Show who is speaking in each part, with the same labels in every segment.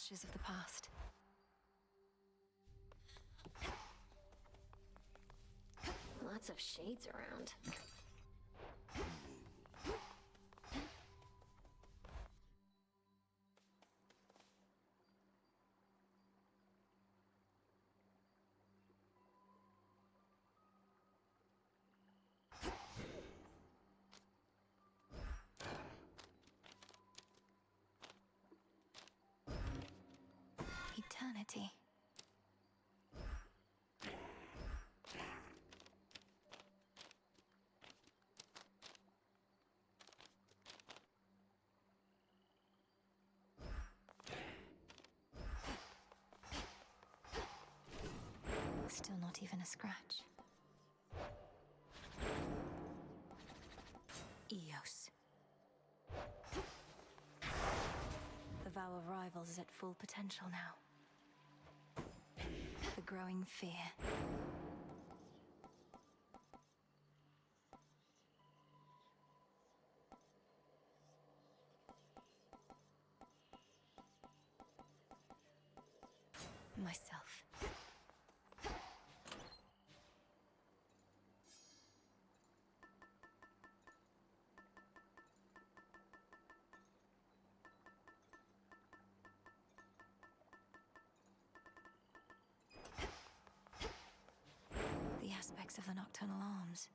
Speaker 1: ashes of the past.
Speaker 2: Lots of shades around.
Speaker 1: Eternity. Still not even a scratch. Eos. The vow of rivals is at full potential now. The growing fear. Myself. The aspects of the nocturnal arms.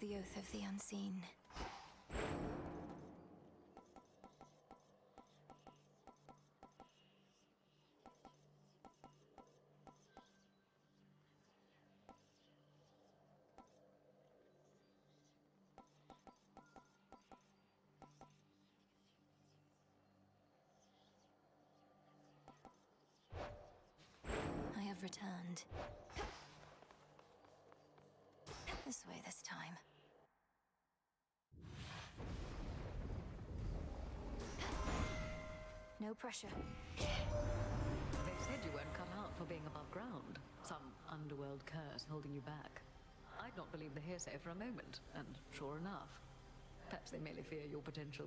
Speaker 1: The oath of the unseen. I have returned. This way this time. No pressure.
Speaker 3: They said you weren't cut out for being above ground. Some underworld curse holding you back. I'd not believe the hearsay for a moment, and sure enough, perhaps they merely fear your potential.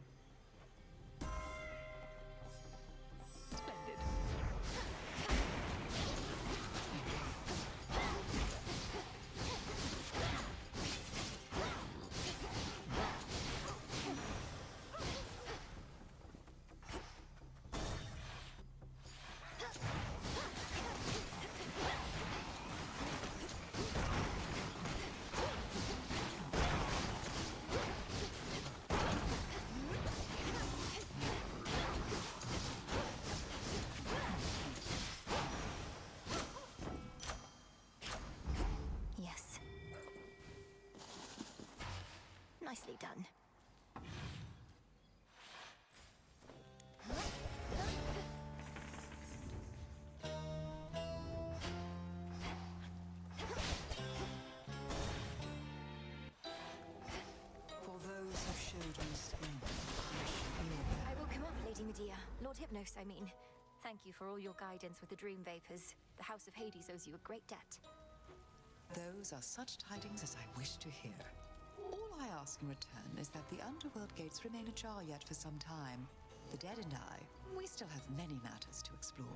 Speaker 3: Splendid.
Speaker 1: Yes. Nicely done.
Speaker 4: For those who showed me strength,
Speaker 1: I will come up, Lady Medea. Lord Hypnos, I mean. Thank you for all your guidance with the dream vapors. The House of Hades owes you a great debt.
Speaker 4: those are such tidings as I wish to hear. All I ask in return is that the underworld gates remain ajar yet for some time. The dead and I, we still have many matters to explore.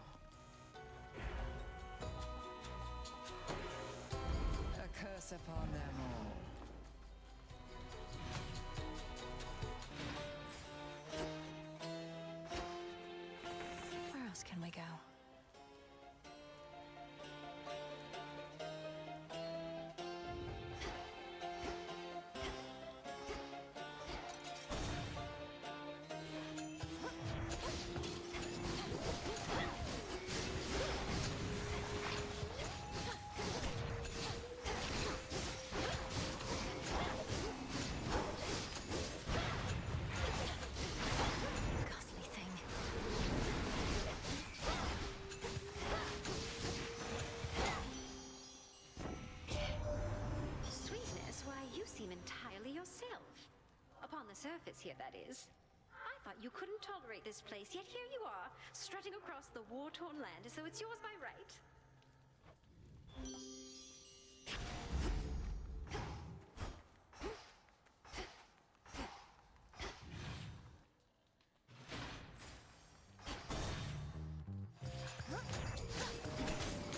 Speaker 4: A curse upon them all.
Speaker 1: Where else can we go?
Speaker 2: outfits here, that is. I thought you couldn't tolerate this place, yet here you are, strutting across the war-torn land as though it's yours by right.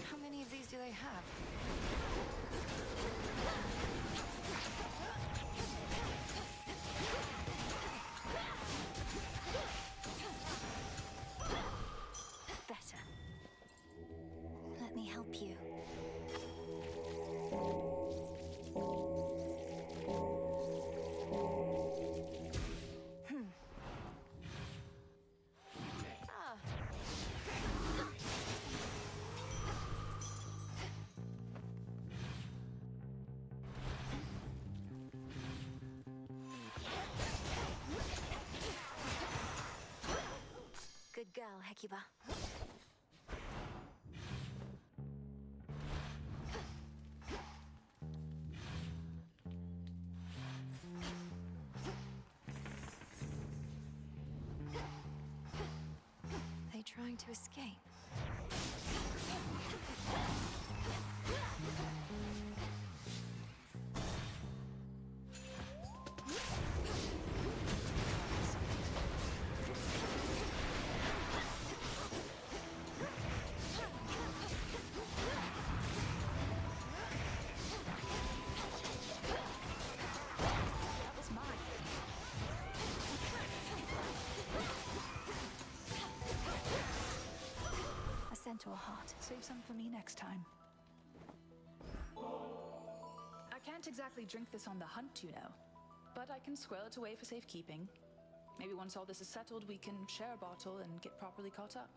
Speaker 1: How many of these do they have? Better. Let me help you. Ah. Good girl, Hecuba. They trying to escape?
Speaker 5: That was mine.
Speaker 1: A centaur heart.
Speaker 5: Save some for me next time. I can't exactly drink this on the hunt, you know. But I can squirrel it away for safekeeping. Maybe once all this is settled, we can share a bottle and get properly caught up.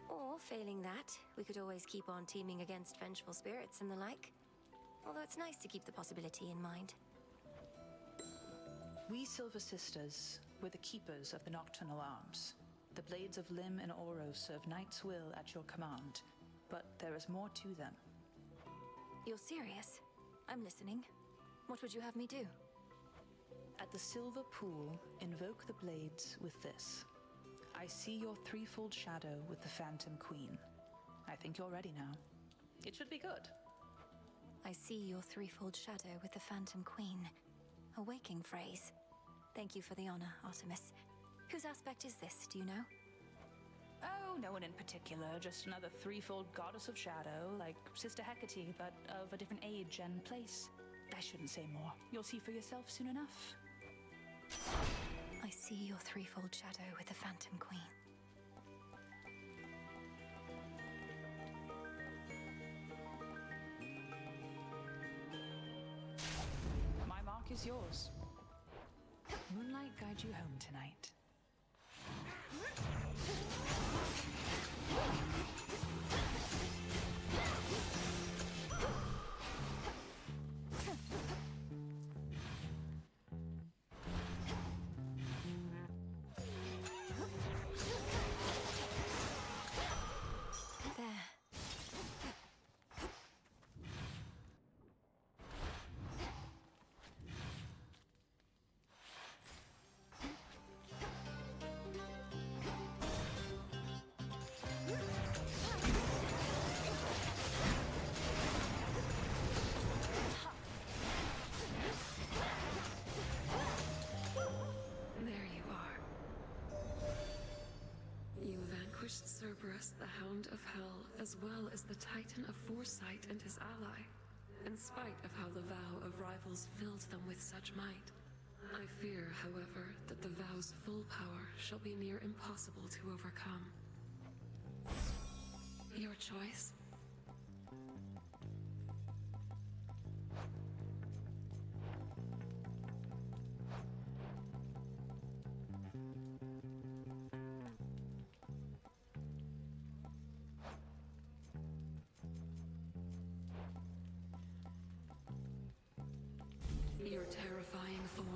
Speaker 1: Or, failing that, we could always keep on teaming against vengeful spirits and the like. Although it's nice to keep the possibility in mind.
Speaker 5: We Silver Sisters were the keepers of the Nocturnal Arms. The Blades of Lim and Oro serve Knight's will at your command. But there is more to them.
Speaker 1: You're serious? I'm listening. What would you have me do?
Speaker 5: At the Silver Pool, invoke the blades with this. I see your threefold shadow with the Phantom Queen. I think you're ready now. It should be good.
Speaker 1: I see your threefold shadow with the Phantom Queen. A waking phrase. Thank you for the honor, Artemis. Whose aspect is this, do you know?
Speaker 5: Oh, no one in particular. Just another threefold goddess of shadow, like Sister Hecate, but of a different age and place. I shouldn't say more. You'll see for yourself soon enough.
Speaker 1: I see your threefold shadow with the Phantom Queen.
Speaker 5: My mark is yours. Moonlight guide you home tonight.
Speaker 1: There.
Speaker 6: There you are. You vanquished Cerberus, the Hound of Hell, as well as the Titan of Foresight and his ally. In spite of how the vow of rivals filled them with such might. I fear, however, that the vow's full power shall be near impossible to overcome. Your choice? Your terrifying form.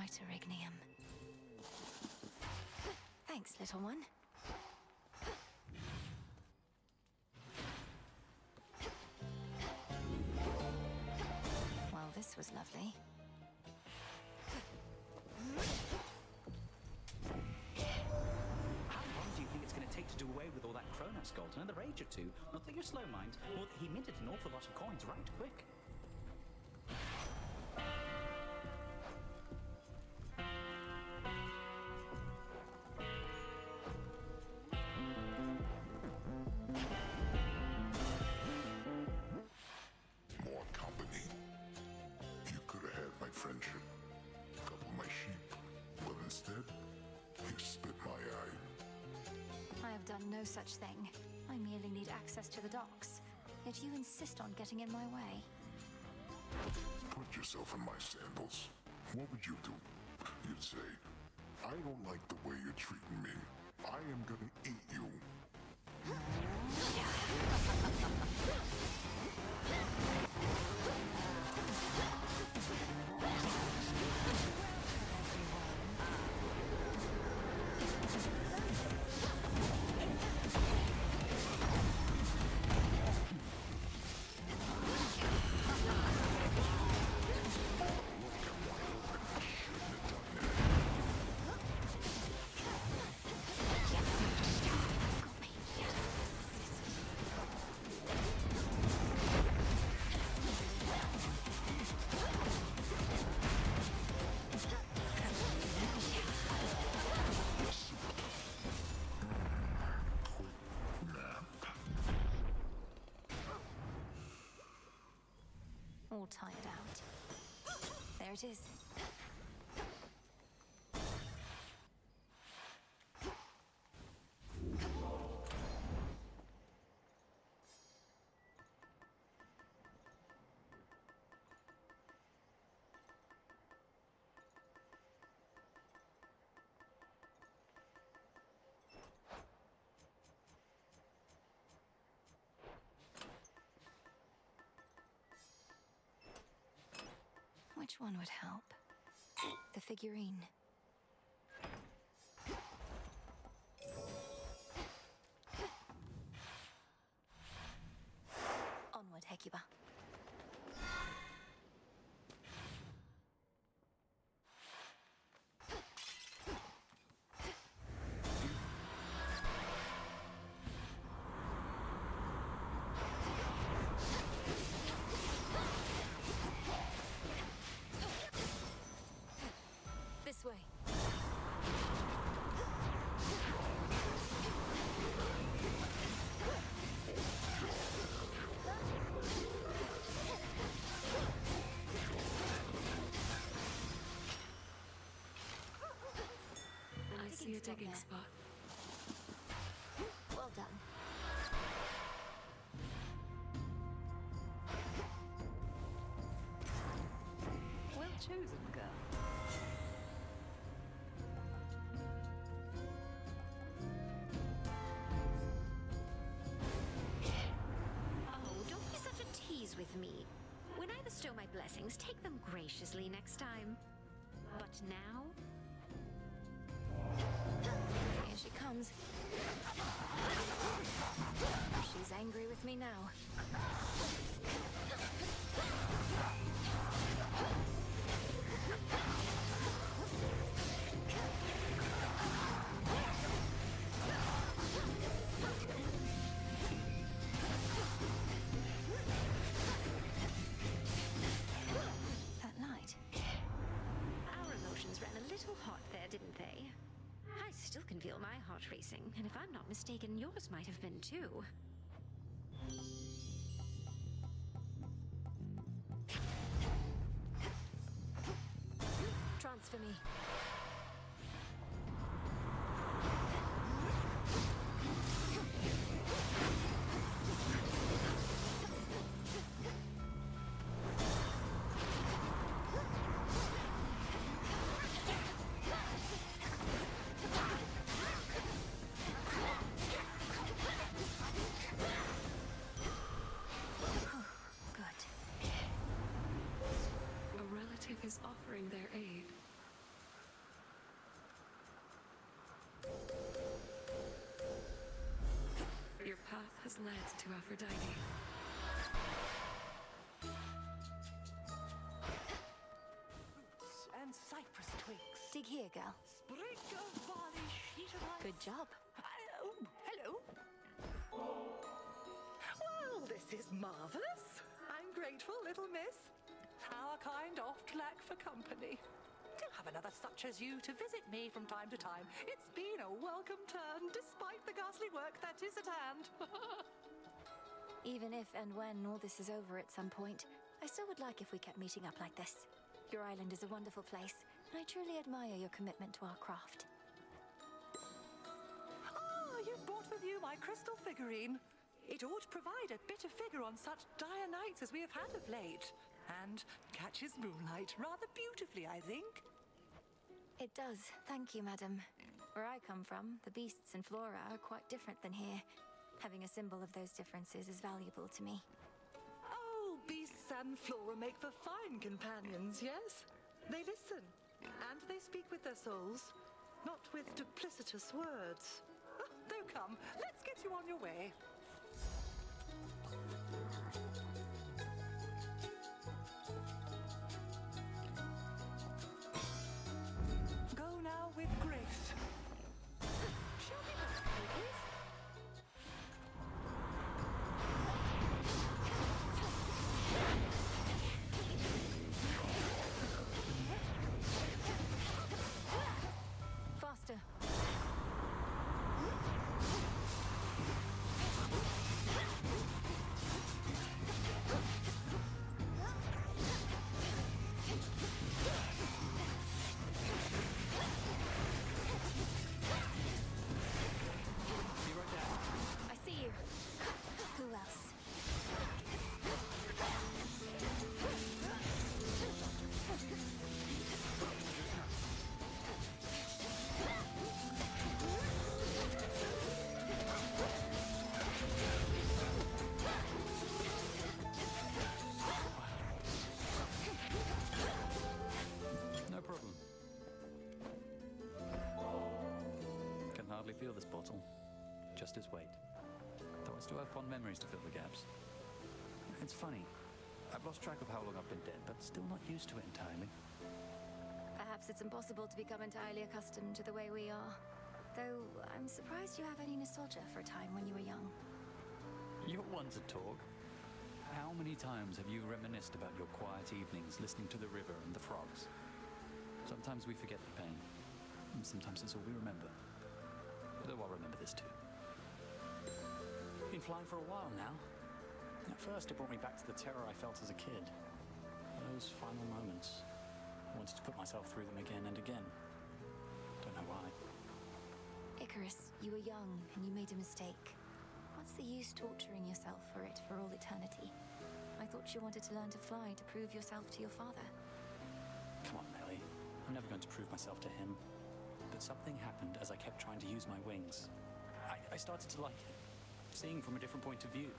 Speaker 1: Deuterignium. Thanks, little one. Well, this was lovely.
Speaker 7: How long do you think it's going to take to do away with all that Kronos gold? Another age or two? Not that you're slow, mind. Well, he minted an awful lot of coins right quick.
Speaker 8: More company. You could have had my friendship, a couple of my sheep, but instead, you spit my eye.
Speaker 1: I have done no such thing. I merely need access to the docks. Yet you insist on getting in my way.
Speaker 8: Put yourself in my sandals. What would you do? You'd say, I don't like the way you're treating me. I am gonna eat you.
Speaker 1: All tired out. There it is. Which one would help? The figurine. Onward, Hecuba. This way.
Speaker 6: I see a digging spot.
Speaker 1: Well done.
Speaker 3: Well chosen, girl.
Speaker 2: Oh, don't be such a tease with me. When I bestow my blessings, take them graciously next time. But now,
Speaker 1: Here she comes. She's angry with me now. That light.
Speaker 2: our emotions ran a little hot there, didn't they? I still can feel my heart racing, and if I'm not mistaken, yours might have been too.
Speaker 1: Transfer me.
Speaker 6: A relative is offering their aid. path has led to Aphrodite.
Speaker 9: And cypress twigs.
Speaker 1: Dig here, girl.
Speaker 9: Sprig of barley, sheet of ice.
Speaker 1: Good job.
Speaker 9: Oh, hello. Well, this is marvelous. I'm grateful, little miss. Our kind oft lack for company. To have another such as you to visit me from time to time. It's been a welcome turn, despite the ghastly work that is at hand.
Speaker 1: Even if and when all this is over at some point, I still would like if we kept meeting up like this. Your island is a wonderful place, and I truly admire your commitment to our craft.
Speaker 9: Ah, you've brought with you my crystal figurine. It ought to provide a bitter figure on such dire nights as we have had of late. And catches moonlight rather beautifully, I think.
Speaker 1: It does, thank you, madam. Where I come from, the beasts and flora are quite different than here. Having a symbol of those differences is valuable to me.
Speaker 9: Oh, beasts and flora make for fine companions, yes? They listen, and they speak with their souls, not with duplicitous words. Oh, though come, let's get you on your way. Go now with grace. Shall we back, ladies?
Speaker 1: Faster.
Speaker 7: Be right down.
Speaker 1: I see you. Who else?
Speaker 7: No problem. Can hardly feel this bottle. Just its weight. Though I still have fond memories to fill the gaps. It's funny. I've lost track of how long I've been dead, but still not used to it entirely.
Speaker 1: Perhaps it's impossible to become entirely accustomed to the way we are. Though, I'm surprised you have any nostalgia for a time when you were young.
Speaker 7: You're one to talk. How many times have you reminisced about your quiet evenings listening to the river and the frogs? Sometimes we forget the pain, and sometimes it's all we remember. Though I'll remember this too. Been flying for a while now. At first, it brought me back to the terror I felt as a kid. Those final moments. I wanted to put myself through them again and again. Don't know why.
Speaker 1: Icarus, you were young and you made a mistake. What's the use torturing yourself for it for all eternity? I thought you wanted to learn to fly to prove yourself to your father.
Speaker 7: Come on, Melly. I'm never going to prove myself to him. But something happened as I kept trying to use my wings. I started to like it. Seeing from a different point of view.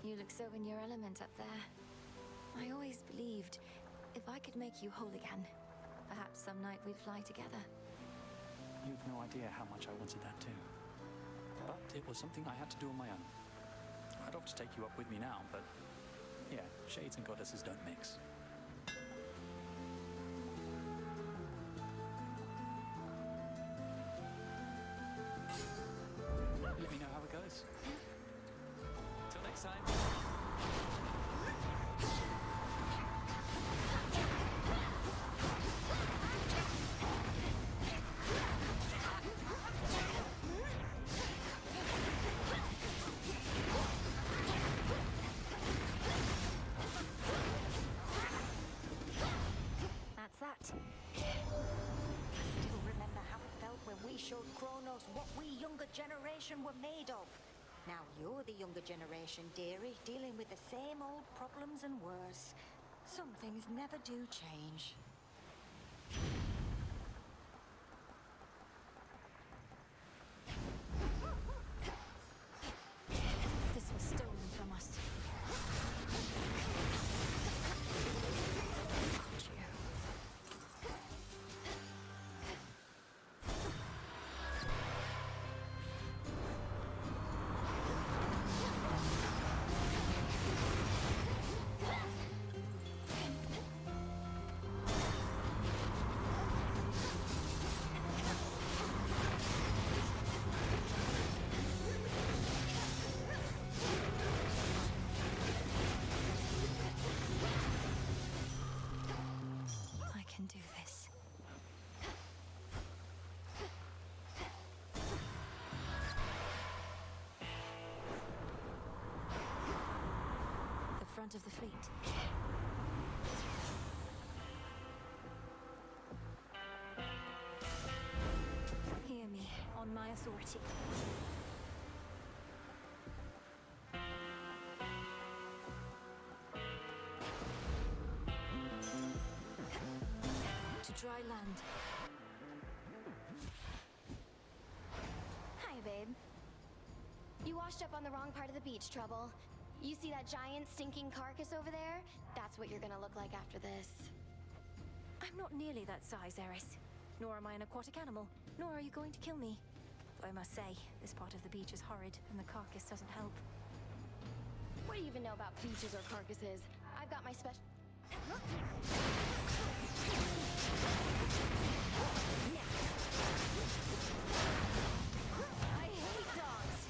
Speaker 1: You look so in your element up there. I always believed if I could make you whole again, perhaps some night we'd fly together.
Speaker 7: You've no idea how much I wanted that too. But it was something I had to do on my own. I'd love to take you up with me now, but yeah, shades and goddesses don't mix. Let me know how it goes. Till next time.
Speaker 1: That's that.
Speaker 10: Still remember how it felt when we showed Kronos what we younger generation were made of. Now you're the younger generation, dearie, dealing with the same old problems and worse. Some things never do change.
Speaker 1: This was stolen from us. Got you. front of the fleet. Hear me, on my authority. To dry land.
Speaker 11: Hi, babe. You washed up on the wrong part of the beach, Trouble. You see that giant stinking carcass over there? That's what you're gonna look like after this.
Speaker 1: I'm not nearly that size, Eris. Nor am I an aquatic animal, nor are you going to kill me. Though I must say, this part of the beach is horrid, and the carcass doesn't help.
Speaker 11: What do you even know about beaches or carcasses? I've got my special... I hate dogs!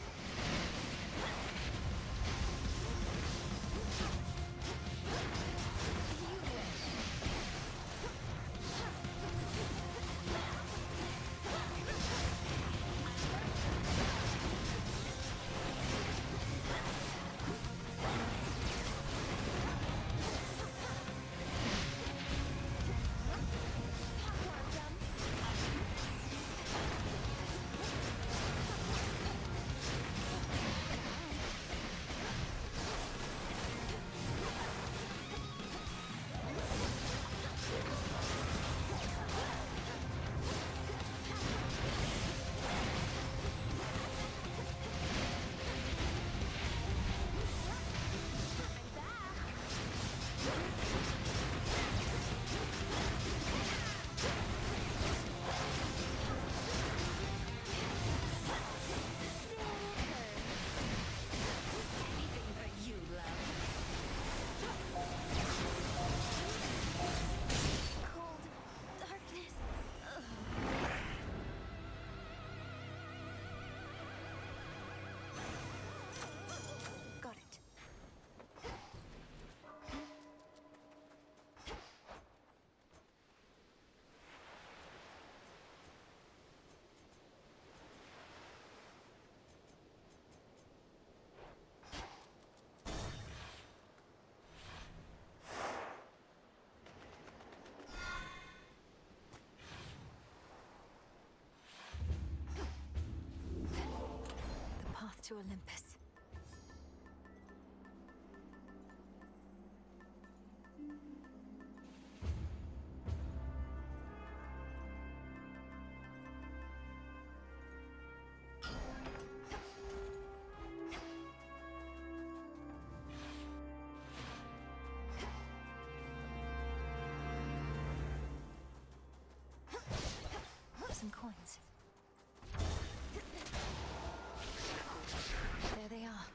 Speaker 11: You wish.
Speaker 1: To Olympus. Some coins. There they are.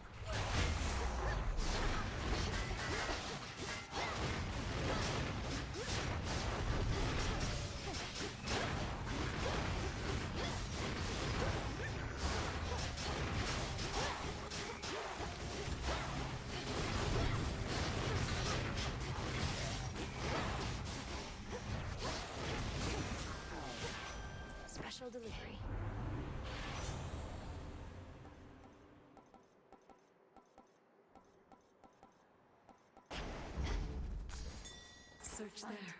Speaker 1: Special delivery.
Speaker 6: Search there.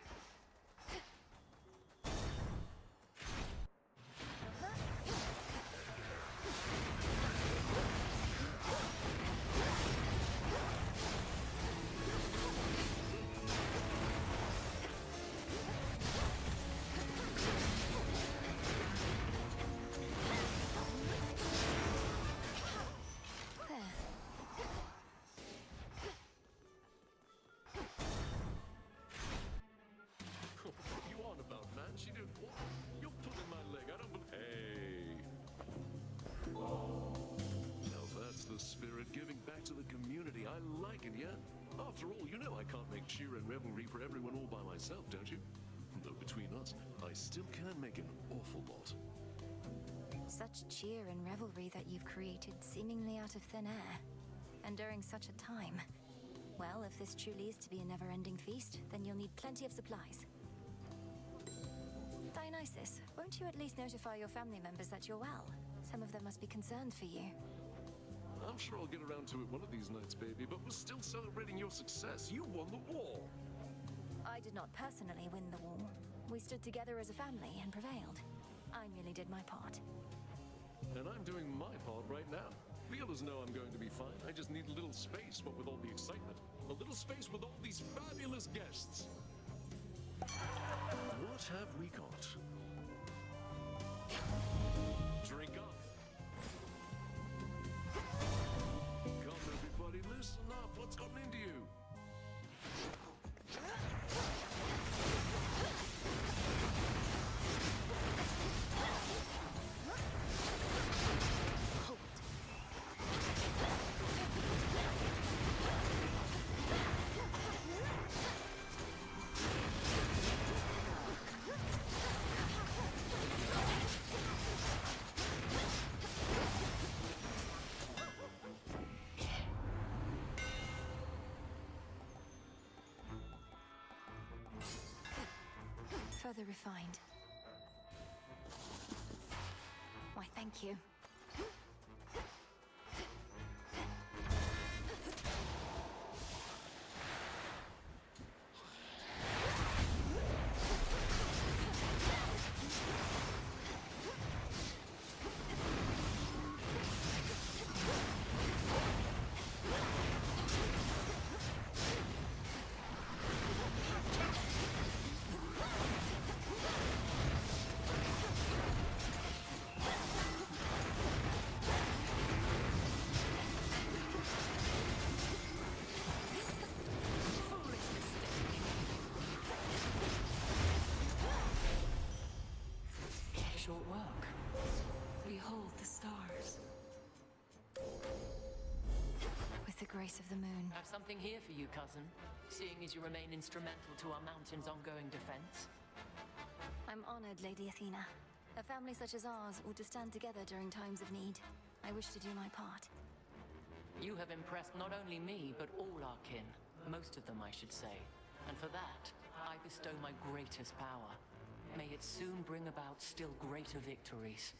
Speaker 12: After all, you know I can't make cheer and revelry for everyone all by myself, don't you? Though between us, I still can make an awful lot.
Speaker 1: Such cheer and revelry that you've created seemingly out of thin air. And during such a time. Well, if this truly is to be a never-ending feast, then you'll need plenty of supplies. Dionysus, won't you at least notify your family members that you're well? Some of them must be concerned for you.
Speaker 12: I'm sure I'll get around to it one of these nights, baby, but we're still celebrating your success. You won the war.
Speaker 1: I did not personally win the war. We stood together as a family and prevailed. I merely did my part.
Speaker 12: And I'm doing my part right now. The others know I'm going to be fine. I just need a little space, what with all the excitement. A little space with all these fabulous guests. What have we got? Drink up. Come, everybody, listen up. What's gotten into you?
Speaker 1: Further refined. Why, thank you.
Speaker 3: Short work.
Speaker 6: Behold the stars.
Speaker 1: With the grace of the moon.
Speaker 13: Have something here for you, cousin, seeing as you remain instrumental to our mountain's ongoing defense.
Speaker 1: I'm honored, Lady Athena. A family such as ours ought to stand together during times of need. I wish to do my part.
Speaker 13: You have impressed not only me, but all our kin. Most of them, I should say. And for that, I bestow my greatest power. May it soon bring about still greater victories.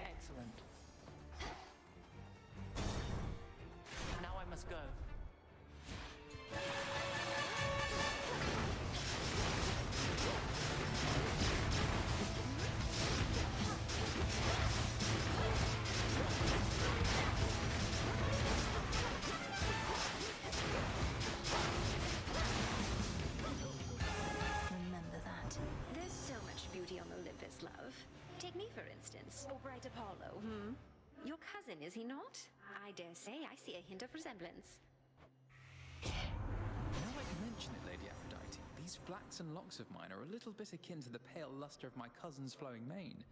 Speaker 13: Excellent. Now I must go.
Speaker 1: Remember that.
Speaker 2: There's so much beauty on Olympus, love. Take me, for instance, or bright Apollo, Your cousin, is he not? I dare say I see a hint of resemblance.
Speaker 14: Now that you mention it, Lady Aphrodite, these flaxen locks of mine are a little bit akin to the pale luster of my cousin's flowing mane.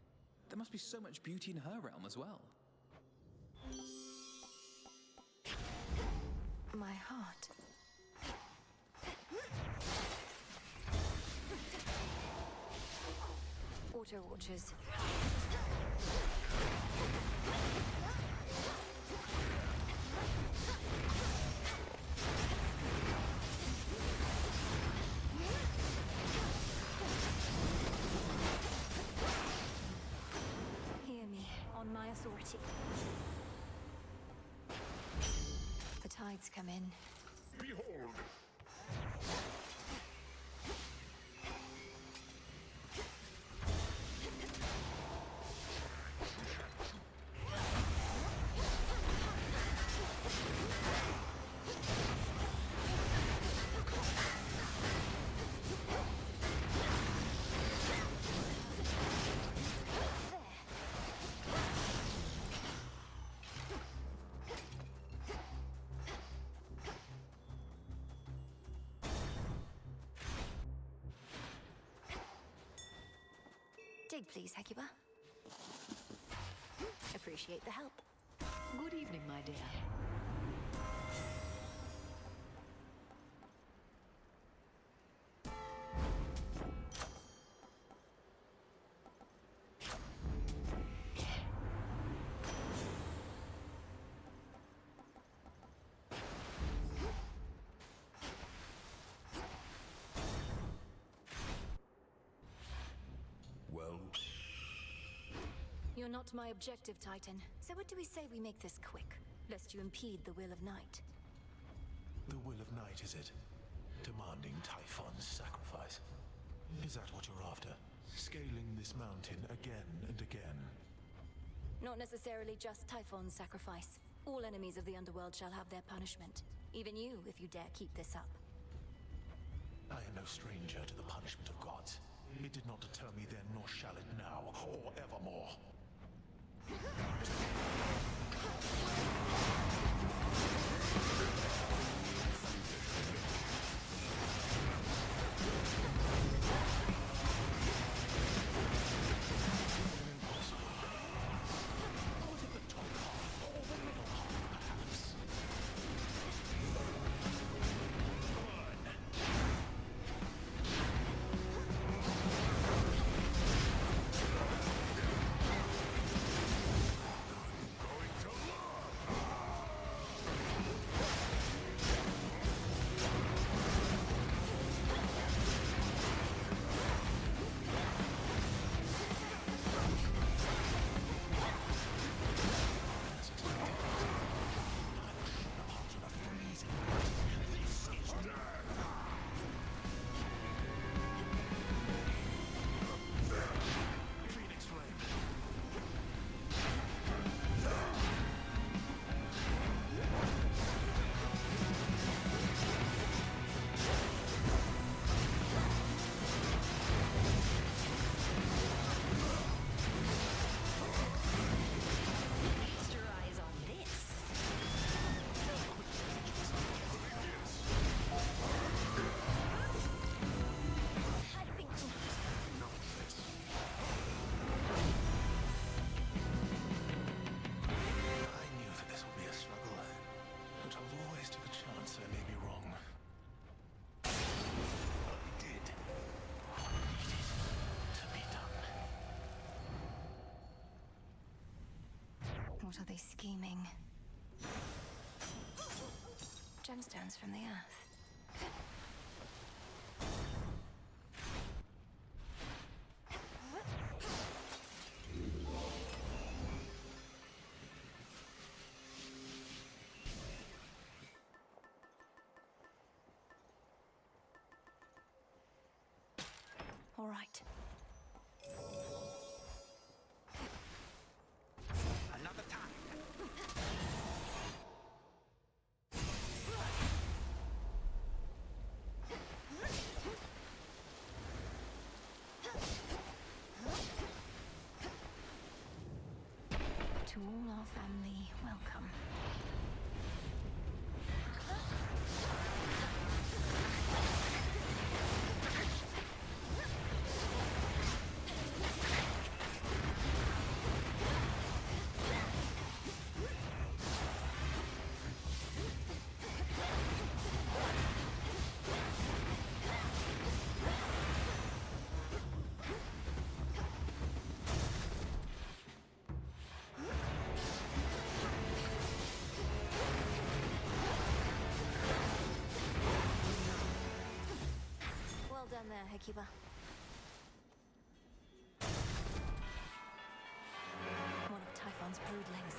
Speaker 14: There must be so much beauty in her realm as well.
Speaker 1: My heart. Auto Watchers. Hear me, on my authority. The tides come in.
Speaker 8: Behold!
Speaker 1: Dig, please, Hecuba. Appreciate the help.
Speaker 3: Good evening, my dear.
Speaker 8: Well,
Speaker 1: You're not my objective, Titan. So what do we say we make this quick, lest you impede the will of Night?
Speaker 15: The will of Night, is it? Demanding Typhon's sacrifice. Is that what you're after? Scaling this mountain again and again?
Speaker 1: Not necessarily just Typhon's sacrifice. All enemies of the underworld shall have their punishment. Even you, if you dare keep this up.
Speaker 15: I am no stranger to the punishment of gods. It did not deter me then, nor shall it now, or evermore.
Speaker 1: What are they scheming? Gemstones from the earth. All right.
Speaker 15: Another time.
Speaker 1: To all our family, welcome. Well done there, Hekiba. One of Typhon's broodlings.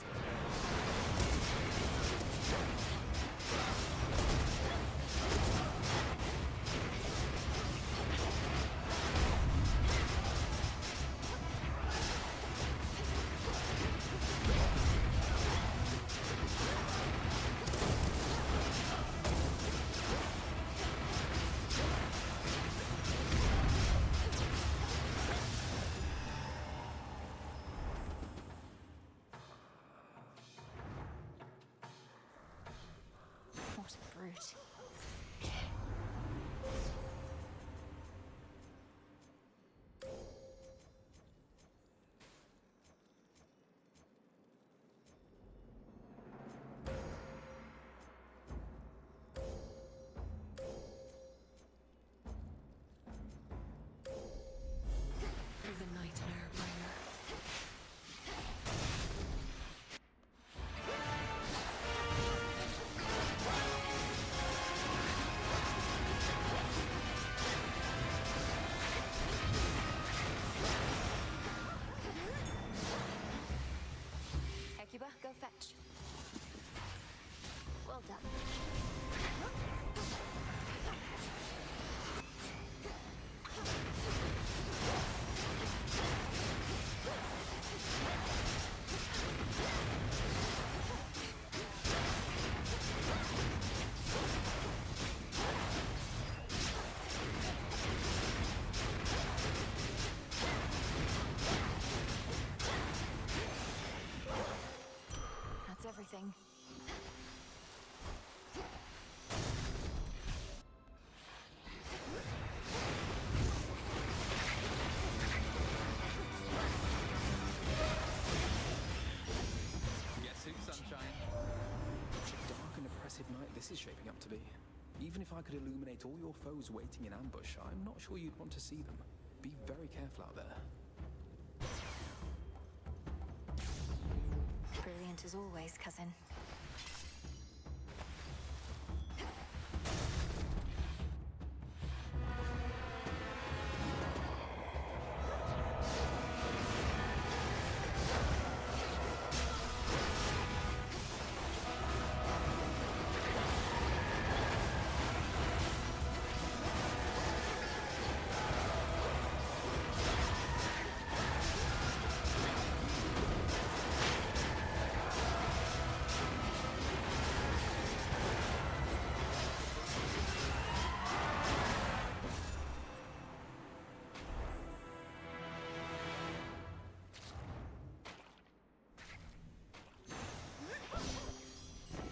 Speaker 1: What a brute.
Speaker 6: The Nightmare Bringer.
Speaker 1: Go fetch. Well done. That's everything.
Speaker 14: Guess who, sunshine?
Speaker 16: Such a dark and oppressive night this is shaping up to be. Even if I could illuminate all your foes waiting in ambush, I'm not sure you'd want to see them. Be very careful out there.
Speaker 1: Brilliant as always, cousin.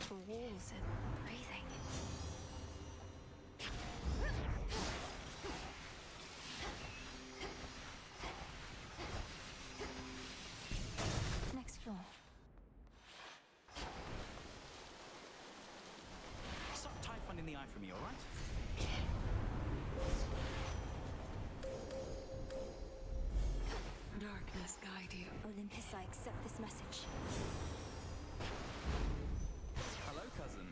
Speaker 1: The walls are breathing. Next floor.
Speaker 17: Stop Typhon in the eye for me, alright?
Speaker 6: Darkness guide you.
Speaker 1: Olympus, I accept this message.
Speaker 14: Hello, cousin.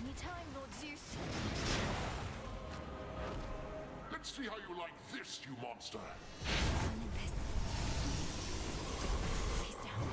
Speaker 1: Anytime, Lord Zeus.
Speaker 8: Let's see how you like this, you monster.
Speaker 1: Olympus. Face down.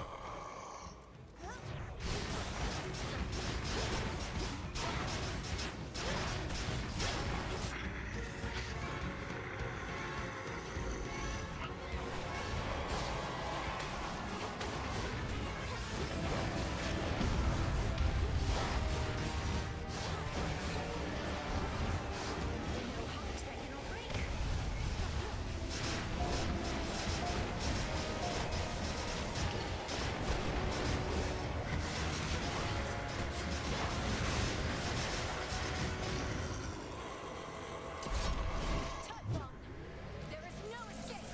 Speaker 1: Typhon! There is no escape!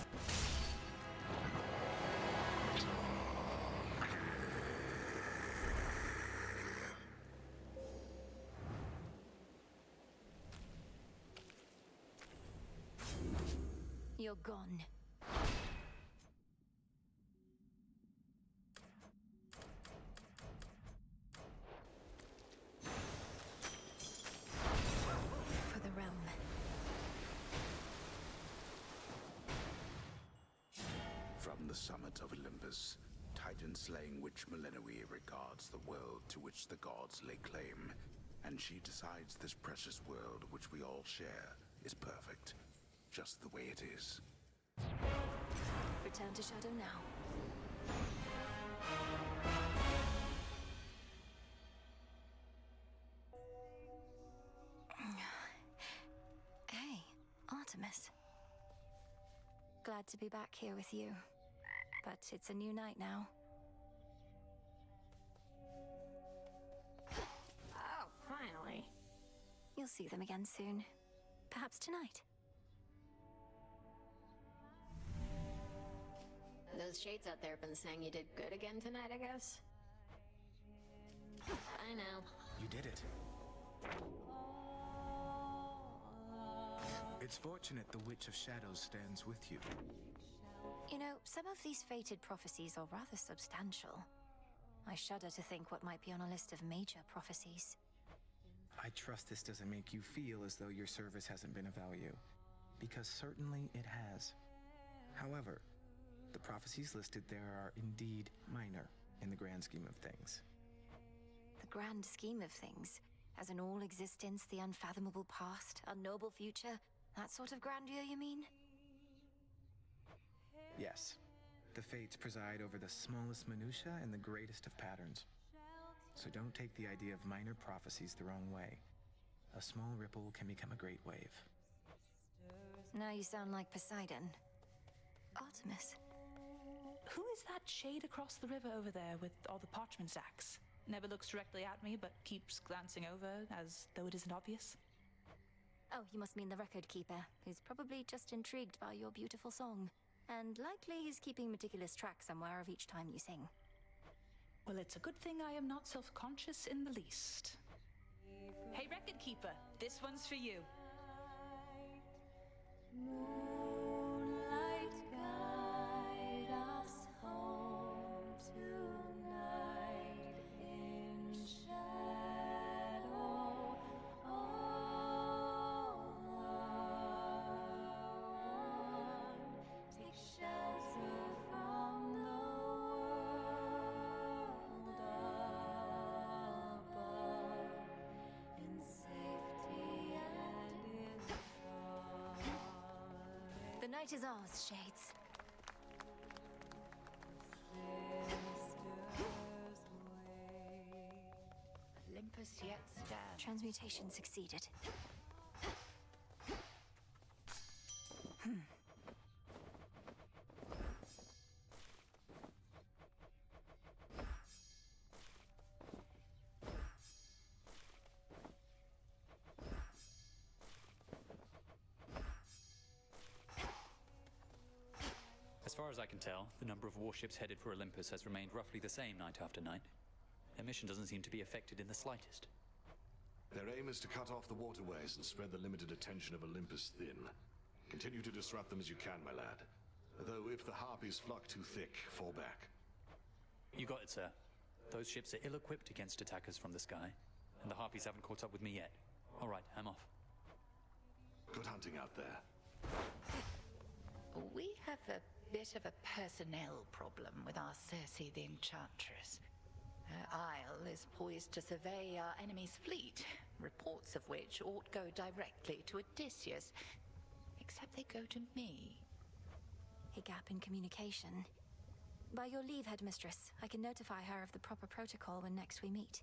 Speaker 1: You're gone. For the realm.
Speaker 18: From the summit of Olympus, Titan-slaying witch Melinoe regards the world to which the gods lay claim, and she decides this precious world which we all share is perfect, just the way it is.
Speaker 1: Return to Shadow now. glad to be back here with you. But it's a new night now.
Speaker 2: Oh, finally.
Speaker 1: You'll see them again soon. Perhaps tonight.
Speaker 2: Those shades out there have been saying you did good again tonight, I guess. I know.
Speaker 19: You did it. It's fortunate the Witch of Shadows stands with you.
Speaker 1: You know, some of these fated prophecies are rather substantial. I shudder to think what might be on a list of major prophecies.
Speaker 19: I trust this doesn't make you feel as though your service hasn't been of value, because certainly it has. However, the prophecies listed there are indeed minor in the grand scheme of things.
Speaker 1: The grand scheme of things, as in all existence, the unfathomable past, unknowable future, that sort of grandeur, you mean?
Speaker 19: Yes, the Fates preside over the smallest minutiae and the greatest of patterns. So don't take the idea of minor prophecies the wrong way. A small ripple can become a great wave.
Speaker 1: Now you sound like Poseidon. Artemis.
Speaker 5: Who is that shade across the river over there with all the parchment sacks? Never looks directly at me, but keeps glancing over as though it isn't obvious.
Speaker 1: Oh, you must mean the record keeper, who's probably just intrigued by your beautiful song. And likely he's keeping meticulous track somewhere of each time you sing.
Speaker 5: Well, it's a good thing I am not self-conscious in the least. Hey, record keeper, this one's for you.
Speaker 20: Moonlight, guide us home tonight in shadow alone. Take shelter from the world above in safety and in
Speaker 1: The night is ours, Shades.
Speaker 10: Olympus yet stands.
Speaker 1: Transmutation succeeded.
Speaker 7: As far as I can tell, the number of warships headed for Olympus has remained roughly the same night after night. Their mission doesn't seem to be affected in the slightest.
Speaker 12: Their aim is to cut off the waterways and spread the limited attention of Olympus thin. Continue to disrupt them as you can, my lad. Though if the Harpies flock too thick, fall back.
Speaker 7: You got it, sir. Those ships are ill-equipped against attackers from the sky, and the Harpies haven't caught up with me yet. All right, I'm off.
Speaker 12: Good hunting out there.
Speaker 10: We have a bit of a personnel problem with our Circe the Enchantress. Her isle is poised to survey our enemy's fleet, reports of which ought go directly to Odysseus, except they go to me.
Speaker 1: A gap in communication. By your leave, Headmistress, I can notify her of the proper protocol when next we meet.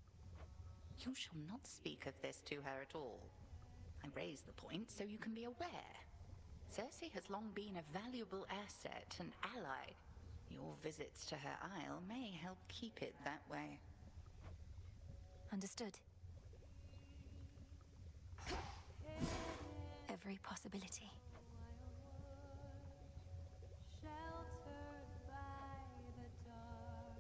Speaker 10: You shall not speak of this to her at all. I raise the point so you can be aware. Circe has long been a valuable asset and ally. Your visits to her isle may help keep it that way.
Speaker 1: Understood. Every possibility.
Speaker 20: sheltered by the dark.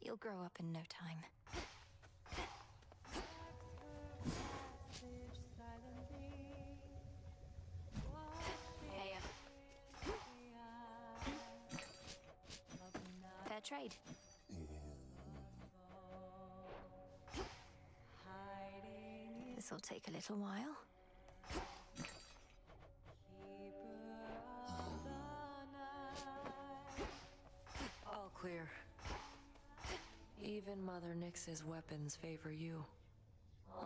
Speaker 1: You'll grow up in no time. Fair trade. This'll take a little while.
Speaker 21: All clear. Even Mother Nyx's weapons favor you.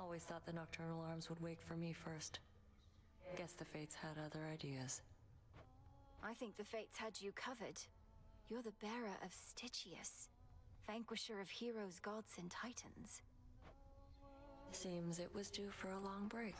Speaker 21: Always thought the Nocturnal Arms would wake for me first. Guess the Fates had other ideas.
Speaker 1: I think the Fates had you covered. You're the bearer of Stygius, vanquisher of heroes, gods, and titans.
Speaker 21: Seems it was due for a long break.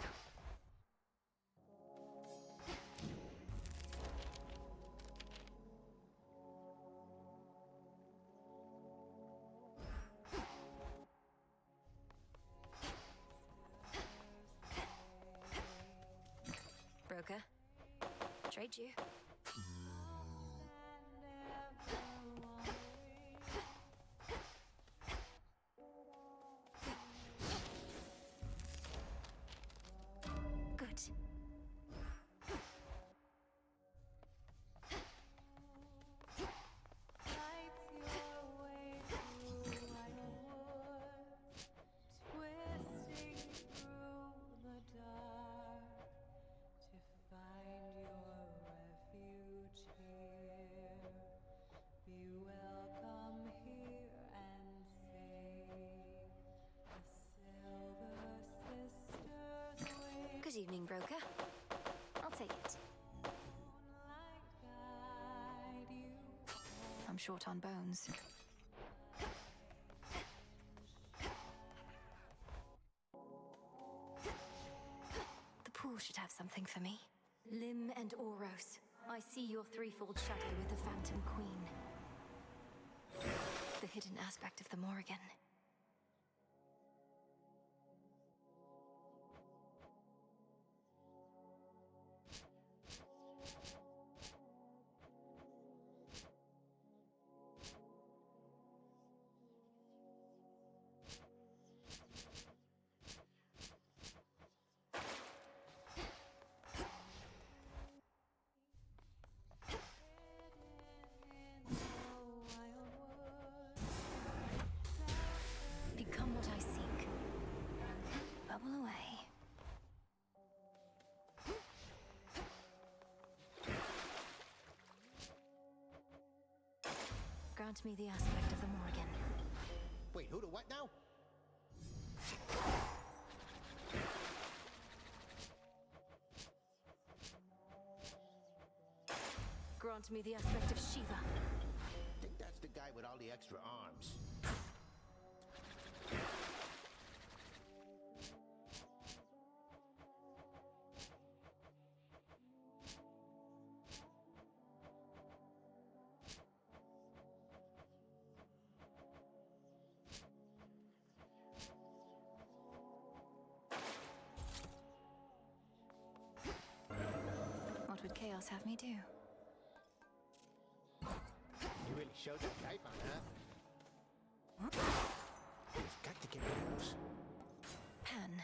Speaker 1: Broker, trade you. Good. Good evening, broker. I'll take it. I'm short on bones. The pool should have something for me. Lim and Oros, I see your threefold shadow with the Phantom Queen. The hidden aspect of the Morrigan. Become what I seek. Bubble away. Grant me the aspect of the Morrigan.
Speaker 4: Wait, who to what now?
Speaker 1: Grant me the aspect of Shiva.
Speaker 4: I think that's the guy with all the extra arms.
Speaker 1: What would Chaos have me do?
Speaker 4: You really showed that Typhon, huh? You've got to get rid of those.
Speaker 1: Pan.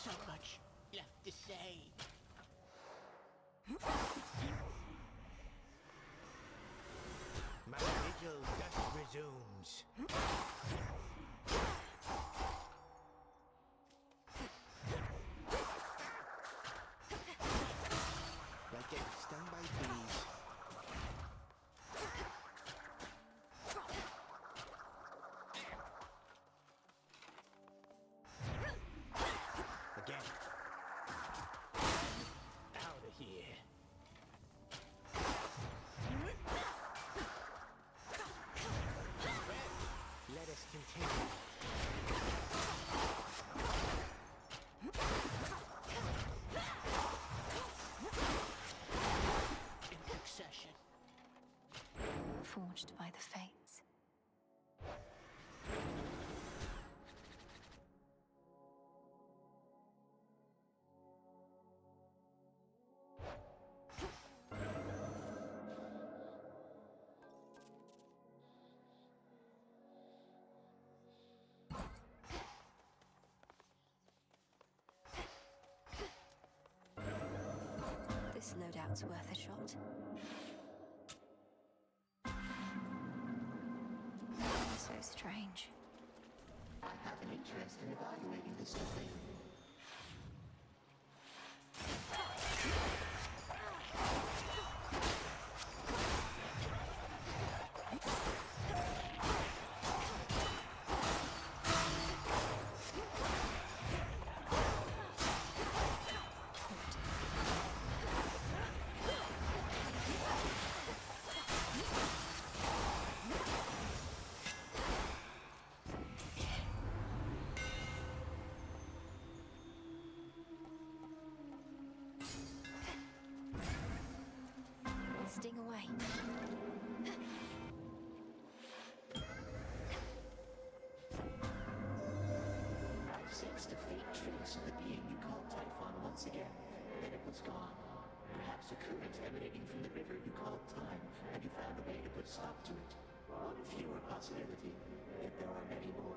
Speaker 4: So much left to say. My vigil thus resumes. Like getting stung by bees. Again. Out of here. Let us continue. In succession.
Speaker 1: Forged by the fates. This loadout's worth a shot. So strange.
Speaker 4: I have an interest in evaluating this domain.
Speaker 9: face of the being you called Typhon once again, then it was gone. Perhaps a current emanating from the river you called Time, and you found a way to put a stop to it. One fewer possibility, yet there are many more.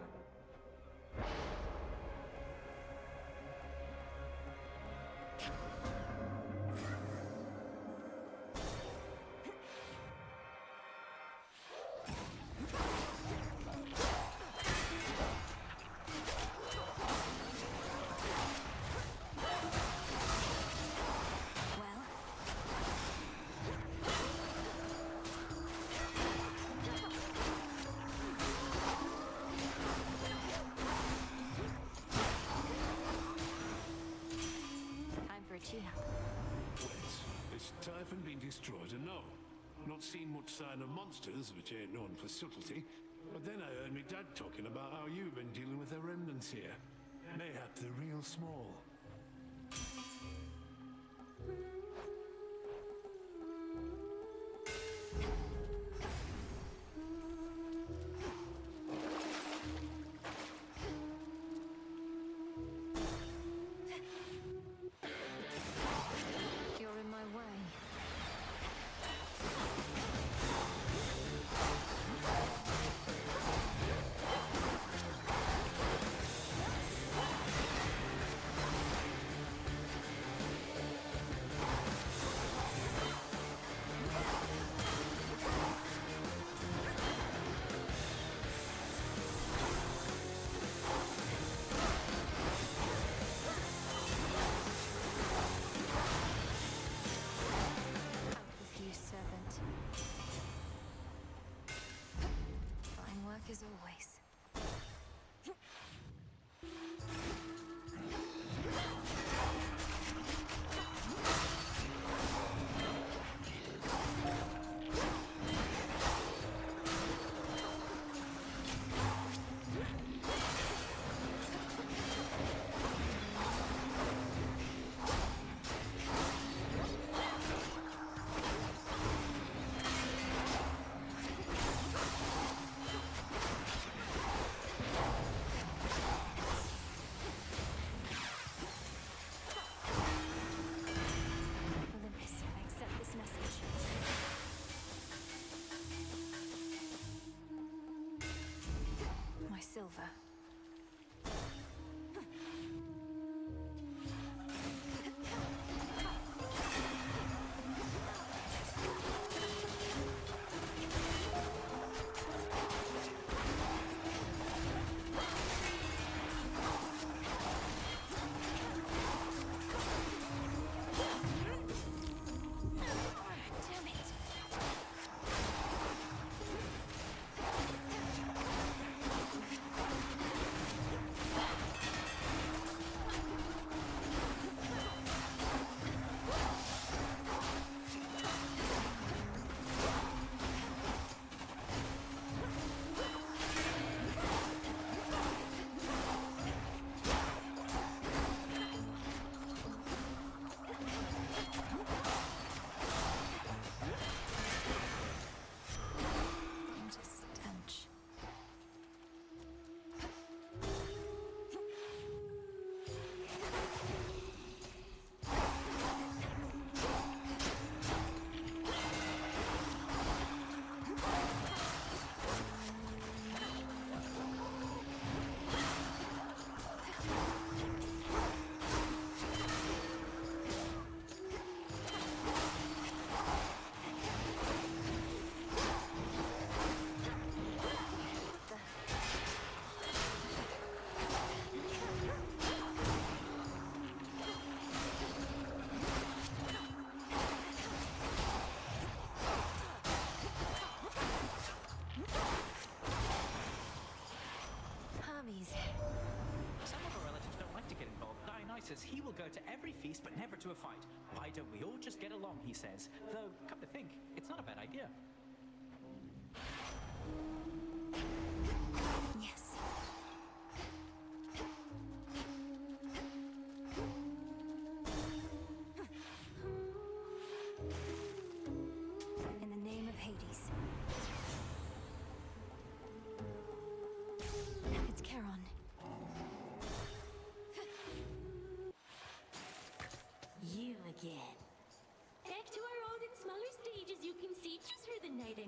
Speaker 22: Is Typhon been destroyed? And no, not seen much sign of monsters, which ain't known for subtlety. But then I heard me dad talking about how you've been dealing with the remnants here. Mayhap the real small.
Speaker 1: You're in my way. Out with you, servant. Fine work as always. Olympus, I accept this message. My silver. Damn it! What a stench. Hermes.
Speaker 17: Some of our relatives don't like to get involved. Dionysus, he will go to every feast but never to a fight. Why don't we all just get along, he says. Though, come to think, it's not a bad idea.
Speaker 1: Yes. In the name of Hades. It's Charon.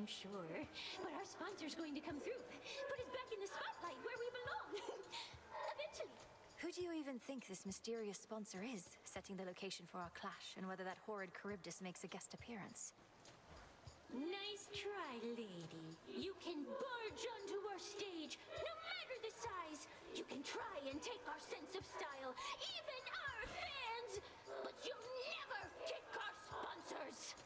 Speaker 11: sure. But our sponsor's going to come through. Put us back in the spotlight where we belong. Eventually.
Speaker 1: Who do you even think this mysterious sponsor is, setting the location for our clash, and whether that horrid Charybdis makes a guest appearance?
Speaker 11: Nice try, lady. You can barge onto our stage, no matter the size. You can try and take our sense of style, even our fans. But you'll never take our sponsors.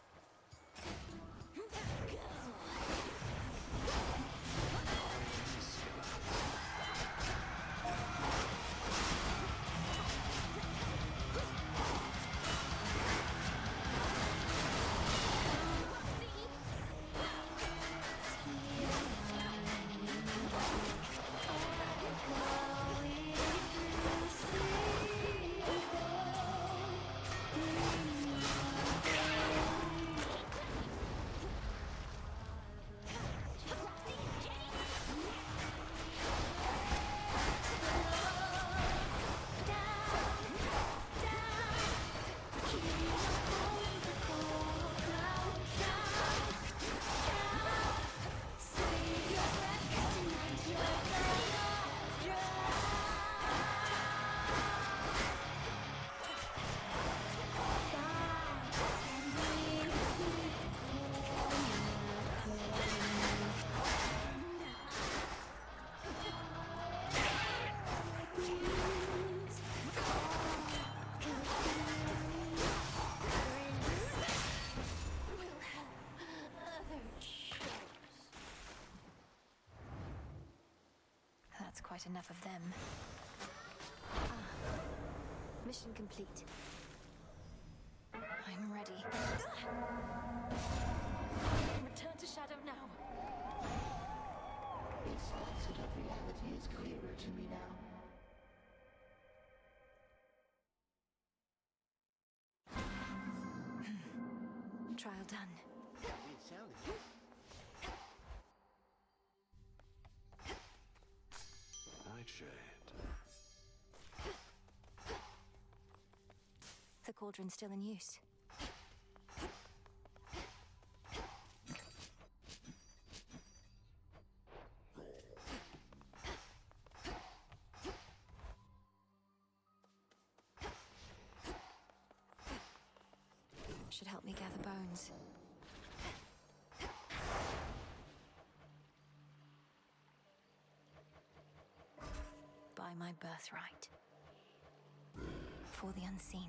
Speaker 1: That's quite enough of them. Mission complete. I'm ready. Return to Shadow now.
Speaker 9: This facet of reality is clearer to me now.
Speaker 1: Trial done.
Speaker 12: Nightshade.
Speaker 1: The cauldron's still in use. Should help me gather bones. By my birthright. For the unseen.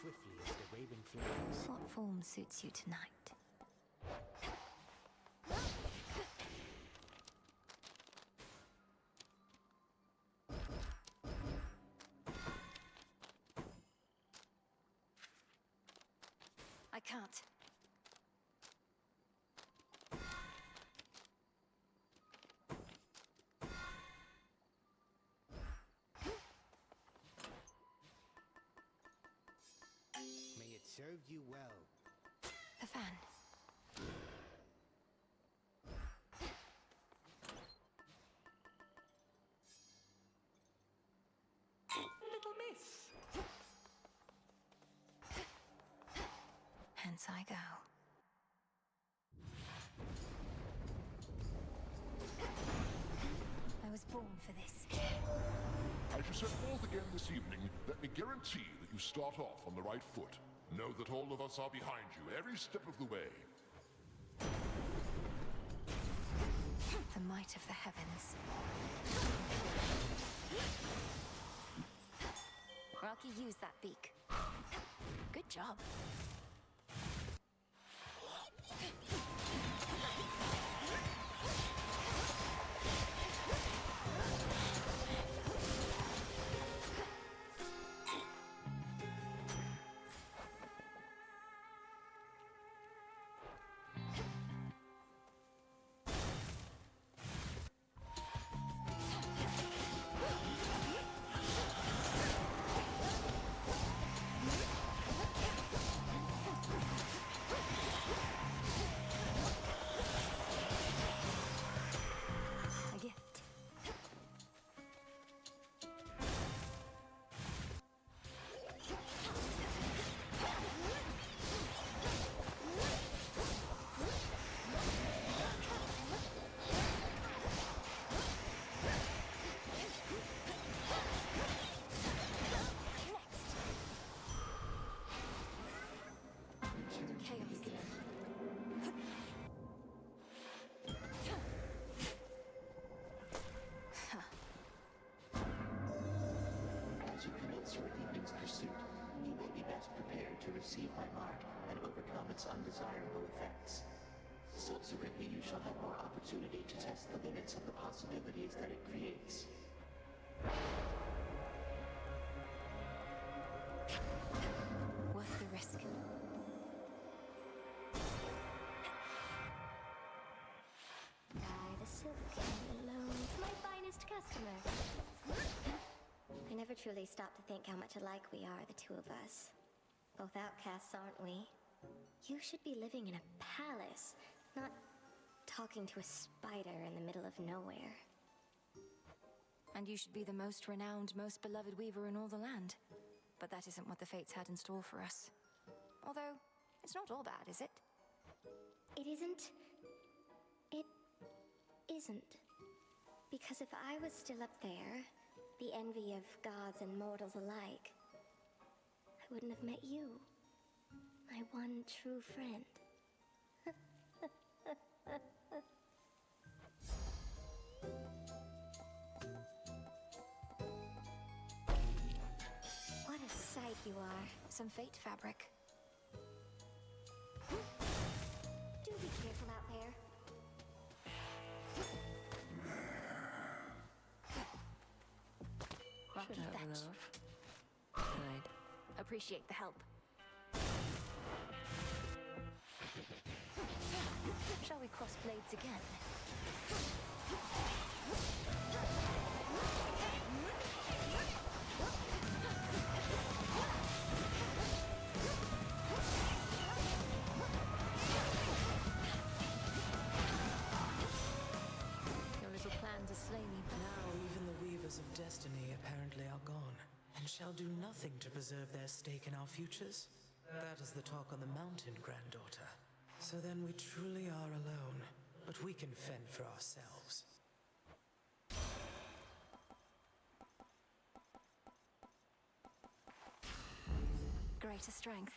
Speaker 4: Swiftly as the raven flies.
Speaker 1: What form suits you tonight? I can't.
Speaker 4: May it serve you well.
Speaker 1: The fan.
Speaker 16: Little miss.
Speaker 1: Hence I go. I was born for this.
Speaker 8: As you set forth again this evening, let me guarantee that you start off on the right foot. Know that all of us are behind you every step of the way.
Speaker 1: The might of the heavens. Rocky, use that beak. Good job.
Speaker 9: its undesirable effects. Subsequently, you shall have more opportunity to test the limits of the possibilities that it creates.
Speaker 1: Worth the risk.
Speaker 11: Dye the silk alone. My finest customer.
Speaker 3: I never truly stopped to think how much alike we are, the two of us. Both outcasts, aren't we? You should be living in a palace, not talking to a spider in the middle of nowhere.
Speaker 1: And you should be the most renowned, most beloved weaver in all the land. But that isn't what the fates had in store for us. Although, it's not all bad, is it?
Speaker 3: It isn't. It isn't. Because if I was still up there, the envy of gods and mortals alike, I wouldn't have met you, my one true friend. What a sight you are.
Speaker 1: Some fate fabric.
Speaker 3: Do be careful out there.
Speaker 1: Rocky
Speaker 21: Should have
Speaker 1: fetch.
Speaker 21: enough. I'd
Speaker 1: Appreciate the help. Shall we cross blades again? Your little plan to slay me.
Speaker 13: Now even the Weavers of Destiny apparently are gone, and shall do nothing to preserve their stake in our futures. That is the talk on the mountain, granddaughter. So then we truly are alone, but we can fend for ourselves.
Speaker 1: Greater strength.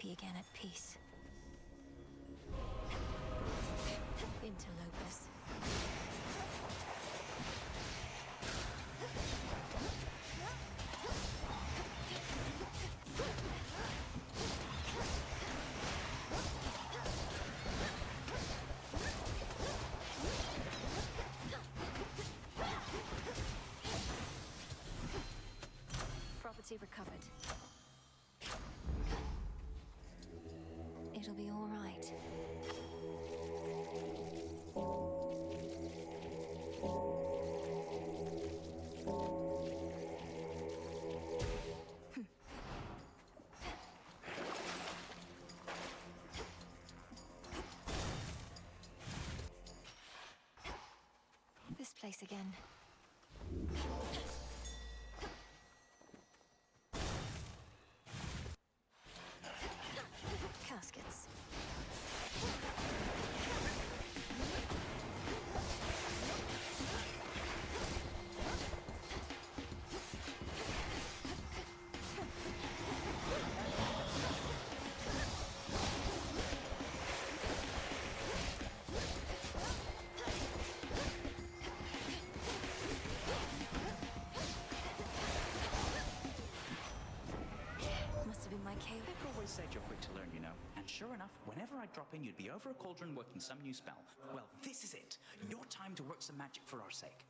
Speaker 1: Be again at peace. Interlopers. Property recovered. It'll be all right. This place again. Caskets. Must have been my cave.
Speaker 17: Nick always said you're quick to learn, you know. And sure enough, whenever I'd drop in, you'd be over a cauldron working some new spell. Well, this is it. Your time to work some magic for our sake.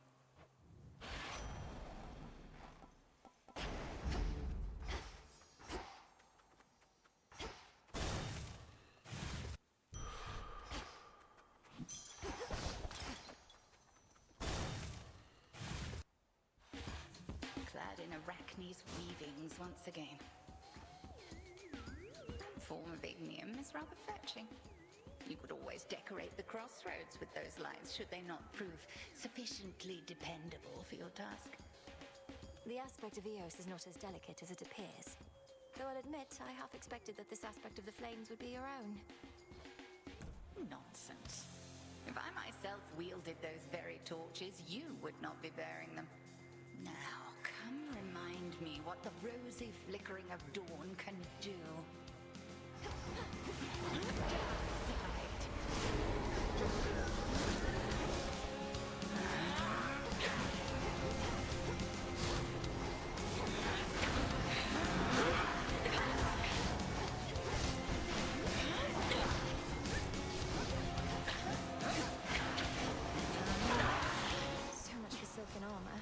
Speaker 23: Clad in Arachne's weavings once again. Form of ignium is rather fetching. You could always decorate the crossroads with those lines should they not prove sufficiently dependable for your task.
Speaker 1: The aspect of Eos is not as delicate as it appears. Though I'll admit, I half expected that this aspect of the flames would be your own.
Speaker 23: Nonsense. If I myself wielded those very torches, you would not be bearing them. Now, come remind me what the rosy flickering of dawn can do.
Speaker 1: So much for silken armor.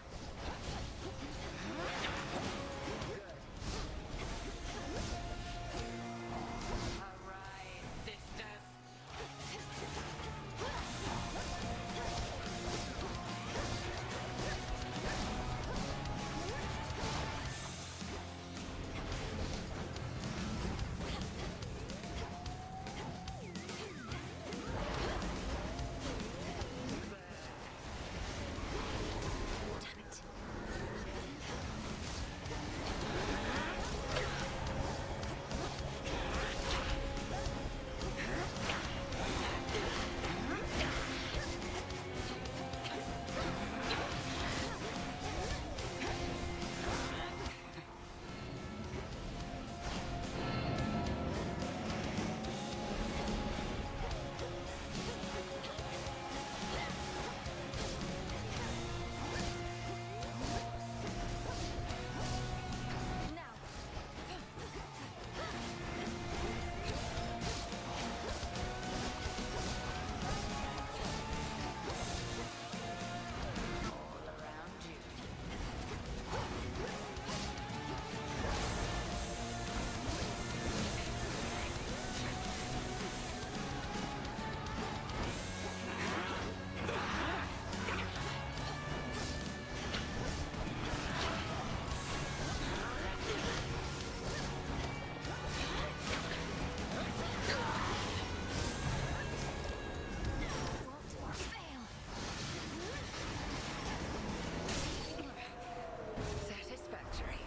Speaker 23: Satisfactory.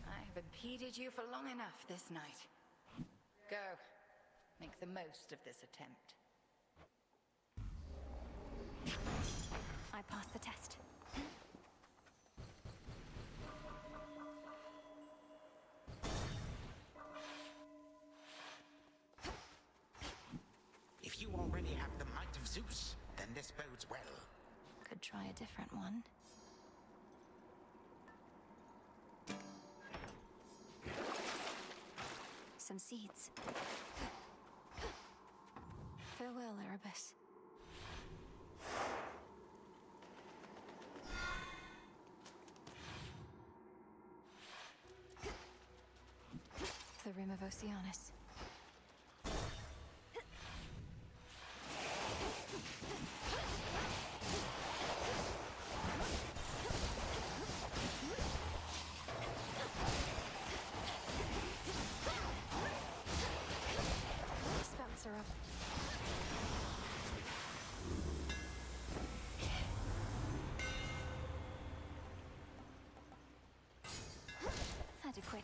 Speaker 23: I have impeded you for long enough this night. Go. Make the most of this attempt.
Speaker 1: I passed the test.
Speaker 9: If you already have the might of Zeus, then this bodes well.
Speaker 1: Could try a different one. Some seeds. Farewell, Erebus. The rim of Oceanus. Spouts are up. Adequate.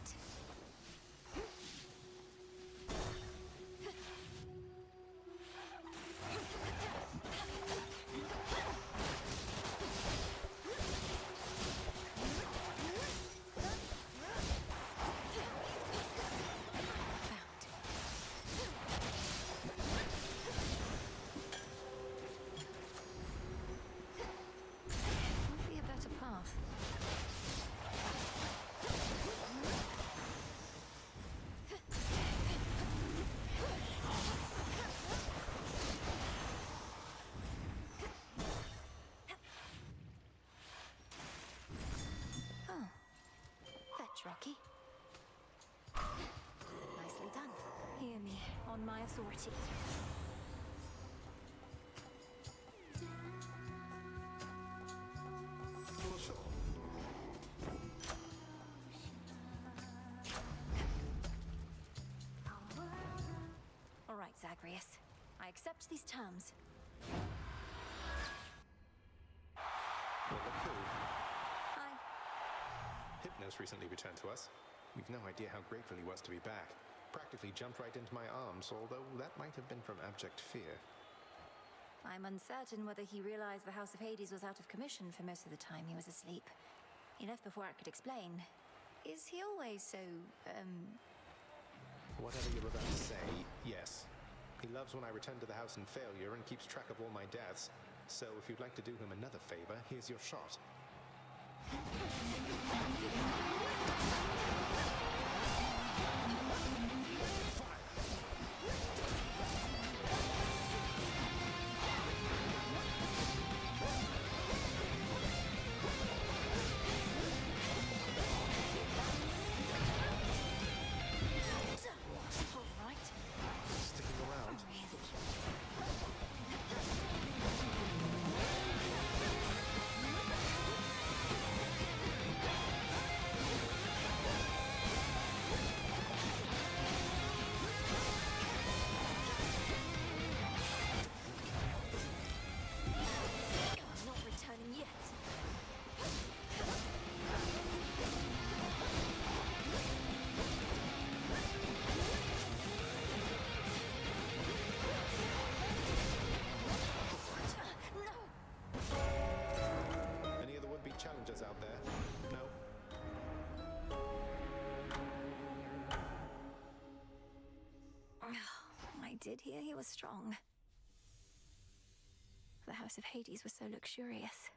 Speaker 1: Would be a better path. Oh. Fetch, Rocky. Nicely done. Hear me, on my authority. All right, Zagreus. I accept these terms.
Speaker 19: Well, look who.
Speaker 1: Hi.
Speaker 19: Hypnos recently returned to us. We've no idea how grateful he was to be back. Practically jumped right into my arms, although that might have been from abject fear.
Speaker 1: I'm uncertain whether he realized the House of Hades was out of commission for most of the time he was asleep. He left before I could explain. Is he always so,
Speaker 4: Whatever you're about to say, yes. He loves when I return to the house in failure and keeps track of all my deaths. So if you'd like to do him another favor, here's your shot. Sticking around.
Speaker 1: not returning yet.
Speaker 4: Any other would-be challengers out there? No?
Speaker 1: I did hear he was strong. The House of Hades was so luxurious.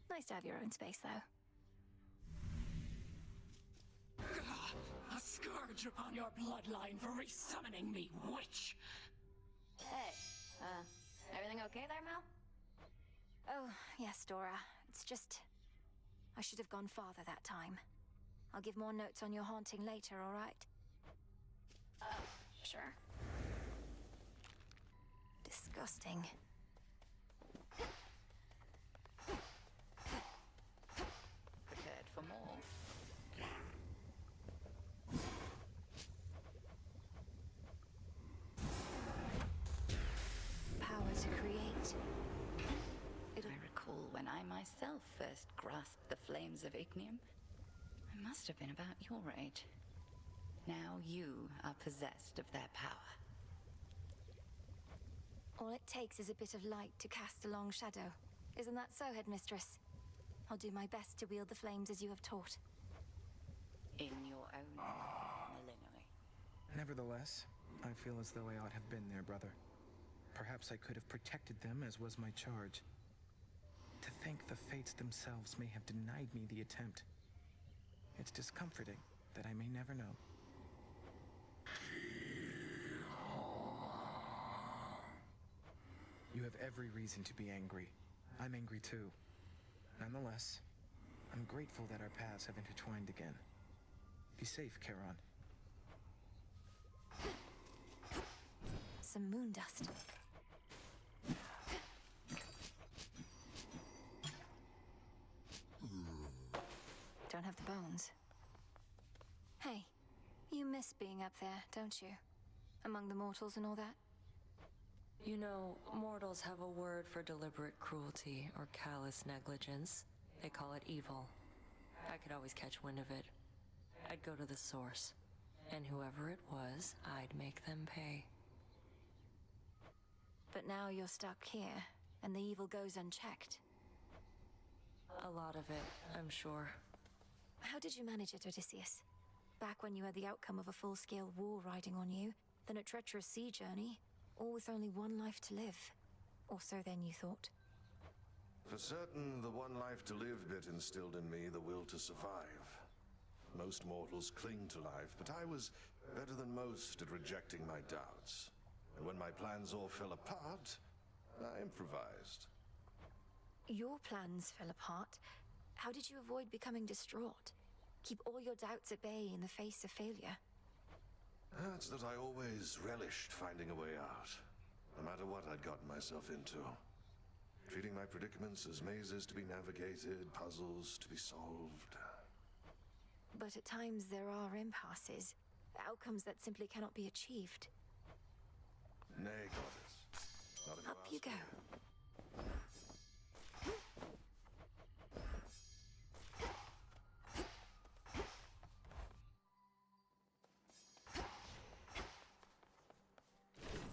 Speaker 1: Nice to have your own space, though.
Speaker 6: A scourge upon your bloodline for resummoning me, witch!
Speaker 1: Hey, everything okay there, Mel? Oh, yes, Dora. It's just... I should have gone farther that time. I'll give more notes on your haunting later, all right?
Speaker 2: Sure.
Speaker 1: Disgusting.
Speaker 23: Prepared for more.
Speaker 1: Power to create.
Speaker 23: I recall when I myself first grasped the flames of Ignium. I must have been about your age. Now you are possessed of their power.
Speaker 1: All it takes is a bit of light to cast a long shadow. Isn't that so, Headmistress? I'll do my best to wield the flames as you have taught.
Speaker 23: In your own Millenary.
Speaker 19: Nevertheless, I feel as though I ought have been there, brother. Perhaps I could have protected them, as was my charge. To think the fates themselves may have denied me the attempt. It's discomforting that I may never know. You have every reason to be angry. I'm angry too. Nonetheless, I'm grateful that our paths have intertwined again. Be safe, Charon.
Speaker 1: Some moon dust. Don't have the bones. Hey, you miss being up there, don't you? Among the mortals and all that?
Speaker 21: You know, mortals have a word for deliberate cruelty or callous negligence. They call it evil. I could always catch wind of it. I'd go to the source, and whoever it was, I'd make them pay.
Speaker 1: But now you're stuck here, and the evil goes unchecked.
Speaker 21: A lot of it, I'm sure.
Speaker 1: How did you manage it, Odysseus? Back when you had the outcome of a full-scale war riding on you, then a treacherous sea journey, all with only one life to live. Or so then you thought.
Speaker 12: For certain, the one life to live bit instilled in me the will to survive. Most mortals cling to life, but I was better than most at rejecting my doubts. And when my plans all fell apart, I improvised.
Speaker 1: Your plans fell apart. How did you avoid becoming distraught? Keep all your doubts at bay in the face of failure?
Speaker 12: It's that I always relished finding a way out, no matter what I'd gotten myself into. Treating my predicaments as mazes to be navigated, puzzles to be solved.
Speaker 1: But at times there are impasses, outcomes that simply cannot be achieved.
Speaker 12: Nay, goddess. Not if
Speaker 1: Up you
Speaker 12: ask
Speaker 1: go.
Speaker 12: me.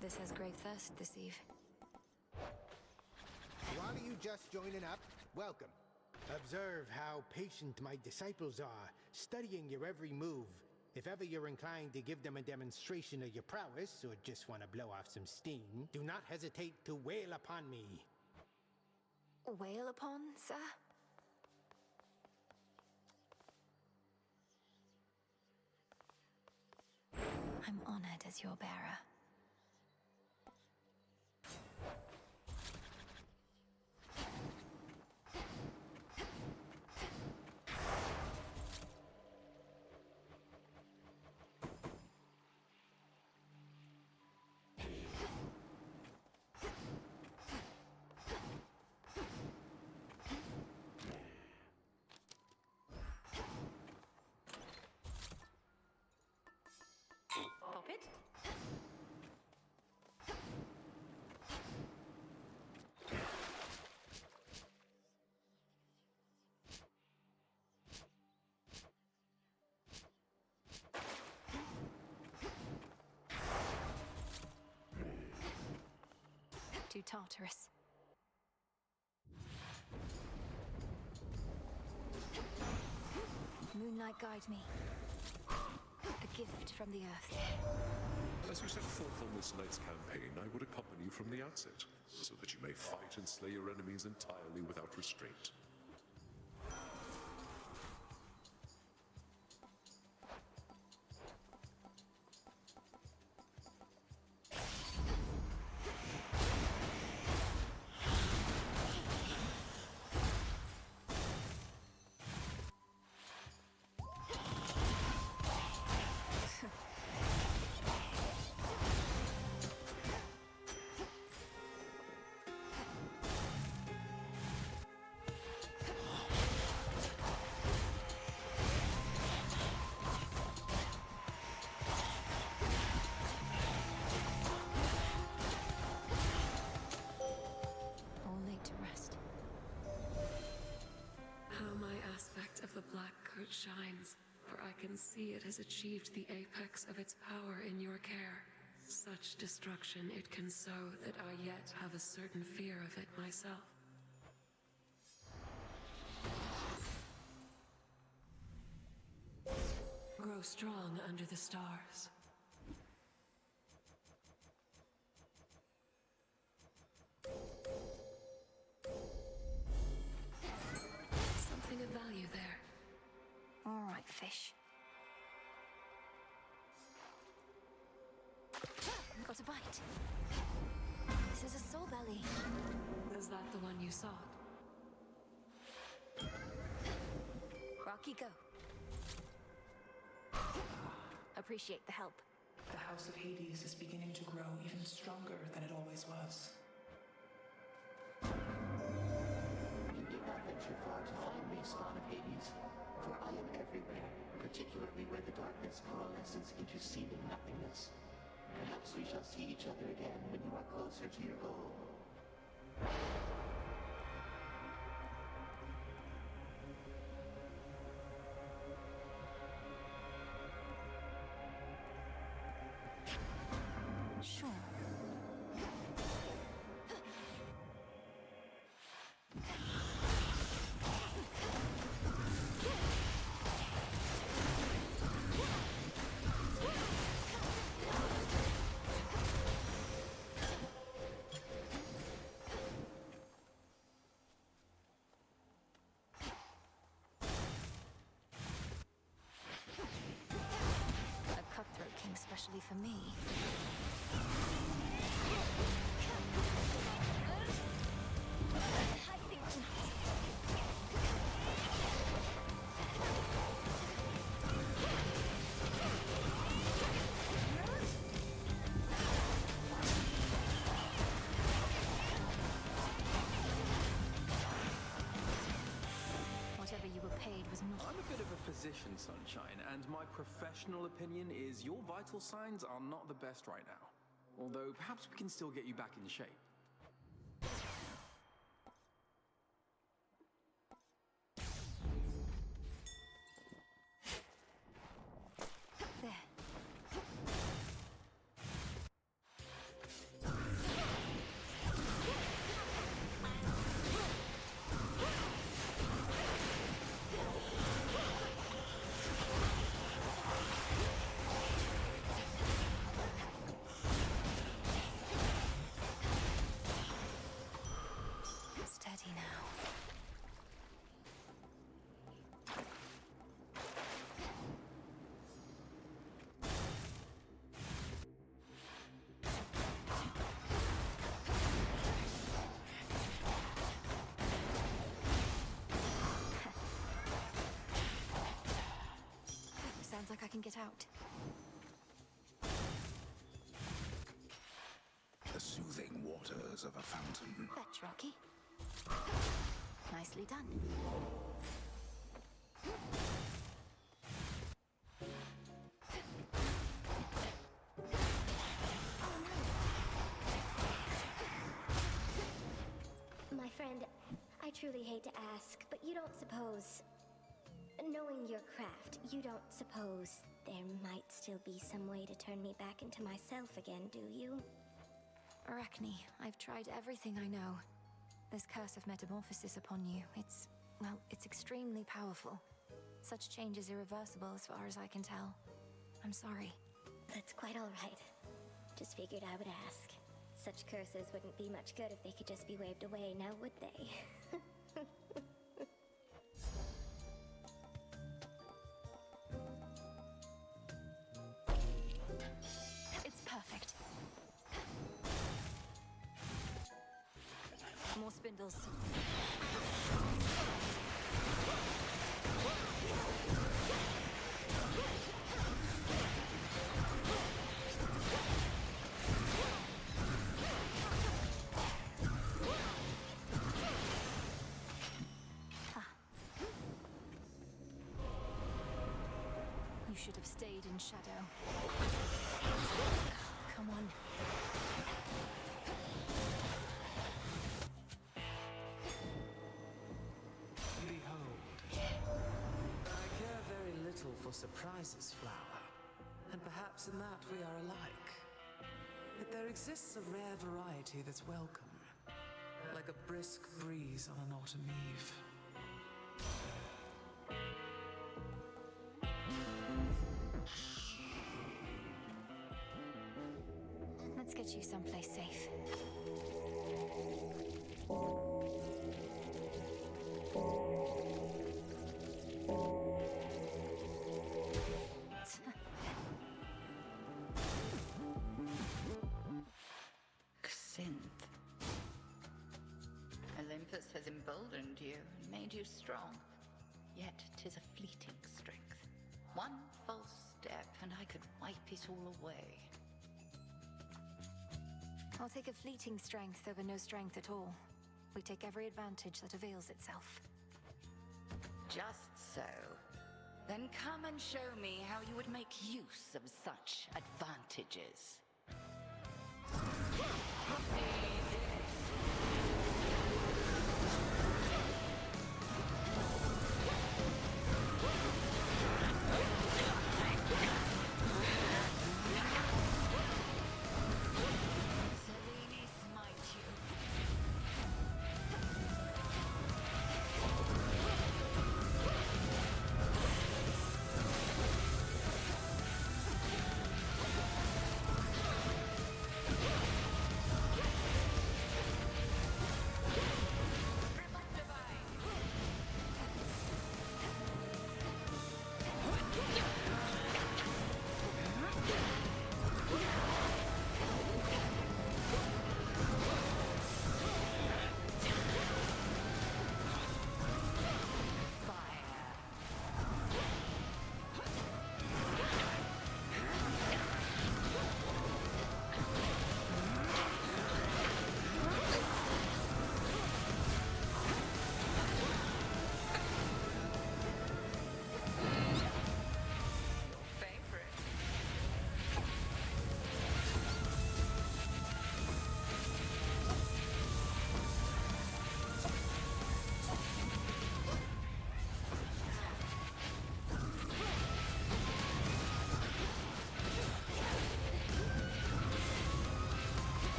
Speaker 1: This has grave thirst this eve.
Speaker 14: All of you just joining up, welcome. Observe how patient my disciples are, studying your every move. If ever you're inclined to give them a demonstration of your prowess, or just want to blow off some steam, do not hesitate to wail upon me.
Speaker 1: Wail upon, sir? I'm honored as your bearer.
Speaker 2: Pop it.
Speaker 1: To Tartarus. Moonlight guide me. A gift from the earth.
Speaker 15: As you set forth on this night's campaign, I would accompany you from the outset, so that you may fight and slay your enemies entirely without restraint.
Speaker 1: All laid to rest.
Speaker 18: How my aspect of the Black Coat shines, for I can see it has achieved the apex of its power in your care. Such destruction it can sow that I yet have a certain fear of it myself. Grow strong under the stars. Something of value there.
Speaker 1: All right, fish. Got a bite. This is a soul belly.
Speaker 18: Is that the one you sought?
Speaker 1: Rocky, go. Appreciate the help.
Speaker 13: The House of Hades is beginning to grow even stronger than it always was.
Speaker 9: You did not venture far to find me, spawn of Hades, for I am everywhere, particularly where the darkness coalesces into seeming nothingness. Perhaps we shall see each other again when you are closer to your goal.
Speaker 1: Sure. A cutthroat king specially for me. I think not. Whatever you were paid was not.
Speaker 16: I'm a bit of a physician, Sunshine, and my professional opinion is your vital signs are not the best right now. Although perhaps we can still get you back in shape.
Speaker 1: There. can get out.
Speaker 5: The soothing waters of a fountain.
Speaker 1: Fetch, Rocky. Nicely done.
Speaker 3: My friend, I truly hate to ask, but you don't suppose... Knowing your craft, you don't suppose there might still be some way to turn me back into myself again, do you?
Speaker 1: Arachne, I've tried everything I know. This curse of metamorphosis upon you, it's extremely powerful. Such change is irreversible as far as I can tell. I'm sorry.
Speaker 3: That's quite all right. Just figured I would ask. Such curses wouldn't be much good if they could just be waved away, now would they?
Speaker 1: It's perfect. More spindles. You should have stayed in shadow. Come on.
Speaker 13: Behold. I care very little for surprises, Flower. And perhaps in that we are alike. But there exists a rare variety that's welcome. Like a brisk breeze on an autumn eve.
Speaker 1: Let's get you someplace safe.
Speaker 23: Xynth. Olympus has emboldened you and made you strong. Yet 'tis a fleeting strength. One false step and I could wipe it all away.
Speaker 1: I'll take a fleeting strength over no strength at all. We take every advantage that avails itself.
Speaker 23: Just so. Then come and show me how you would make use of such advantages. Selene smite you.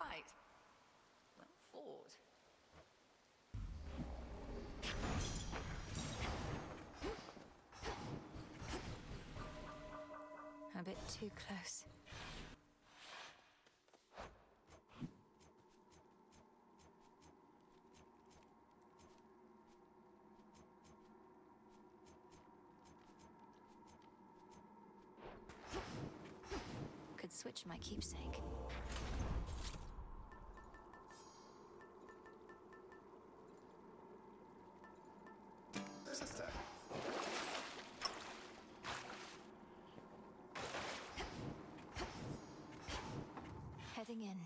Speaker 23: fight. Well fought.
Speaker 1: A bit too close. Could switch my keepsake.
Speaker 4: Sister.
Speaker 1: Heading in.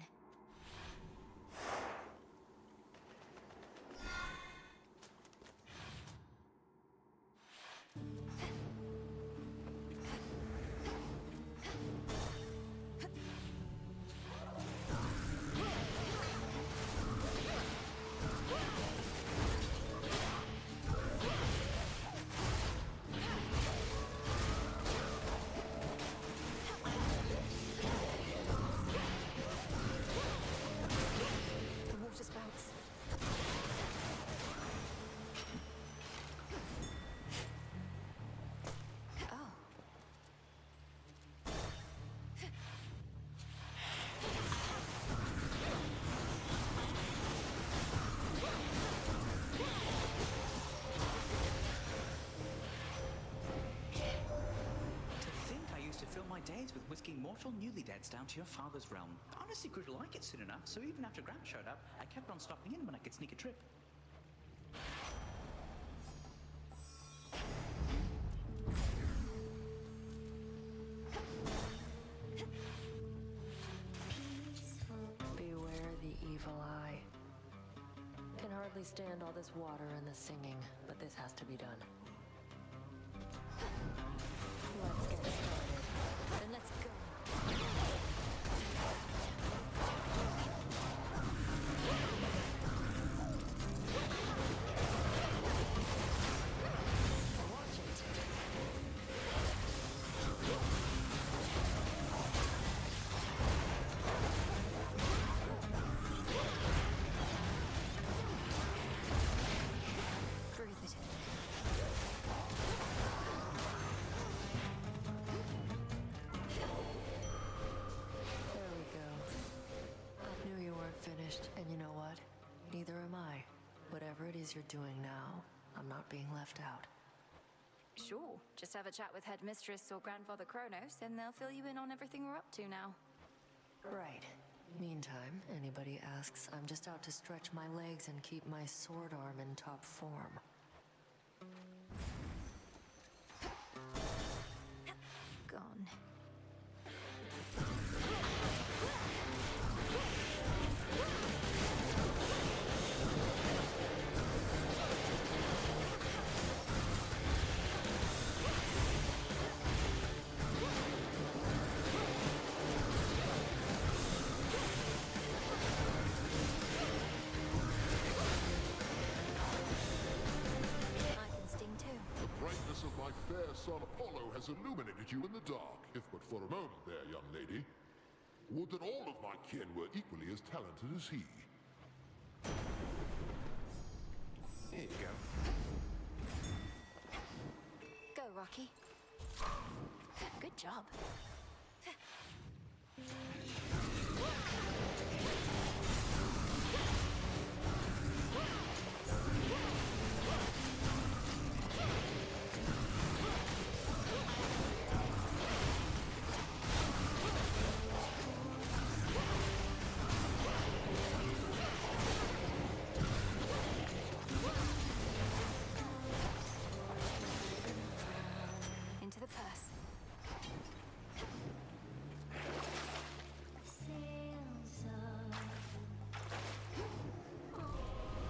Speaker 17: Fill my days with whisking mortal newly-deads down to your father's realm. Honestly grew to like it soon enough, so even after Grant showed up, I kept on stopping in when I could sneak a trip.
Speaker 21: Beware the evil eye. Can hardly stand all this water and the singing, but this has to be done. Let's get started.
Speaker 1: Then let's go. Watch it. Breathe it in.
Speaker 21: Finished, and you know what? Neither am I. Whatever it is you're doing now, I'm not being left out.
Speaker 1: Sure. Just have a chat with Headmistress or Grandfather Kronos, and they'll fill you in on everything we're up to now.
Speaker 21: Right. Meantime, anybody asks, I'm just out to stretch my legs and keep my sword arm in top form.
Speaker 1: Gone.
Speaker 8: Of my fair son Apollo has illuminated you in the dark, if but for a moment there, young lady. Would that all of my kin were equally as talented as he.
Speaker 4: Here you go.
Speaker 1: Go, Rocky. Good job. Into the purse.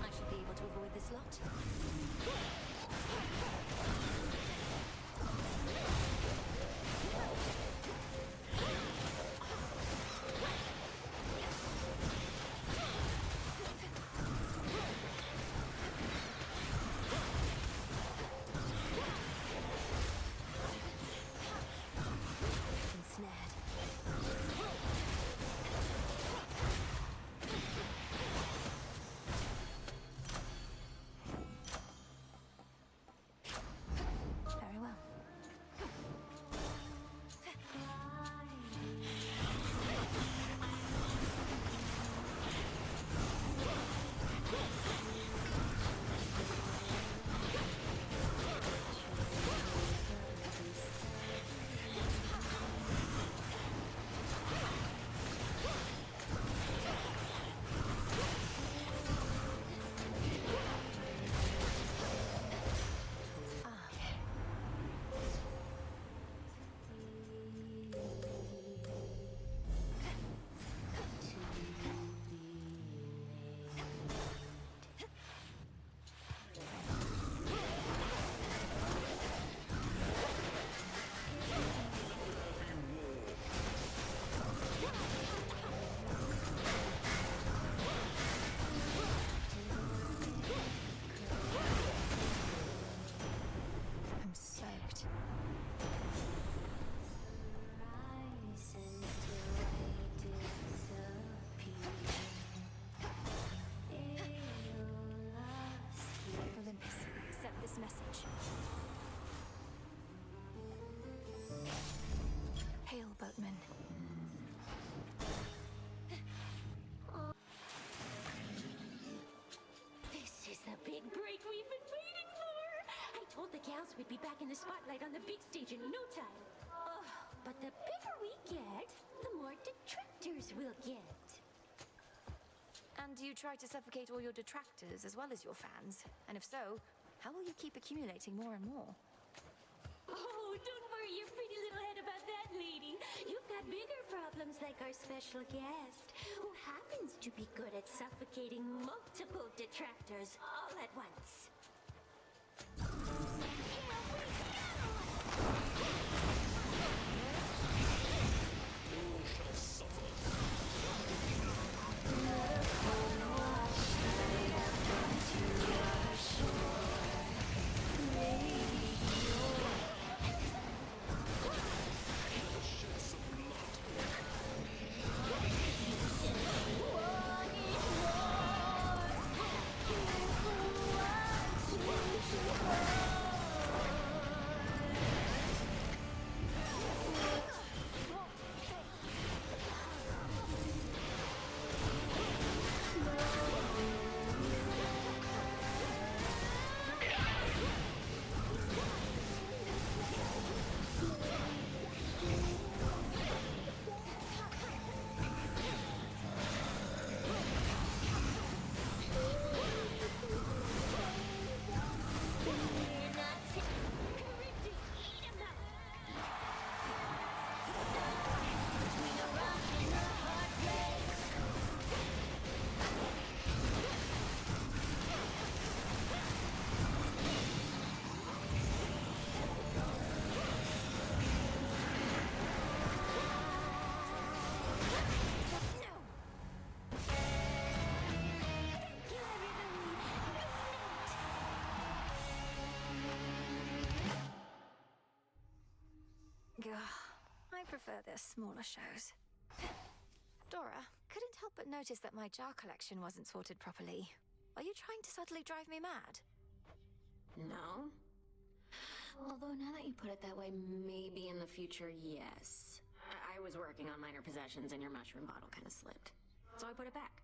Speaker 1: I should be able to avoid this lot. Ensnared.
Speaker 11: the gals would be back in the spotlight on the big stage in no time. Oh, but the bigger we get, the more detractors we'll get.
Speaker 1: And you try to suffocate all your detractors as well as your fans? And if so, how will you keep accumulating more and more?
Speaker 11: Oh, don't worry your pretty little head about that, lady. You've got bigger problems like our special guest, who happens to be good at suffocating multiple detractors all at once.
Speaker 1: I prefer their smaller shows. Dora, couldn't help but notice that my jar collection wasn't sorted properly. Are you trying to subtly drive me mad?
Speaker 2: No. Although now that you put it that way, maybe in the future, yes. I was working on minor possessions and your mushroom bottle kind of slipped. So I put it back.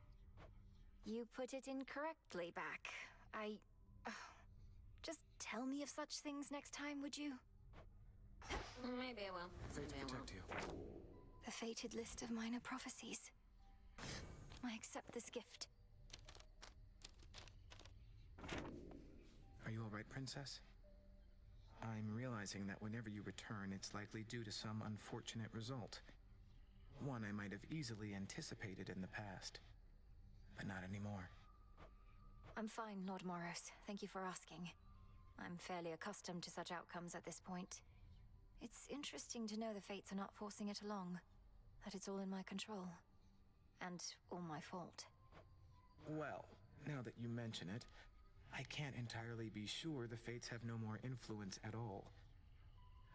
Speaker 1: You put it incorrectly back. Just tell me of such things next time, would you?
Speaker 2: Maybe I will.
Speaker 19: Fates protect you.
Speaker 1: The fated list of minor prophecies. I accept this gift.
Speaker 19: Are you all right, Princess? I'm realizing that whenever you return, it's likely due to some unfortunate result. One I might have easily anticipated in the past, but not anymore.
Speaker 1: I'm fine, Lord Moros. Thank you for asking. I'm fairly accustomed to such outcomes at this point. It's interesting to know the fates are not forcing it along, that it's all in my control, and all my fault.
Speaker 19: Well, now that you mention it, I can't entirely be sure the fates have no more influence at all.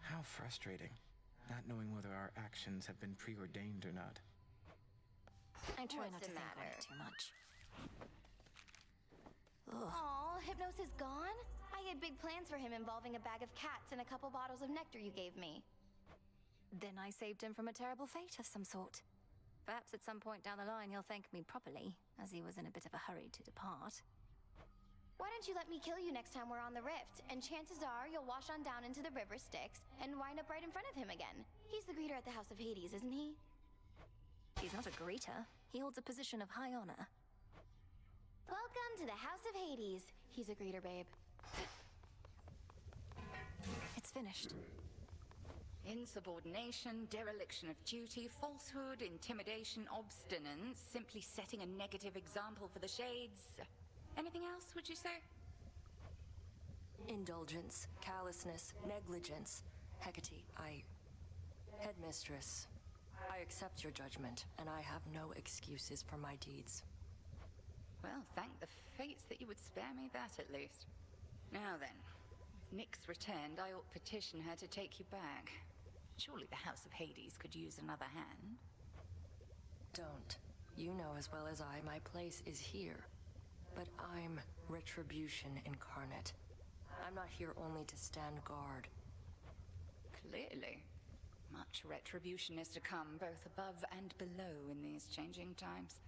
Speaker 19: How frustrating, not knowing whether our actions have been preordained or not.
Speaker 1: I try
Speaker 3: What's
Speaker 1: not to
Speaker 3: the
Speaker 1: think on
Speaker 3: matter?
Speaker 1: it too much.
Speaker 3: Aw, Hypnos is gone? I had big plans for him involving a bag of cats and a couple bottles of nectar you gave me.
Speaker 1: Then I saved him from a terrible fate of some sort. Perhaps at some point down the line he'll thank me properly, as he was in a bit of a hurry to depart.
Speaker 3: Why don't you let me kill you next time we're on the Rift, and chances are you'll wash on down into the river Styx and wind up right in front of him again. He's the greeter at the House of Hades, isn't he?
Speaker 1: He's not a greeter. He holds a position of high honor.
Speaker 3: Welcome to the House of Hades. He's a greeter, babe.
Speaker 1: It's finished.
Speaker 7: Insubordination, dereliction of duty, falsehood, intimidation, obstinance, simply setting a negative example for the Shades. Anything else, would you say?
Speaker 21: Indulgence, callousness, negligence. Hecate, Headmistress, I accept your judgment, and I have no excuses for my deeds.
Speaker 7: Well, thank the fates that you would spare me that, at least. Now then, with Nyx returned, I ought petition her to take you back. Surely the House of Hades could use another hand.
Speaker 21: Don't. You know as well as I, my place is here. But I'm retribution incarnate. I'm not here only to stand guard.
Speaker 7: Clearly. Much retribution is to come, both above and below in these changing times.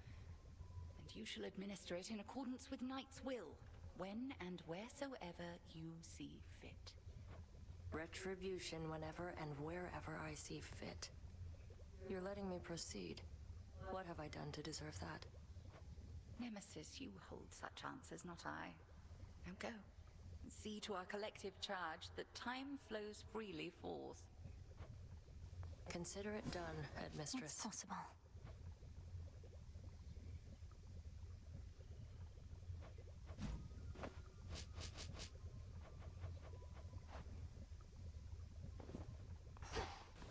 Speaker 7: And you shall administer it in accordance with Knight's will. when and wheresoever you see fit.
Speaker 21: Retribution whenever and wherever I see fit. You're letting me proceed. What have I done to deserve that?
Speaker 7: Nemesis, you hold such answers, not I. Now go. And see to our collective charge that time flows freely forth.
Speaker 21: Consider it done, Headmistress.
Speaker 1: It's possible.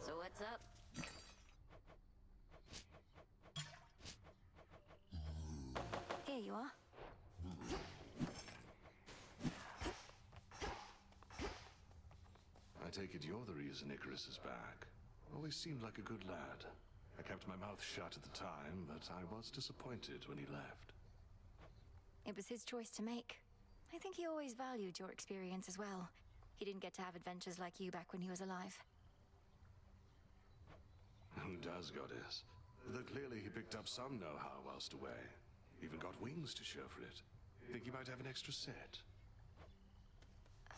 Speaker 2: So what's up?
Speaker 1: Here you are.
Speaker 12: I take it you're the reason Icarus is back. Always seemed like a good lad. I kept my mouth shut at the time, but I was disappointed when he left.
Speaker 1: It was his choice to make. I think he always valued your experience as well. He didn't get to have adventures like you back when he was alive.
Speaker 12: Who does, goddess? Though clearly he picked up some know-how whilst away. Even got wings to show for it. Think he might have an extra set?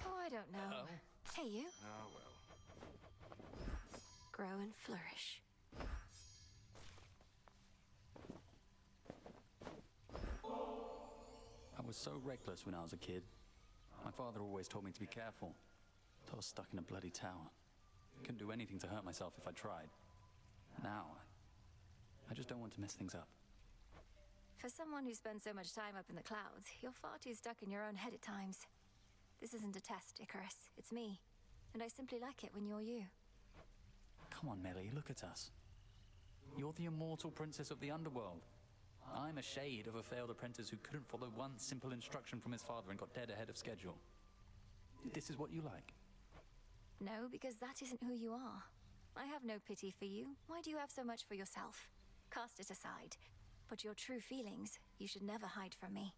Speaker 1: Oh, I don't know. Hey, you.
Speaker 12: Ah, well.
Speaker 1: Grow and flourish.
Speaker 10: I was so reckless when I was a kid. My father always told me to be careful. I was stuck in a bloody tower. Couldn't do anything to hurt myself if I tried. Now, I just don't want to mess things up.
Speaker 1: For someone who spends so much time up in the clouds, you're far too stuck in your own head at times. This isn't a test, Icarus. It's me. And I simply like it when you're you.
Speaker 10: Come on, Melly, look at us. You're the immortal princess of the underworld. I'm a shade of a failed apprentice who couldn't follow one simple instruction from his father and got dead ahead of schedule. This is what you like?
Speaker 1: No, because that isn't who you are. I have no pity for you. Why do you have so much for yourself? Cast it aside. But your true feelings, you should never hide from me.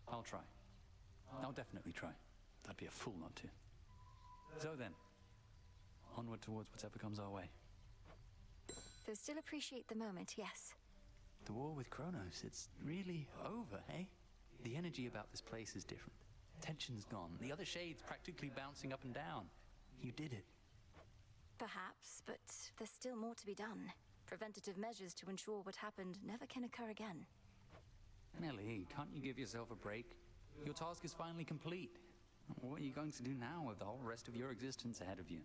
Speaker 10: I'll try. I'll definitely try. I'd be a fool not to. So then, onward towards whatever comes our way.
Speaker 1: Though still appreciate the moment, yes.
Speaker 10: The war with Kronos, it's really over, eh? The energy about this place is different. Tension's gone. The other shades practically bouncing up and down. You did it.
Speaker 1: Perhaps, but there's still more to be done. Preventative measures to ensure what happened never can occur again.
Speaker 10: Melly, can't you give yourself a break? Your task is finally complete. What are you going to do now with the whole rest of your existence ahead of you?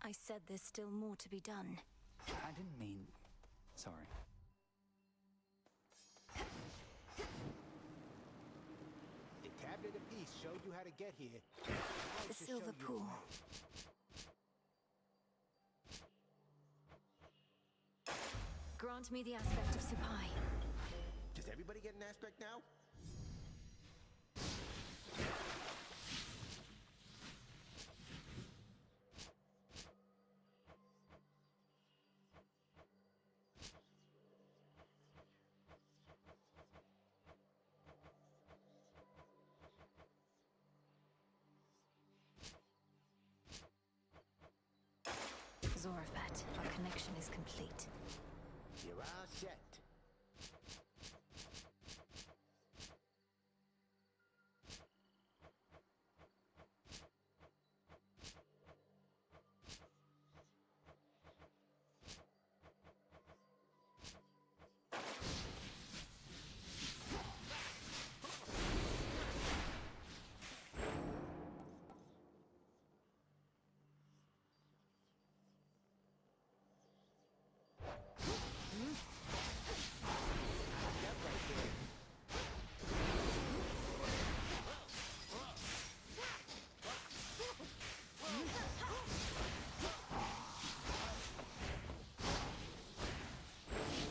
Speaker 1: I said there's still more to be done.
Speaker 10: I didn't mean... Sorry.
Speaker 14: The tablet of peace showed you how to get here.
Speaker 1: The silver pool. Grant me the aspect of Supai.
Speaker 14: Does everybody get an aspect now?
Speaker 1: Zorafat, our connection is complete.
Speaker 14: You're all set.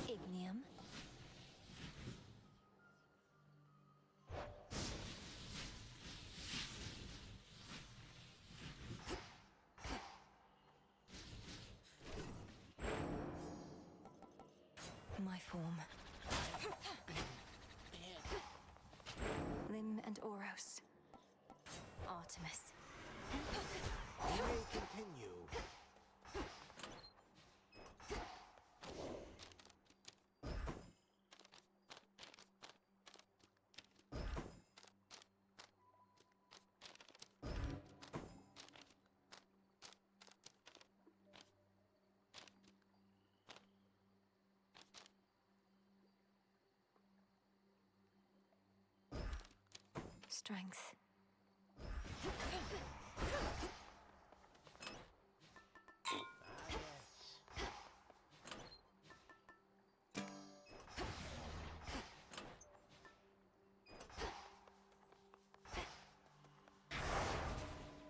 Speaker 1: Ignium. My form. Lim and Oros. Artemis.
Speaker 14: You may continue.
Speaker 1: strength.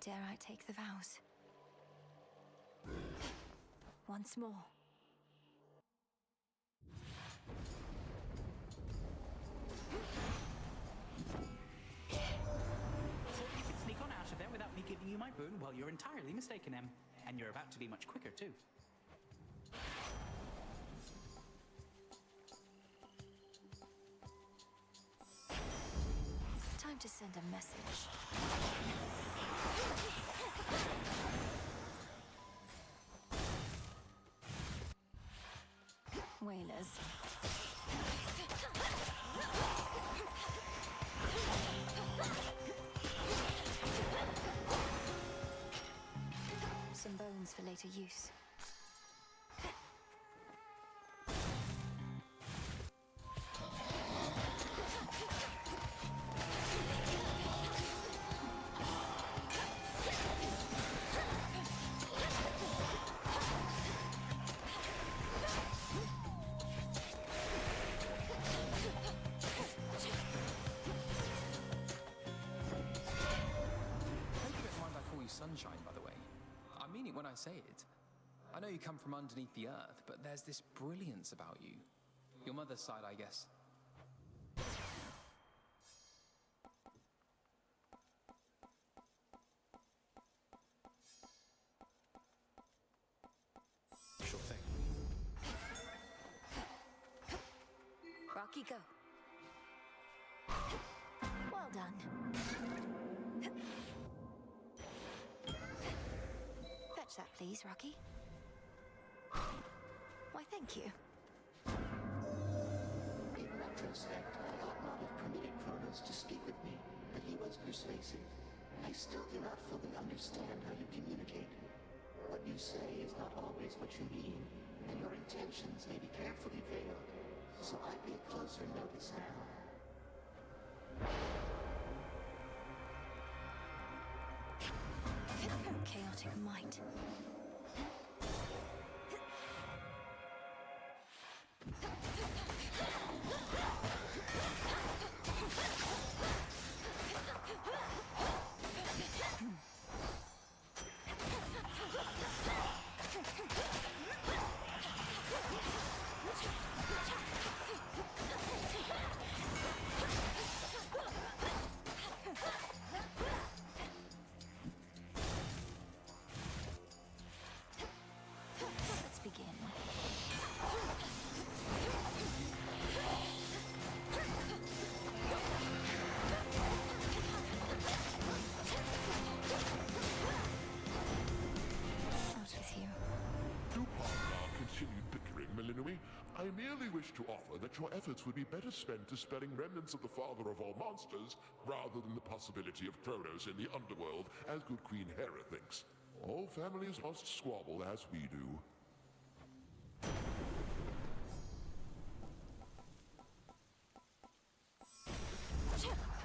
Speaker 1: Dare I take the vows? Once more.
Speaker 17: Thought you could sneak on out of there without me giving you my boon? Well, you're entirely mistaken, Em. And you're about to be much quicker, too.
Speaker 1: Time to send a message. Whalers. Some bones for later use.
Speaker 16: Sunshine, by the way. I mean it when I say it. I know you come from underneath the earth, but there's this brilliance about you. Your mother's side, I guess.
Speaker 4: Sure thing.
Speaker 1: Rocky, go. Well done. Fetch that, please, Rocky. Why, thank you.
Speaker 9: In retrospect, I ought not have permitted Kronos to speak with me, but he was persuasive. I still do not fully understand how you communicate. What you say is not always what you mean, and your intentions may be carefully veiled, so I pay closer notice now.
Speaker 1: Chaotic might. Let's begin. Out with you.
Speaker 8: Do pardon our continued bickering, Melinui. I merely wish to offer that your efforts would be better spent dispelling remnants of the father of all monsters, rather than the possibility of Kronos in the underworld, as good Queen Hera thinks. All families must squabble as we do.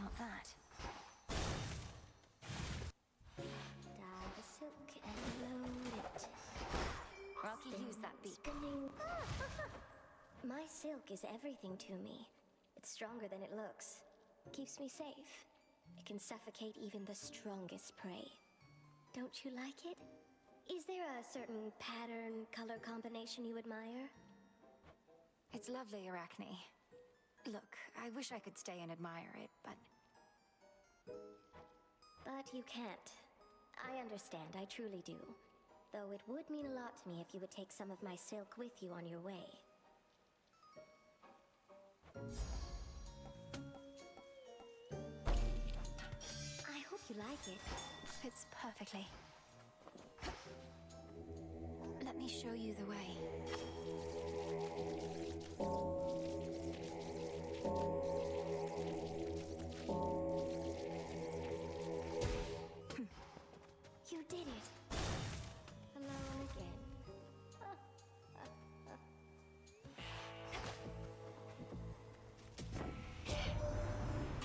Speaker 1: Not that.
Speaker 3: Dye the silk and load it.
Speaker 1: Rocky, use that beak.
Speaker 3: Spinning. My silk is everything to me. It's stronger than it looks. Keeps me safe. It can suffocate even the strongest prey. Don't you like it? Is there a certain pattern, color combination you admire?
Speaker 1: It's lovely, Arachne. Look, I wish I could stay and admire it, but...
Speaker 3: But you can't. I understand, I truly do. Though it would mean a lot to me if you would take some of my silk with you on your way. I hope you like it.
Speaker 1: Fits perfectly. Let me show you the way.
Speaker 3: You did it. Alone again.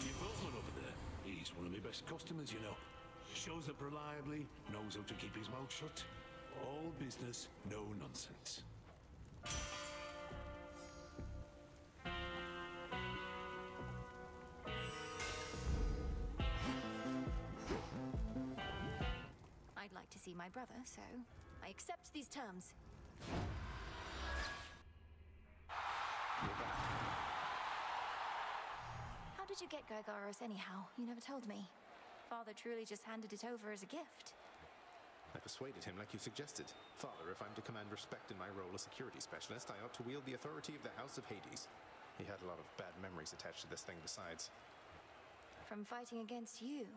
Speaker 15: You've got one over there. He's
Speaker 5: best customers, you know. Shows up reliably, knows how to keep his mouth shut. All business, no nonsense.
Speaker 1: I'd like to see my brother, so I accept these terms. How did you get Gargaros anyhow? You never told me. Father truly just handed it over as a gift.
Speaker 4: I persuaded him like you suggested. Father, if I'm to command respect in my role as security specialist, I ought to wield the authority of the House of Hades. He had a lot of bad memories attached to this thing besides.
Speaker 1: From fighting against you.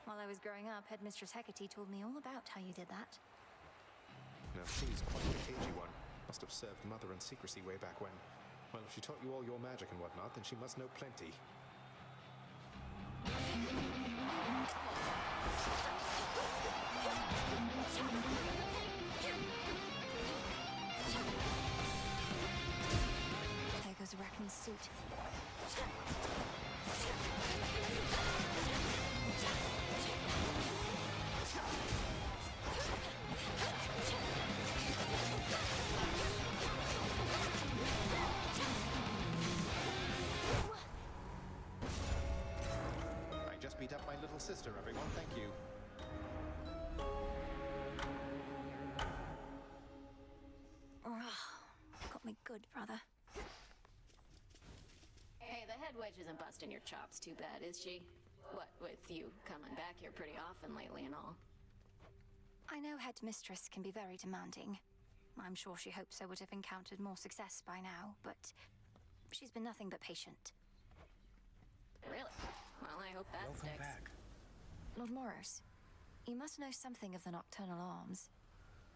Speaker 1: While I was growing up, Headmistress Hecate told me all about how you did that.
Speaker 4: Now she's quite a cagey one. Must have served Mother in secrecy way back when. Well, if she taught you all your magic and whatnot, then she must know plenty.
Speaker 1: There goes Arachne's suit.
Speaker 4: I just beat up my little sister, everyone. Thank you.
Speaker 1: Got me good, brother.
Speaker 2: Hey, the head wedge isn't busting your chops too bad, is she? What with you coming back here pretty often lately and all?
Speaker 1: I know Headmistress can be very demanding. I'm sure she hopes I would have encountered more success by now, but she's been nothing but patient.
Speaker 2: Really? Well, I hope that
Speaker 19: Welcome
Speaker 2: sticks.
Speaker 19: back.
Speaker 1: Lord Moros, you must know something of the Nocturnal Arms.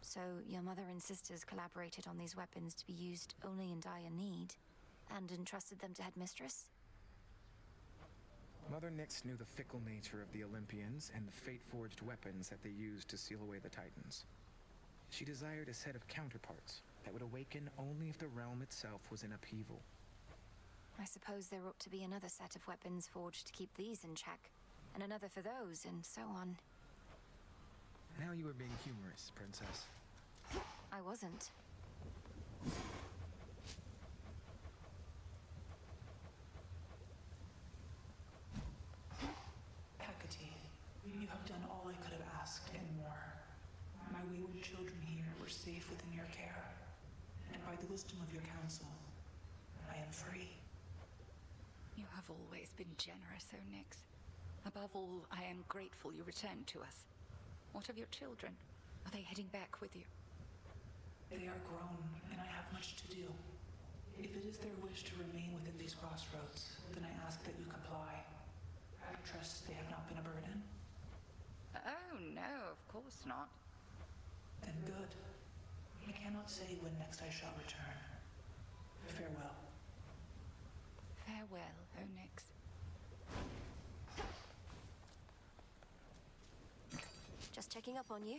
Speaker 1: So, your mother and sisters collaborated on these weapons to be used only in dire need, and entrusted them to Headmistress?
Speaker 19: Mother Nyx knew the fickle nature of the Olympians and the fate-forged weapons that they used to seal away the Titans. She desired a set of counterparts that would awaken only if the realm itself was in upheaval.
Speaker 1: I suppose there ought to be another set of weapons forged to keep these in check, and another for those, and so on.
Speaker 19: Now you are being humorous, Princess.
Speaker 1: I wasn't.
Speaker 13: Hecate, you have done all I could have asked and more. My wayward children here were safe within your care, and by the wisdom of your counsel, I am free.
Speaker 7: You have always been generous, O Nyx. Above all, I am grateful you returned to us. What of your children? Are they heading back with you?
Speaker 13: They are grown, and I have much to do. If it is their wish to remain within these crossroads, then I ask that you comply. I trust they have not been a burden.
Speaker 7: Oh, no, of course not.
Speaker 13: Then good. I cannot say when next I shall return. Farewell.
Speaker 7: Farewell, O Nyx.
Speaker 1: Just checking up on you.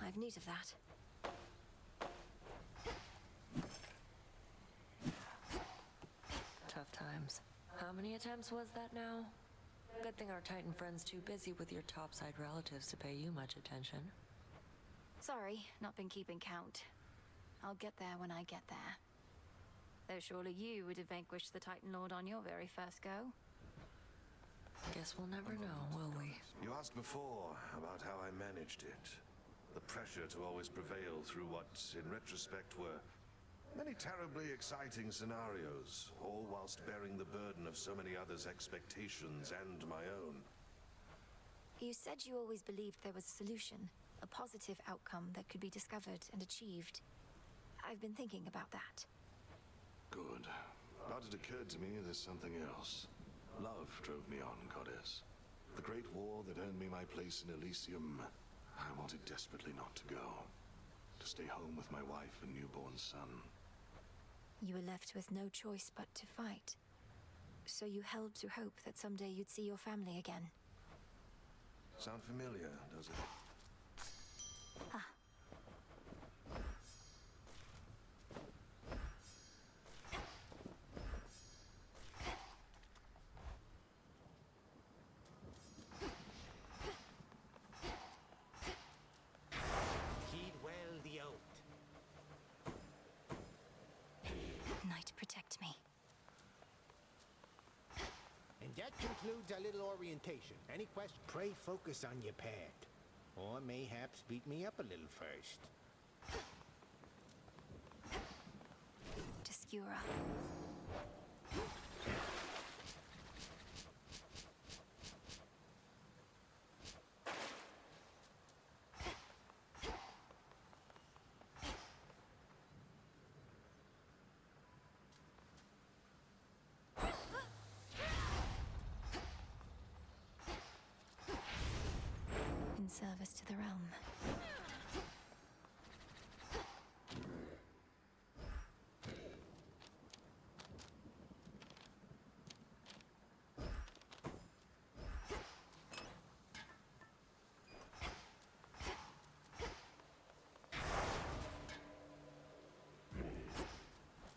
Speaker 1: I've need of that.
Speaker 21: Tough times. How many attempts was that now? Good thing our Titan friend's too busy with your topside relatives to pay you much attention.
Speaker 1: Sorry, not been keeping count. I'll get there when I get there. Though surely you would have vanquished the Titan Lord on your very first go.
Speaker 21: Guess we'll never know, will we?
Speaker 12: You asked before about how I managed it. The pressure to always prevail through what, in retrospect, were many terribly exciting scenarios, all whilst bearing the burden of so many others' expectations and my own.
Speaker 1: You said you always believed there was a solution, a positive outcome that could be discovered and achieved. I've been thinking about that.
Speaker 12: Good. But it occurred to me there's something else. Love drove me on, Goddess. The great war that earned me my place in Elysium, I wanted desperately not to go. To stay home with my wife and newborn son.
Speaker 1: You were left with no choice but to fight. So you held to hope that someday you'd see your family again.
Speaker 12: Sound familiar, does it?
Speaker 1: Ah.
Speaker 14: That concludes our little orientation. Any questions? Pray focus on your path. Or mayhaps beat me up a little first.
Speaker 1: To Skura. In service to the realm.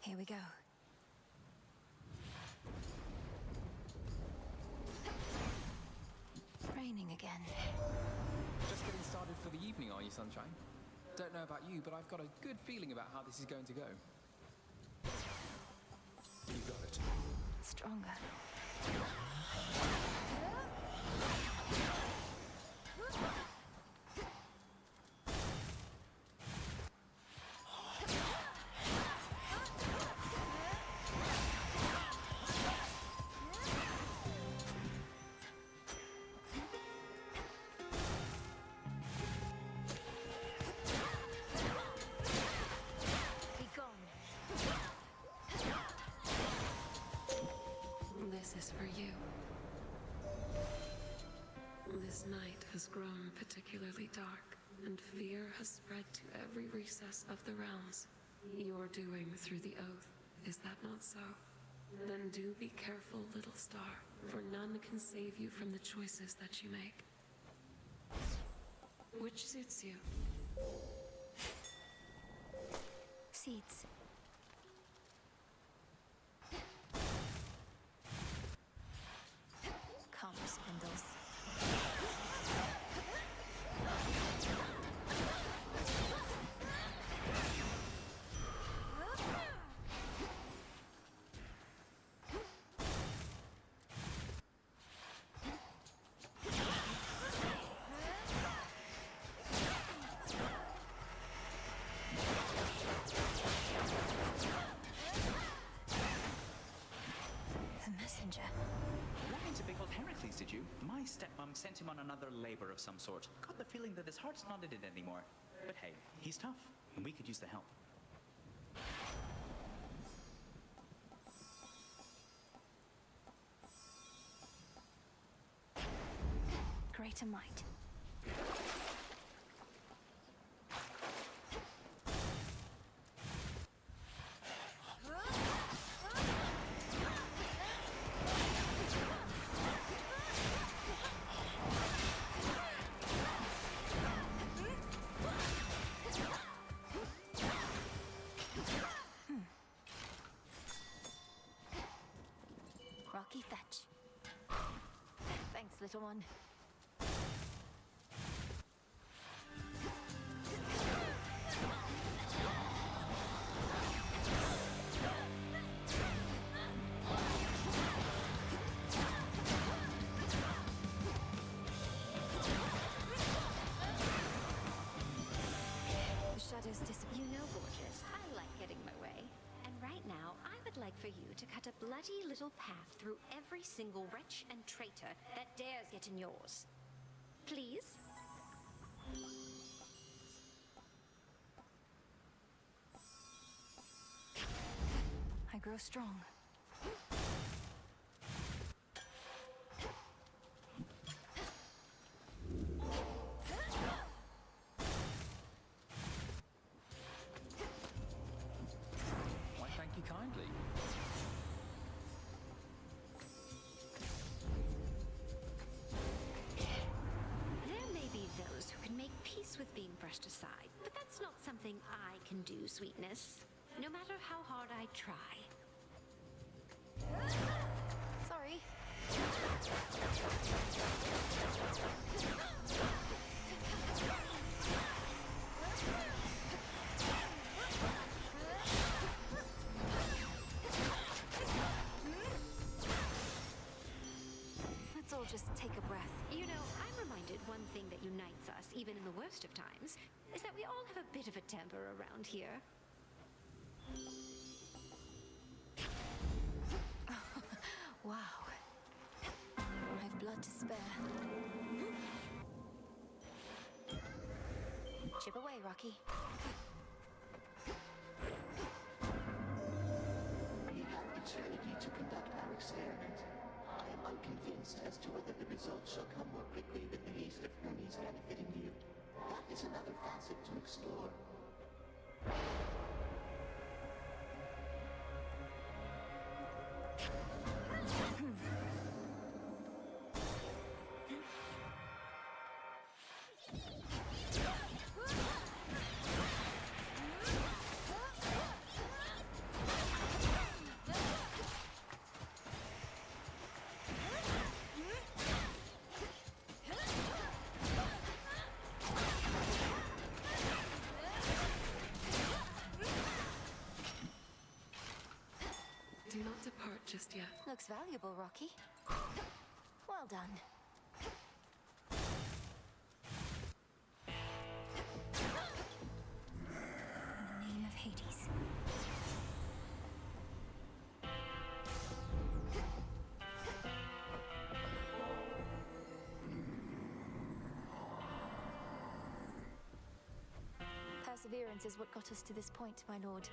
Speaker 1: Here we go. Raining again.
Speaker 16: Just getting started for the evening, are you, Sunshine? Don't know about you, but I've got a good feeling about how this is going to go.
Speaker 15: You got it.
Speaker 1: Stronger.
Speaker 18: This is for you. This night has grown particularly dark, and fear has spread to every recess of the realms. Your doing through the oath, is that not so? Then do be careful, little star, for none can save you from the choices that you make. Which suits you?
Speaker 1: Seeds. Come, spindles. The messenger.
Speaker 17: Ran into big old Heracles, did you? My stepmom sent him on another labor of some sort. Got the feeling that his heart's not in it anymore. But hey, he's tough, and we could use the help.
Speaker 1: Greater might. Rocky fetch. Thanks, little one. The shadows disappear.
Speaker 11: You know, gorgeous, I like getting my way. And right now, I would like for you to cut a bloody little path through every single wretch and traitor that dares get in yours. Please?
Speaker 1: I grow strong.
Speaker 16: Why, thank you kindly.
Speaker 11: There may be those who can make peace with being brushed aside, but that's not something I can do, sweetness. No matter how hard I try.
Speaker 1: Sorry. take a breath.
Speaker 11: You know, I'm reminded one thing that unites us, even in the worst of times, is that we all have a bit of a temper around here.
Speaker 1: Wow. I've blood to spare. Chip away, Rocky.
Speaker 9: We have eternity to conduct our experiment. I am unconvinced as to whether the results shall come more quickly with the least of Hermes benefiting you. That is another facet to explore.
Speaker 18: Do not depart just yet.
Speaker 1: Looks valuable, Rocky. Well done. In the name of Hades. Perseverance is what got us to this point, my lord.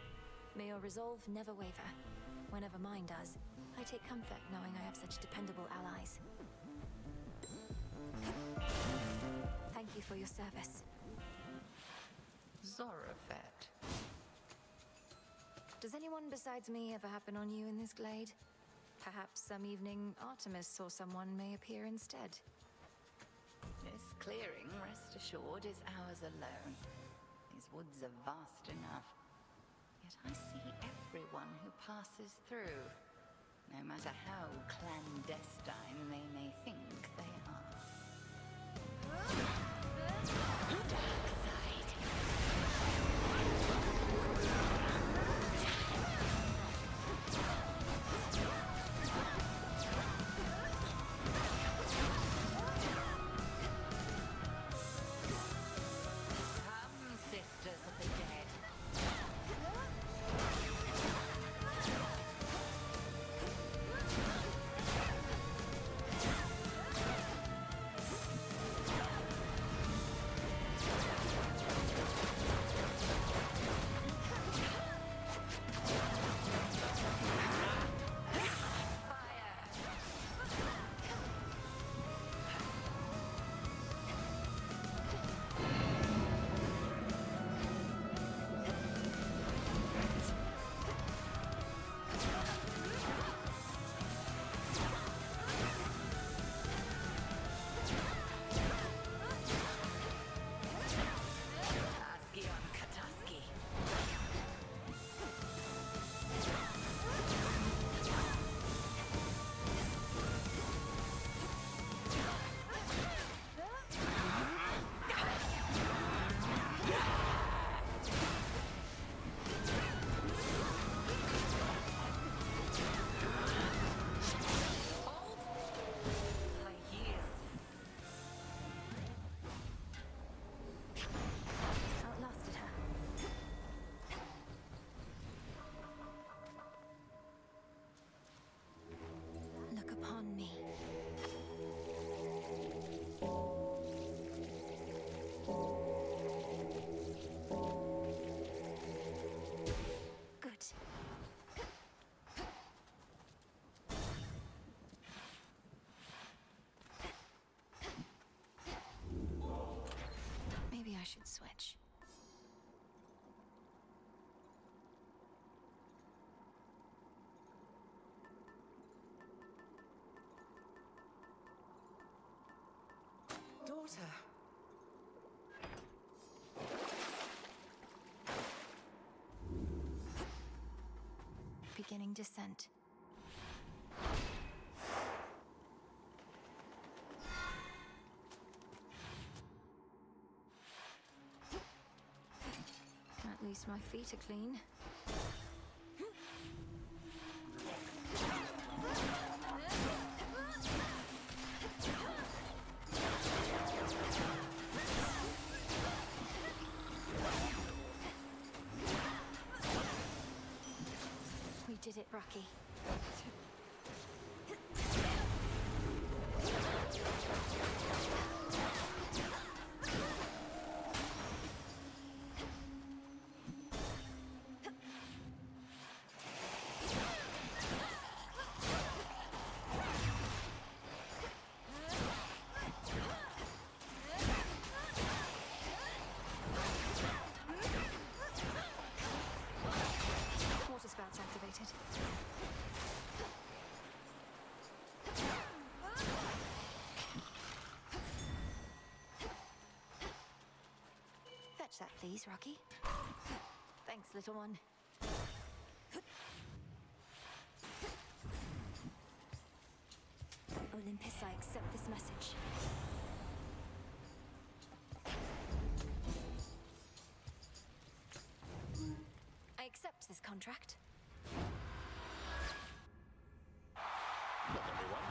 Speaker 1: May your resolve never waver. Whenever mine does, I take comfort knowing I have such dependable allies. Thank you for your service.
Speaker 7: Zorafet.
Speaker 1: Does anyone besides me ever happen on you in this glade? Perhaps some evening Artemis or someone may appear instead.
Speaker 7: This clearing, rest assured, is ours alone. These woods are vast enough. Yet I see everyone who passes through, no matter how clandestine they may think they are. Dark side. Come, sisters of the dead.
Speaker 1: Maybe I should switch.
Speaker 13: Daughter.
Speaker 1: Beginning descent. At least my feet are clean. Rocky. Water spouts activated. Fetch that, please, Rocky. Thanks, little one. Olympus, I accept this message. I accept this contract.
Speaker 4: Well, everyone.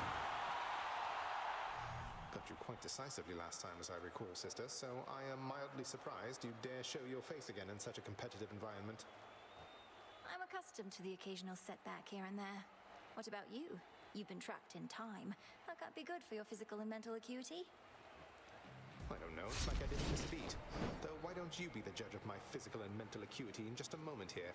Speaker 4: Got you quite decisively last time, as I recall, sister, so I am mildly surprised you dare show your face again in such a competitive environment.
Speaker 1: I'm accustomed to the occasional setback here and there. What about you? You've been trapped in time. That can't be good for your physical and mental acuity.
Speaker 4: I don't know, it's like I didn't miss a beat. Though why don't you be the judge of my physical and mental acuity in just a moment here?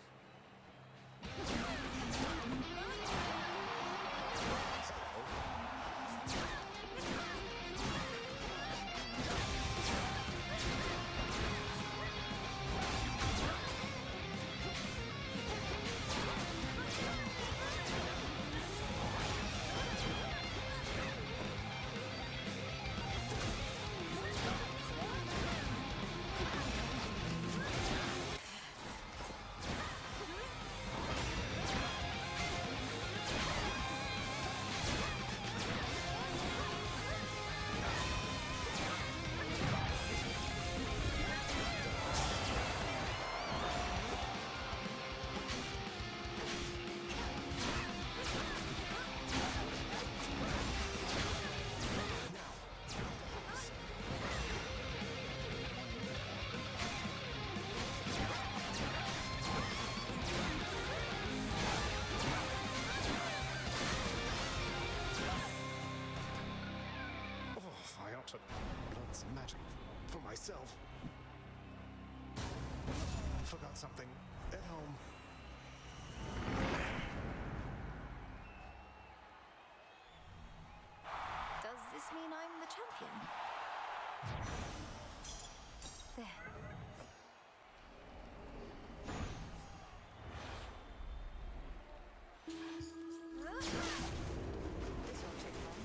Speaker 4: I ought to learn some magic for myself. Forgot something at home.
Speaker 1: Does this mean I'm the champion? There. This won't take long.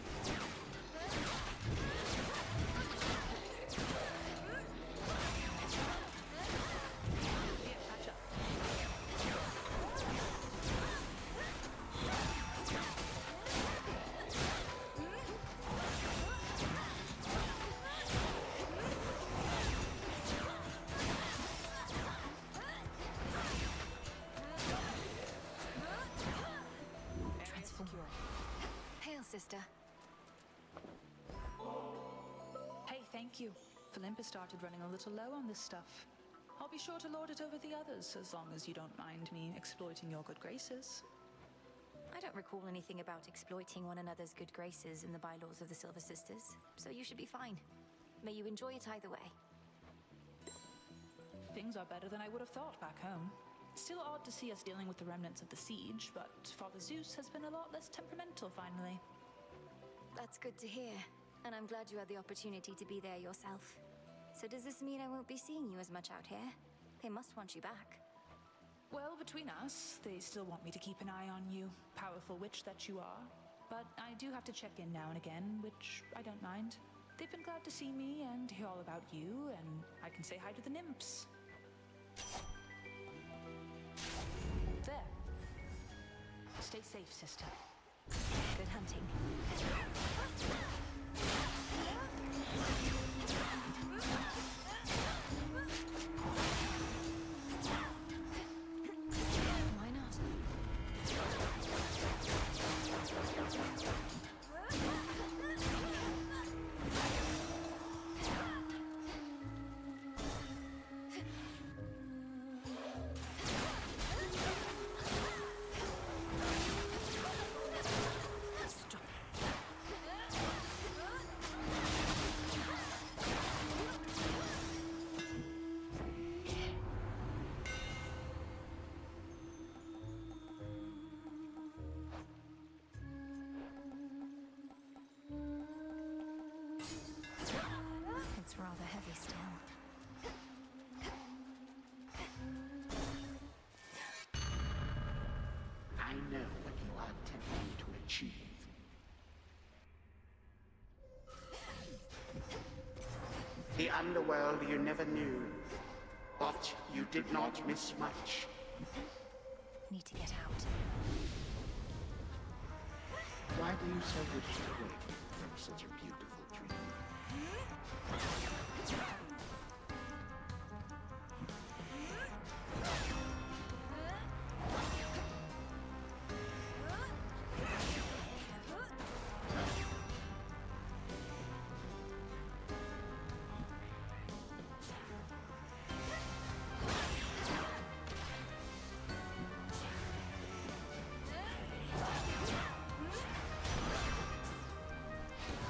Speaker 1: Hail, sister.
Speaker 6: Hey, thank you. Olympus started running a little low on this stuff. I'll be sure to lord it over the others, as long as you don't mind me exploiting your good graces.
Speaker 1: I don't recall anything about exploiting one another's good graces in the bylaws of the Silver Sisters, so you should be fine. May you enjoy it either way.
Speaker 6: Things are better than I would have thought back home. Still odd to see us dealing with the remnants of the siege, but Father Zeus has been a lot less temperamental finally.
Speaker 1: That's good to hear, and I'm glad you had the opportunity to be there yourself. So does this mean I won't be seeing you as much out here? They must want you back.
Speaker 6: Well, between us, they still want me to keep an eye on you, powerful witch that you are. But I do have to check in now and again, which I don't mind. They've been glad to see me and hear all about you, and I can say hi to the nymphs. There. Stay safe, sister.
Speaker 1: Good hunting. Why not?
Speaker 9: achieve. The underworld you never knew, but you did not miss much.
Speaker 1: Need to get out.
Speaker 9: Why do you so wish to wake from such a beautiful dream?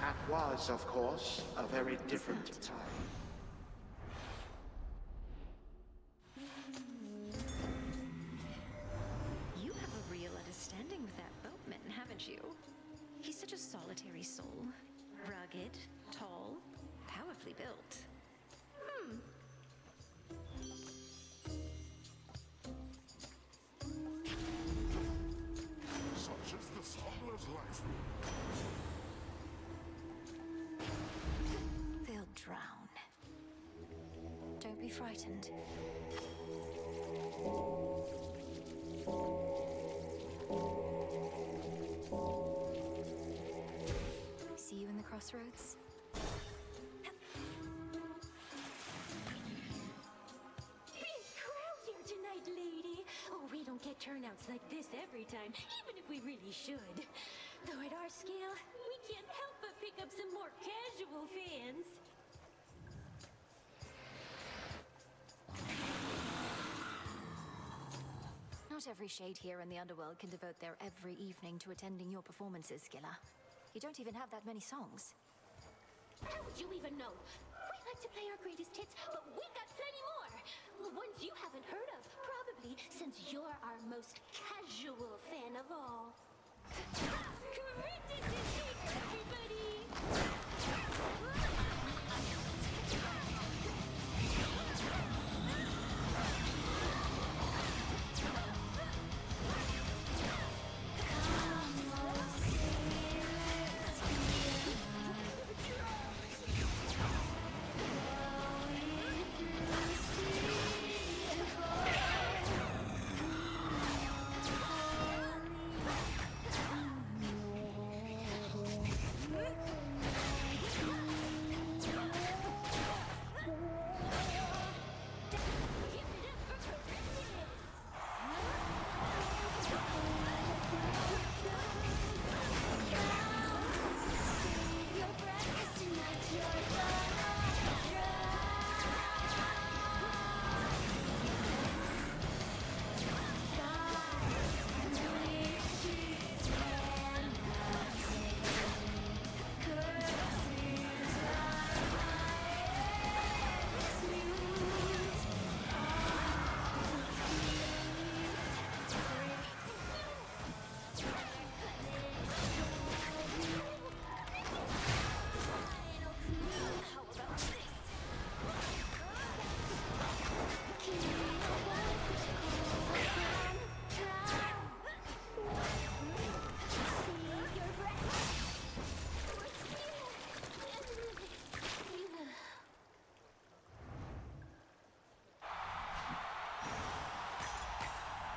Speaker 9: That was, of course, a very different time.
Speaker 20: You have a real understanding with that boatman, haven't you? He's such a solitary soul. Rugged, tall, powerfully built.
Speaker 8: Such is the smuggler's life.
Speaker 1: They'll drown. Don't be frightened. See you in the crossroads?
Speaker 11: Big crowd here tonight, lady. Oh, we don't get turnouts like this every time, even if we really should. Though at our scale, we can't help but pick up some more casual fans.
Speaker 1: Not every shade here in the underworld can devote their every evening to attending your performances, Skilla. You don't even have that many songs.
Speaker 11: How would you even know? We like to play our greatest hits, but we got plenty more. Ones you haven't heard of, probably, since you're our most casual fan of all. Courageous is here, everybody!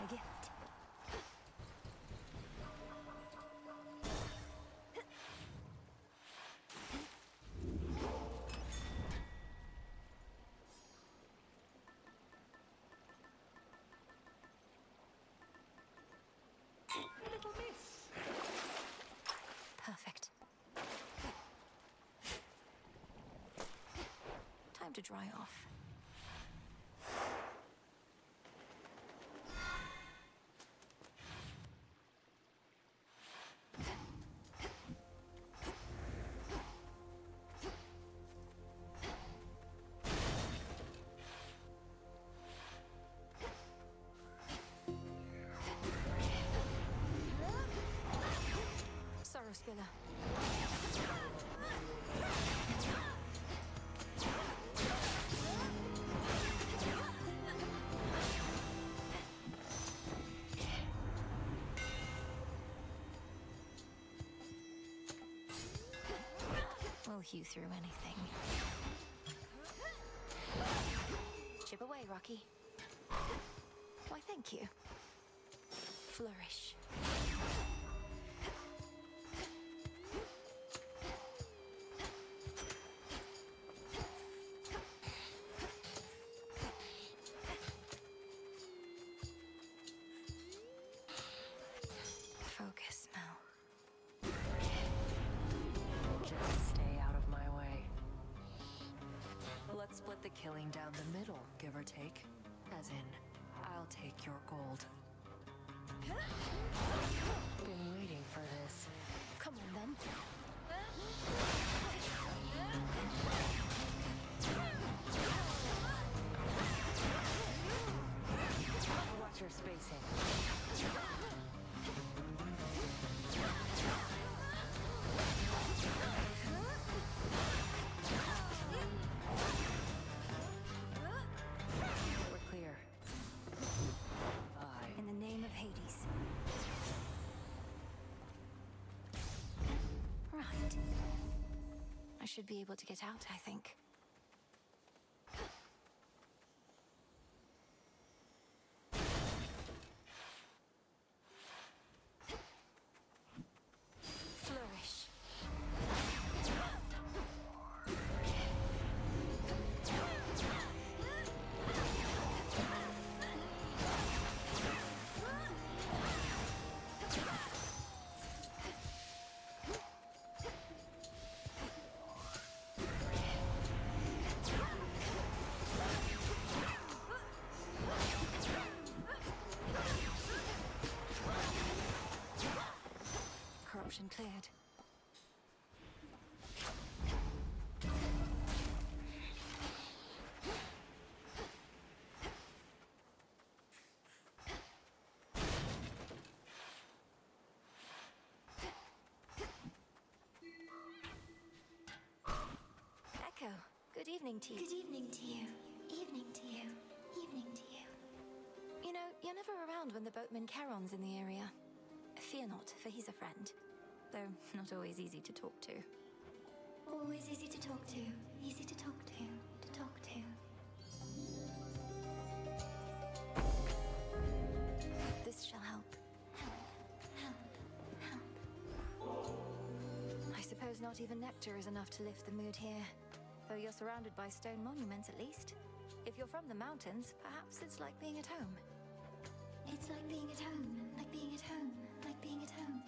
Speaker 1: A gift.
Speaker 6: Little miss.
Speaker 1: Perfect. Time to dry off. Sorrow Spiller. hew through anything. Chip away, Rocky. Why, thank you. Flourish. Focus now.
Speaker 21: Just stay out of my way. Let's split the killing down the middle, give or take. As in, I'll take your gold. Been waiting for this.
Speaker 1: Come on, then.
Speaker 21: Watch your spacing. We're clear.
Speaker 1: In the name of Hades. Right. I should be able to get out, I think. Flourish. Corruption cleared. Echo, good evening to you.
Speaker 3: Good evening to you. Evening to you. Evening to you.
Speaker 1: You know, you're never around when the boatman Charon's in the area. Fear not, for he's a friend. Though not always easy to talk to.
Speaker 3: Always easy to talk to. Easy to talk to. To talk to.
Speaker 1: This shall help. I suppose not even nectar is enough to lift the mood here. Though you're surrounded by stone monuments at least. If you're from the mountains, perhaps it's like being at home.
Speaker 3: It's like being at home. Like being at home. Like being at home.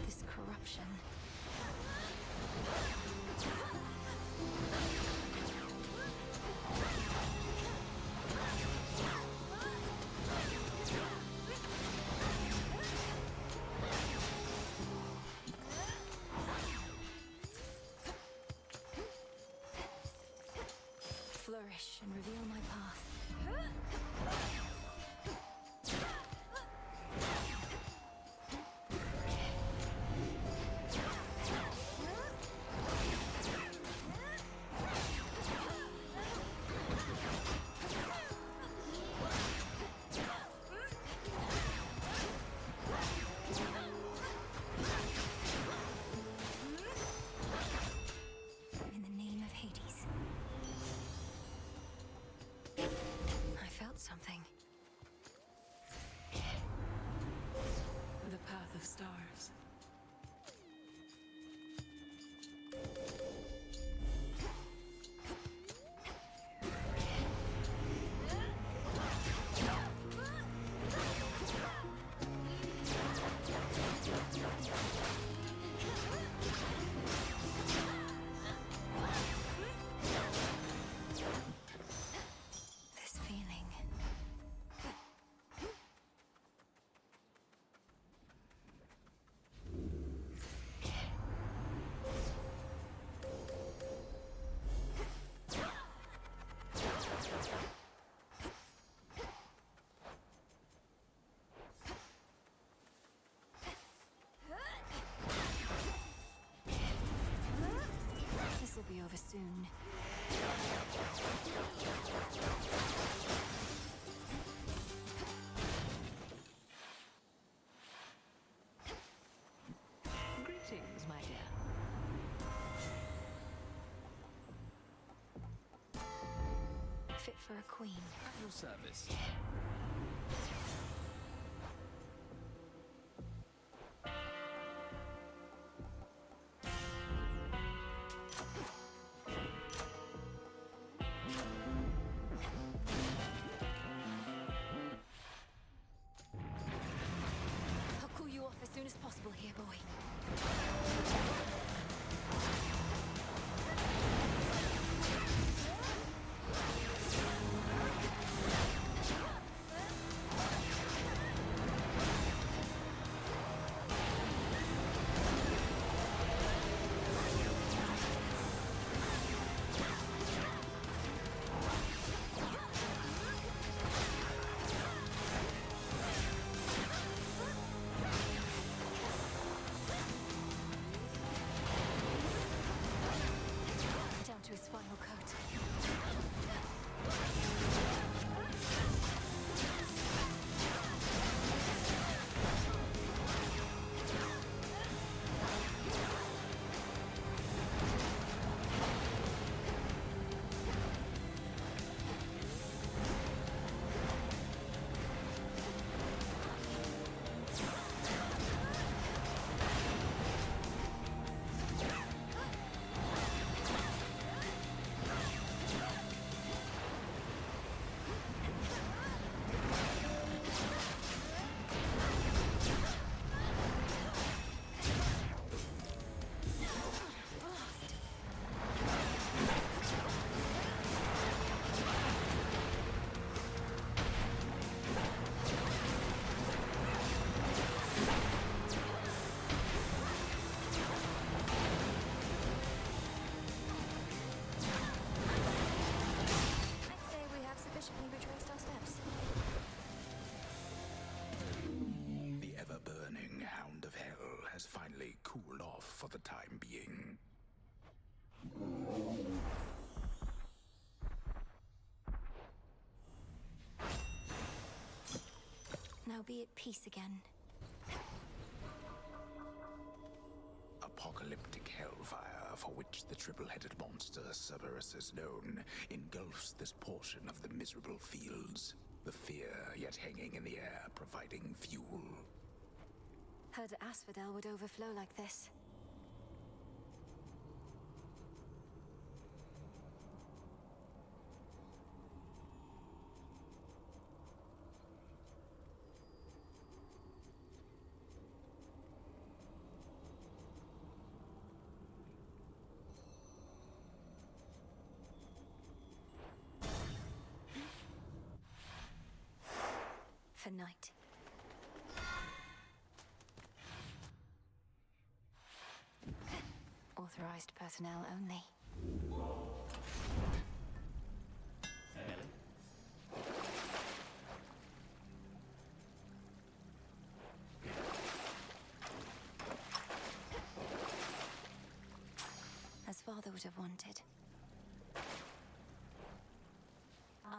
Speaker 1: This corruption. Flourish and reveal my path. In the name of Hades. I felt something. Fit for a queen.
Speaker 16: At your service.
Speaker 1: I'll call you off as soon as possible here, boy. Down to his final coat. I'd say we have sufficiently retraced our steps.
Speaker 10: The ever-burning Hound of Hell has finally cooled off for the time being.
Speaker 1: Now be at peace again.
Speaker 10: Apocalyptic hellfire, for which the triple-headed monster Cerberus is known, engulfs this portion of the miserable fields. The fear yet hanging in the air, providing fuel.
Speaker 1: Heard Asphodel would overflow like this. For night. Authorized personnel only. As father would have wanted.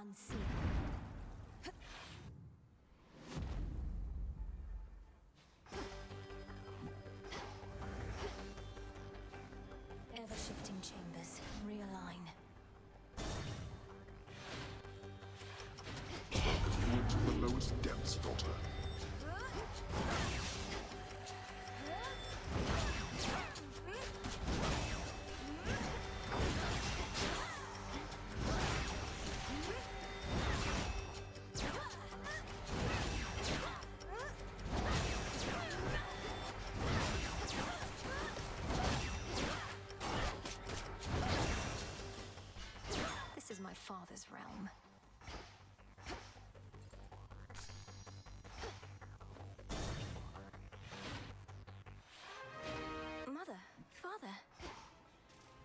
Speaker 1: Unseen. Ever-shifting chambers. Realign.
Speaker 8: Welcome you into the lowest depths, daughter.
Speaker 1: This is my father's realm. Mother, father.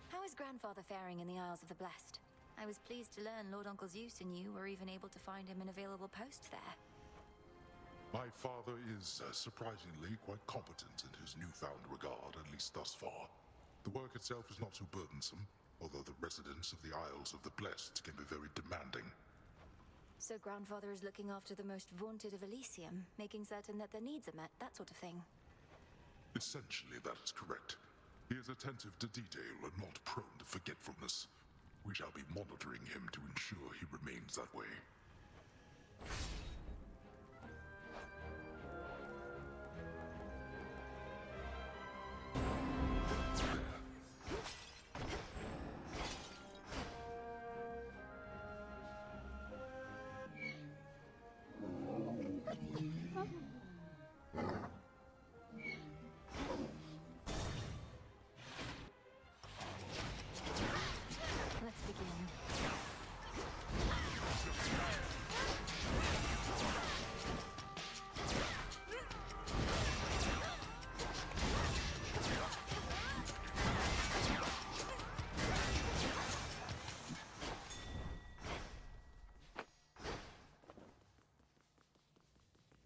Speaker 1: How is grandfather faring in the Isles of the Blessed? I was pleased to learn Lord Uncle Zeus and you were even able to find him an available post there.
Speaker 8: My father is surprisingly quite competent in his newfound regard, at least thus far. The work itself is not too burdensome, although the residents of the Isles of the Blessed can be very demanding.
Speaker 1: So grandfather is looking after the most vaunted of Elysium, making certain that their needs are met, that sort of thing.
Speaker 8: Essentially, that is correct. He is attentive to detail and not prone to forgetfulness. We shall be monitoring him to ensure he remains seems that way.
Speaker 1: Let's begin.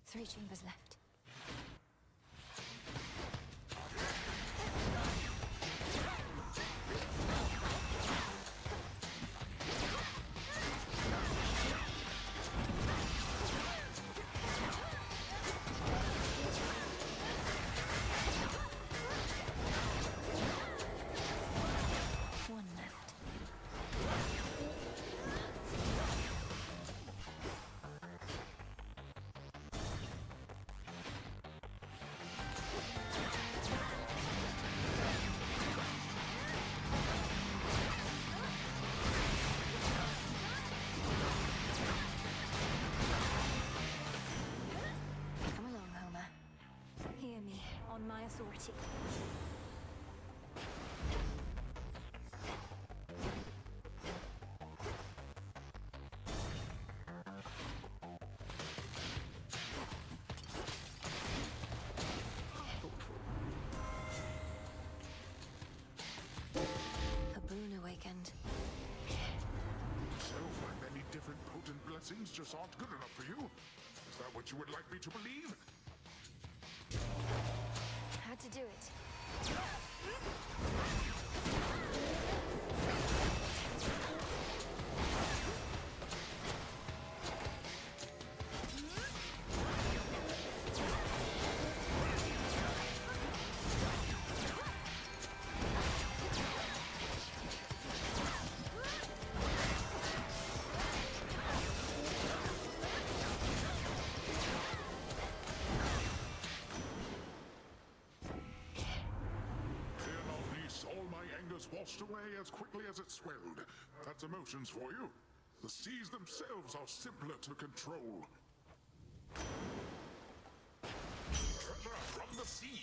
Speaker 1: Three chambers left. One left. Come along, Homer. Hear me, on my authority. A boon awakened.
Speaker 8: So, my many different potent blessings just aren't good enough for you? Is that what you would like me to believe?
Speaker 1: Had to do it.
Speaker 8: Fear not, niece. All my anger's washed away as quickly as it swelled. That's emotions for you. The seas themselves are simpler to control. Treasure from the sea!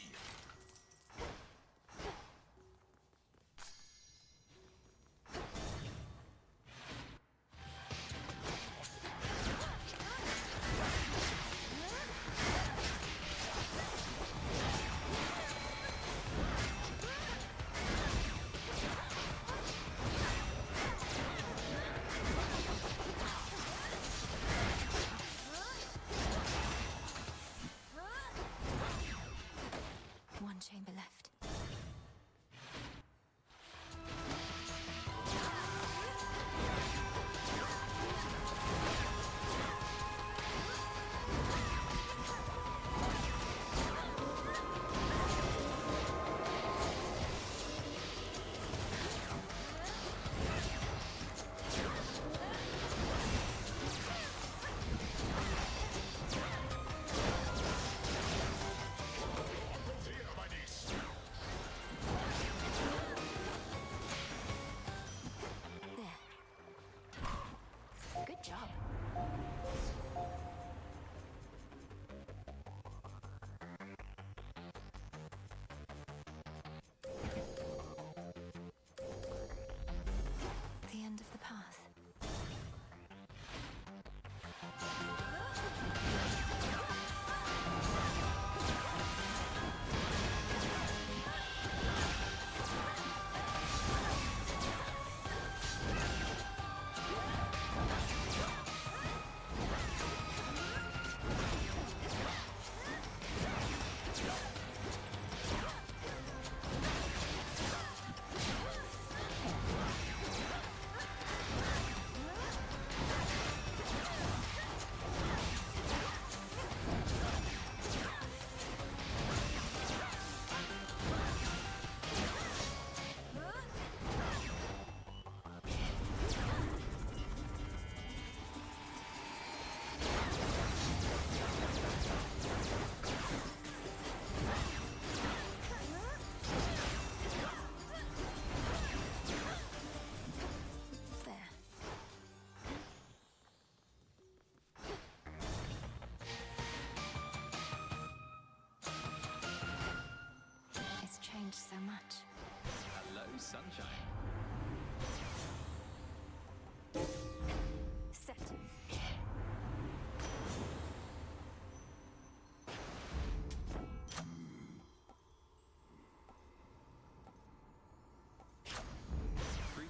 Speaker 1: One chamber left. Good job. The end of the path.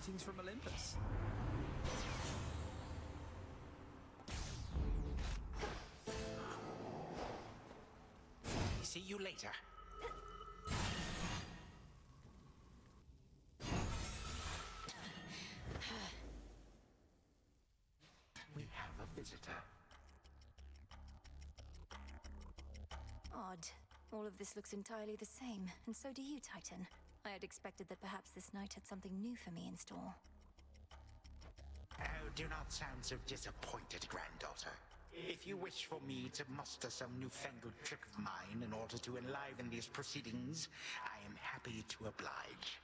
Speaker 16: Greetings from Olympus.
Speaker 10: See you later. We have a visitor.
Speaker 1: Odd. All of this looks entirely the same, and so do you, Titan. I had expected that perhaps this night had something new for me in store.
Speaker 10: Oh, do not sound so disappointed, granddaughter. If you wish for me to muster some newfangled trick of mine in order to enliven these proceedings, I am happy to oblige.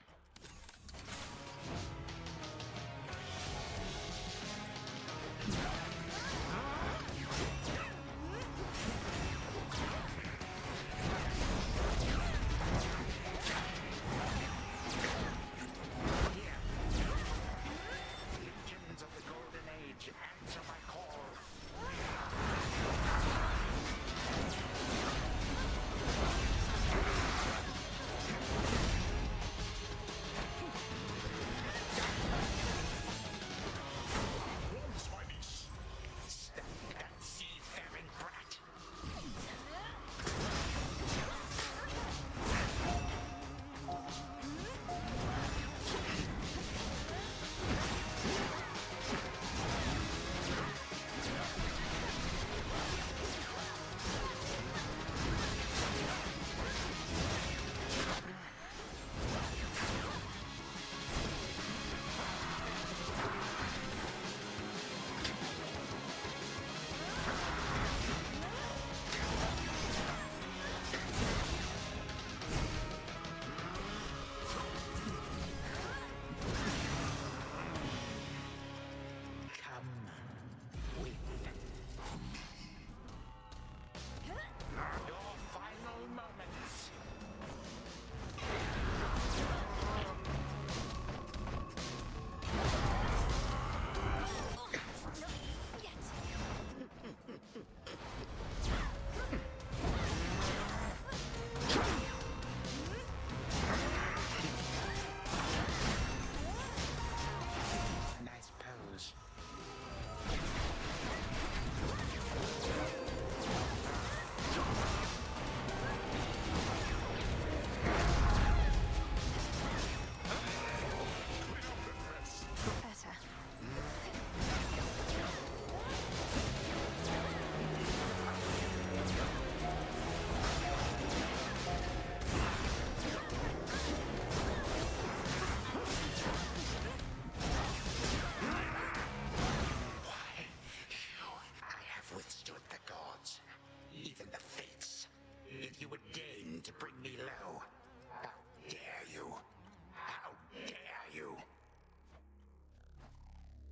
Speaker 10: Legions of the Golden Age, answer my call.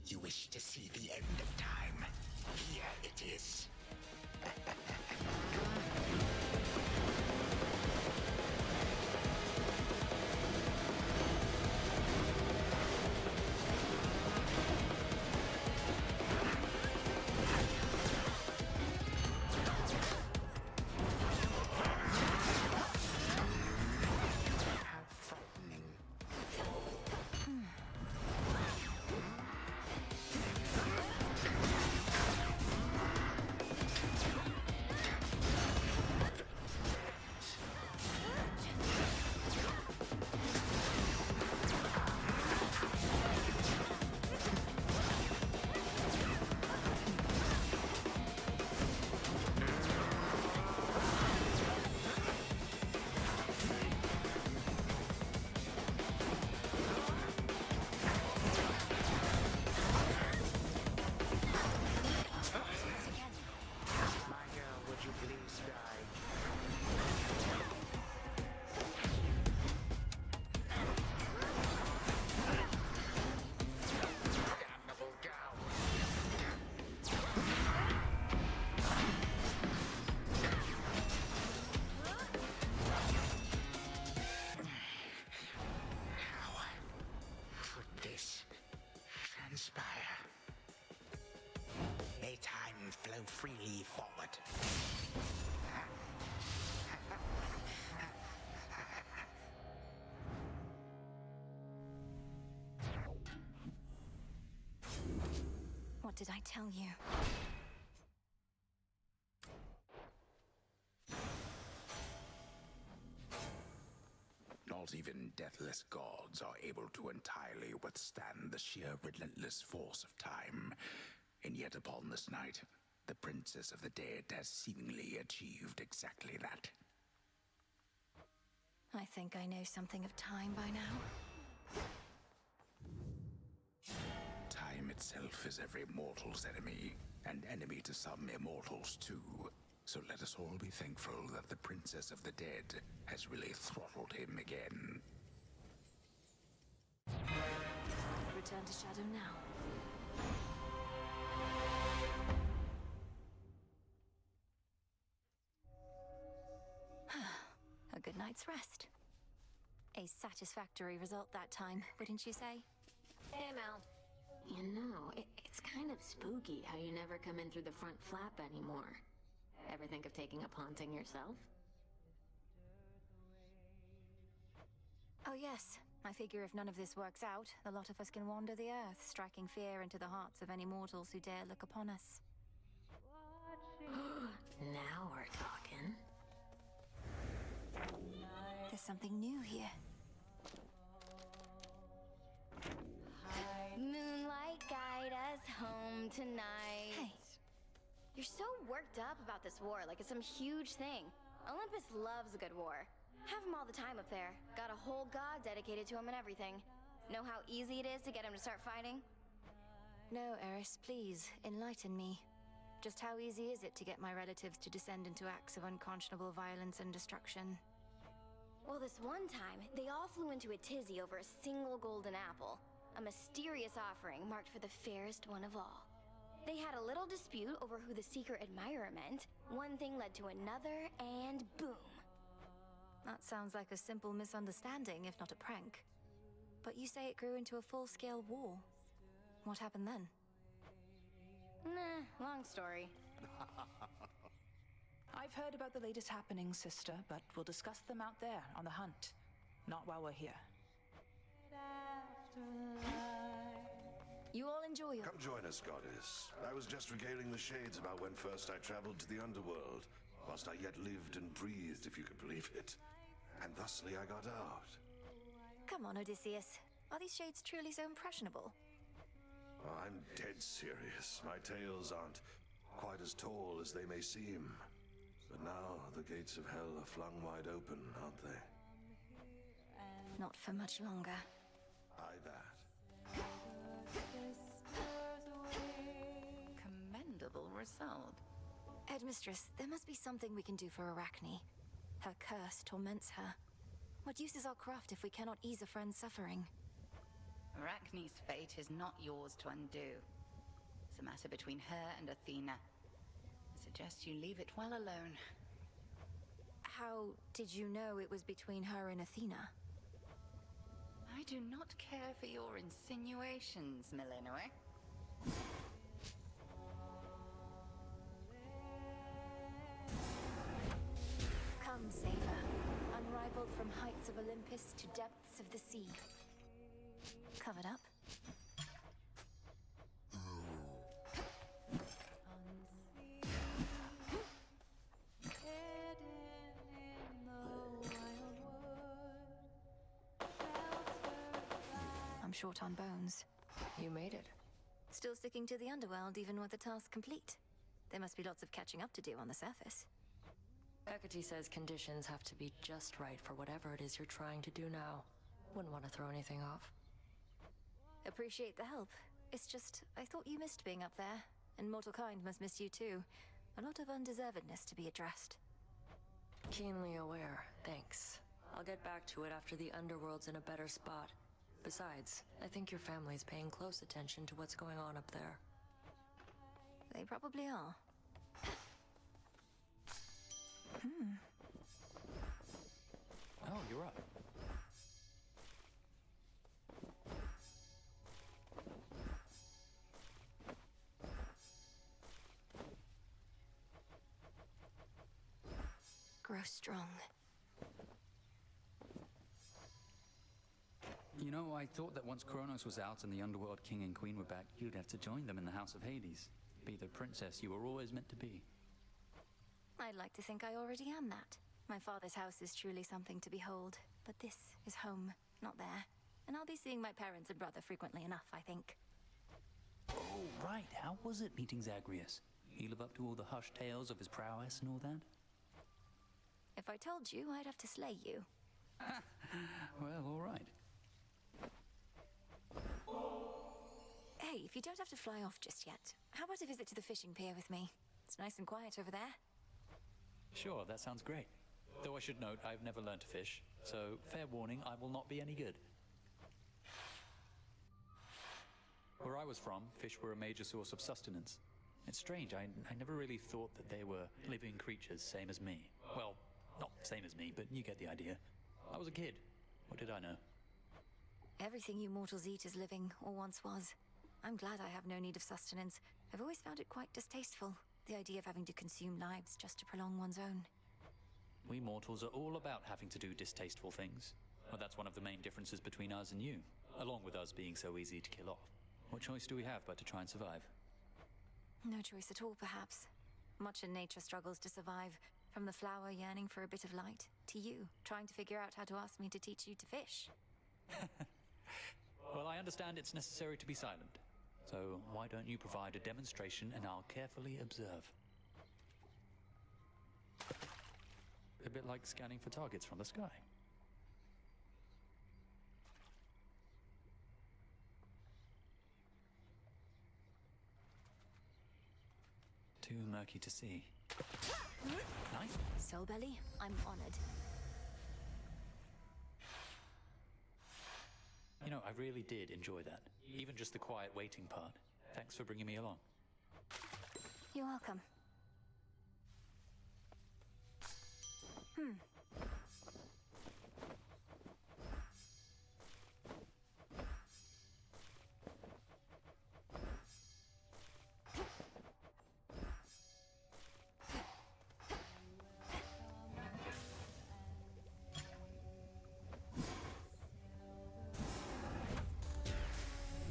Speaker 10: You wish to see the end of time? Here it is. May time flow freely forward.
Speaker 1: did I tell you?
Speaker 10: Not even deathless gods are able to entirely withstand the sheer relentless force of time. And yet upon this night, the Princess of the Dead has seemingly achieved exactly that.
Speaker 1: I think I know something of time by now.
Speaker 10: Time itself is every mortal's enemy, and enemy to some immortals too. So let us all be thankful that the Princess of the Dead has really throttled him again.
Speaker 1: Return to Shadow now. A good night's rest. A satisfactory result that time, wouldn't you say?
Speaker 2: Hey, Mel. You know, it's kind of spooky how you never come in through the front flap anymore. Ever think of taking up haunting yourself?
Speaker 1: Oh yes, I figure if none of this works out, a lot of us can wander the earth, striking fear into the hearts of any mortals who dare look upon us.
Speaker 2: Now we're talking.
Speaker 1: There's something new here.
Speaker 3: Moonlight, guide us home tonight.
Speaker 1: Hey.
Speaker 3: You're so worked up about this war, like it's some huge thing. Olympus loves a good war. Have him all the time up there. Got a whole god dedicated to him and everything. Know how easy it is to get him to start fighting?
Speaker 1: No, Eris, please, enlighten me. Just how easy is it to get my relatives to descend into acts of unconscionable violence and destruction?
Speaker 3: Well, this one time, they all flew into a tizzy over a single golden apple. A mysterious offering marked for the fairest one of all. They had a little dispute over who the secret admirer meant. One thing led to another, and boom.
Speaker 1: That sounds like a simple misunderstanding, if not a prank. But you say it grew into a full-scale war. What happened then?
Speaker 3: Nah, long story.
Speaker 6: I've heard about the latest happenings, sister, but we'll discuss them out there on the hunt. Not while we're here.
Speaker 1: You all enjoy your...
Speaker 12: Come join us, Goddess. I was just regaling the shades about when first I traveled to the underworld, whilst I yet lived and breathed, if you can believe it. And thusly I got out.
Speaker 1: Come on, Odysseus. Are these shades truly so impressionable?
Speaker 12: Oh, I'm dead serious. My tales aren't quite as tall as they may seem. But now the gates of hell are flung wide open, aren't they?
Speaker 1: Not for much longer.
Speaker 12: Aye, that.
Speaker 7: Commendable result.
Speaker 1: Headmistress, there must be something we can do for Arachne. Her curse torments her. What use is our craft if we cannot ease a friend's suffering?
Speaker 7: Arachne's fate is not yours to undo. It's a matter between her and Athena. I suggest you leave it well alone.
Speaker 1: How did you know it was between her and Athena?
Speaker 7: I do not care for your insinuations, Melinoe.
Speaker 1: Come, Saver. Unrivaled from heights of Olympus to depths of the sea. Covered up? I'm short on bones.
Speaker 21: You made it.
Speaker 1: Still sticking to the underworld even with the task complete. There must be lots of catching up to do on the surface.
Speaker 21: Hecate says conditions have to be just right for whatever it is you're trying to do now. Wouldn't want to throw anything off.
Speaker 1: Appreciate the help. It's just, I thought you missed being up there, and mortal kind must miss you too. A lot of undeservedness to be addressed.
Speaker 21: Keenly aware, thanks. I'll get back to it after the underworld's in a better spot. Besides, I think your family's paying close attention to what's going on up there.
Speaker 1: They probably are.
Speaker 16: Oh, you're up.
Speaker 1: Grow strong.
Speaker 5: You know, I thought that once Kronos was out and the Underworld King and Queen were back, you'd have to join them in the House of Hades. Be the princess you were always meant to be.
Speaker 1: I'd like to think I already am that. My father's house is truly something to behold, but this is home, not there. And I'll be seeing my parents and brother frequently enough, I think.
Speaker 5: Oh, right. How was it meeting Zagreus? He live up to all the hushed tales of his prowess and all that?
Speaker 1: If I told you, I'd have to slay you.
Speaker 5: Well, all right.
Speaker 1: Hey, if you don't have to fly off just yet, how about a visit to the fishing pier with me? It's nice and quiet over there.
Speaker 5: Sure, that sounds great. Though I should note, I've never learned to fish, so fair warning, I will not be any good. Where I was from, fish were a major source of sustenance. It's strange, I never really thought that they were living creatures, same as me. Well, not same as me, but you get the idea. I was a kid. What did I know?
Speaker 1: Everything you mortals eat is living, or once was. I'm glad I have no need of sustenance. I've always found it quite distasteful, the idea of having to consume lives just to prolong one's own.
Speaker 5: We mortals are all about having to do distasteful things. Well, that's one of the main differences between us and you, along with us being so easy to kill off. What choice do we have but to try and survive?
Speaker 1: No choice at all, perhaps. Much in nature struggles to survive, from the flower yearning for a bit of light, to you, trying to figure out how to ask me to teach you to fish.
Speaker 5: Well, I understand it's necessary to be silent. So why don't you provide a demonstration and I'll carefully observe. A bit like scanning for targets from the sky. Too murky to see. Nice.
Speaker 1: Soulbelly, I'm honored.
Speaker 5: You know, I really did enjoy that. Even just the quiet waiting part. Thanks for bringing me along.
Speaker 1: You're welcome.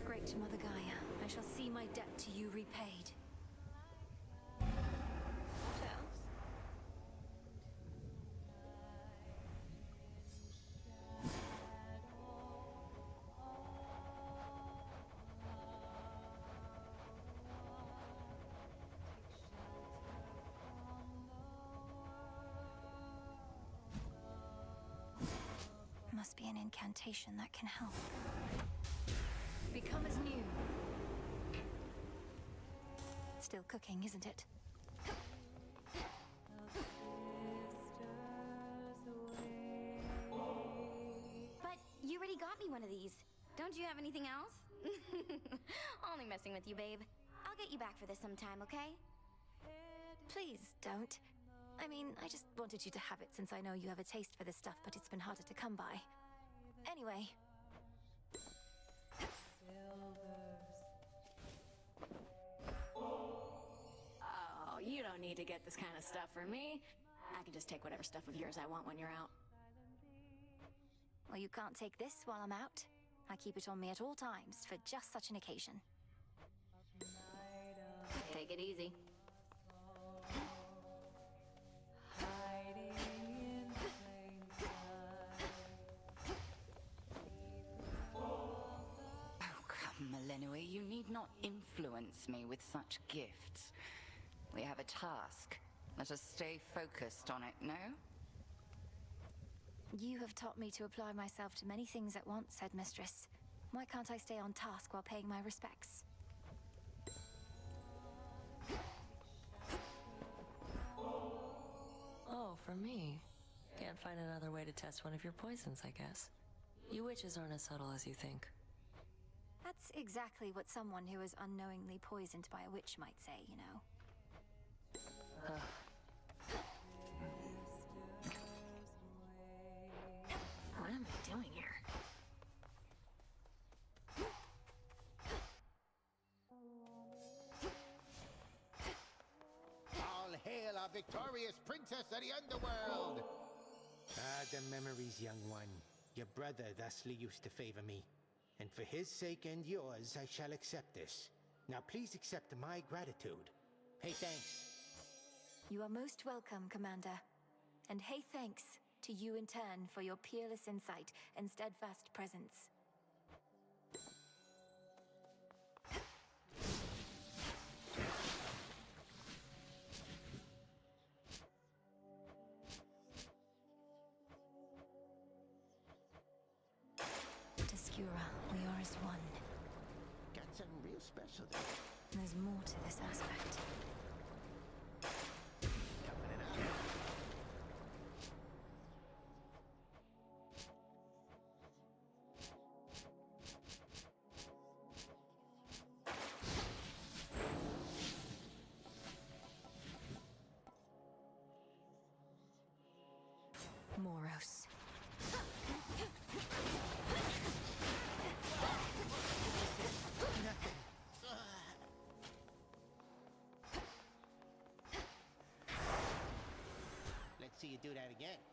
Speaker 1: Great Mother Gaia, I shall see my debt to you repaid. What else? Must be an incantation that can help. Become as new. Still cooking, isn't it?
Speaker 22: But you already got me one of these. Don't you have anything else? Only messing with you, babe. I'll get you back for this sometime, okay?
Speaker 1: Please don't. I mean, I just wanted you to have it since I know you have a taste for this stuff, but it's been harder to come by. Anyway.
Speaker 2: Oh, you don't need to get this kind of stuff for me. I can just take whatever stuff of yours I want when you're out.
Speaker 1: Well, you can't take this while I'm out. I keep it on me at all times for just such an occasion.
Speaker 2: Take it easy.
Speaker 7: Melenui, you need not influence me with such gifts. We have a task. Let us stay focused on it, no?
Speaker 1: You have taught me to apply myself to many things at once, Headmistress. Why can't I stay on task while paying my respects?
Speaker 21: Oh, for me? Can't find another way to test one of your poisons, I guess. You witches aren't as subtle as you think.
Speaker 1: That's exactly what someone who is unknowingly poisoned by a witch might say, you know.
Speaker 2: What am I doing here?
Speaker 14: All hail our victorious princess of the underworld! Ah, the memories, young one. Your brother thusly used to favor me, and for his sake and yours, I shall accept this. Now please accept my gratitude. Hey, thanks.
Speaker 1: You are most welcome, Commander. And hey, thanks to you in turn for your peerless insight and steadfast presence. Obscura, we are as one.
Speaker 9: Got something real special there.
Speaker 1: There's more to this aspect.
Speaker 9: Coming it up.
Speaker 1: Moros.
Speaker 14: Let's see you do that again.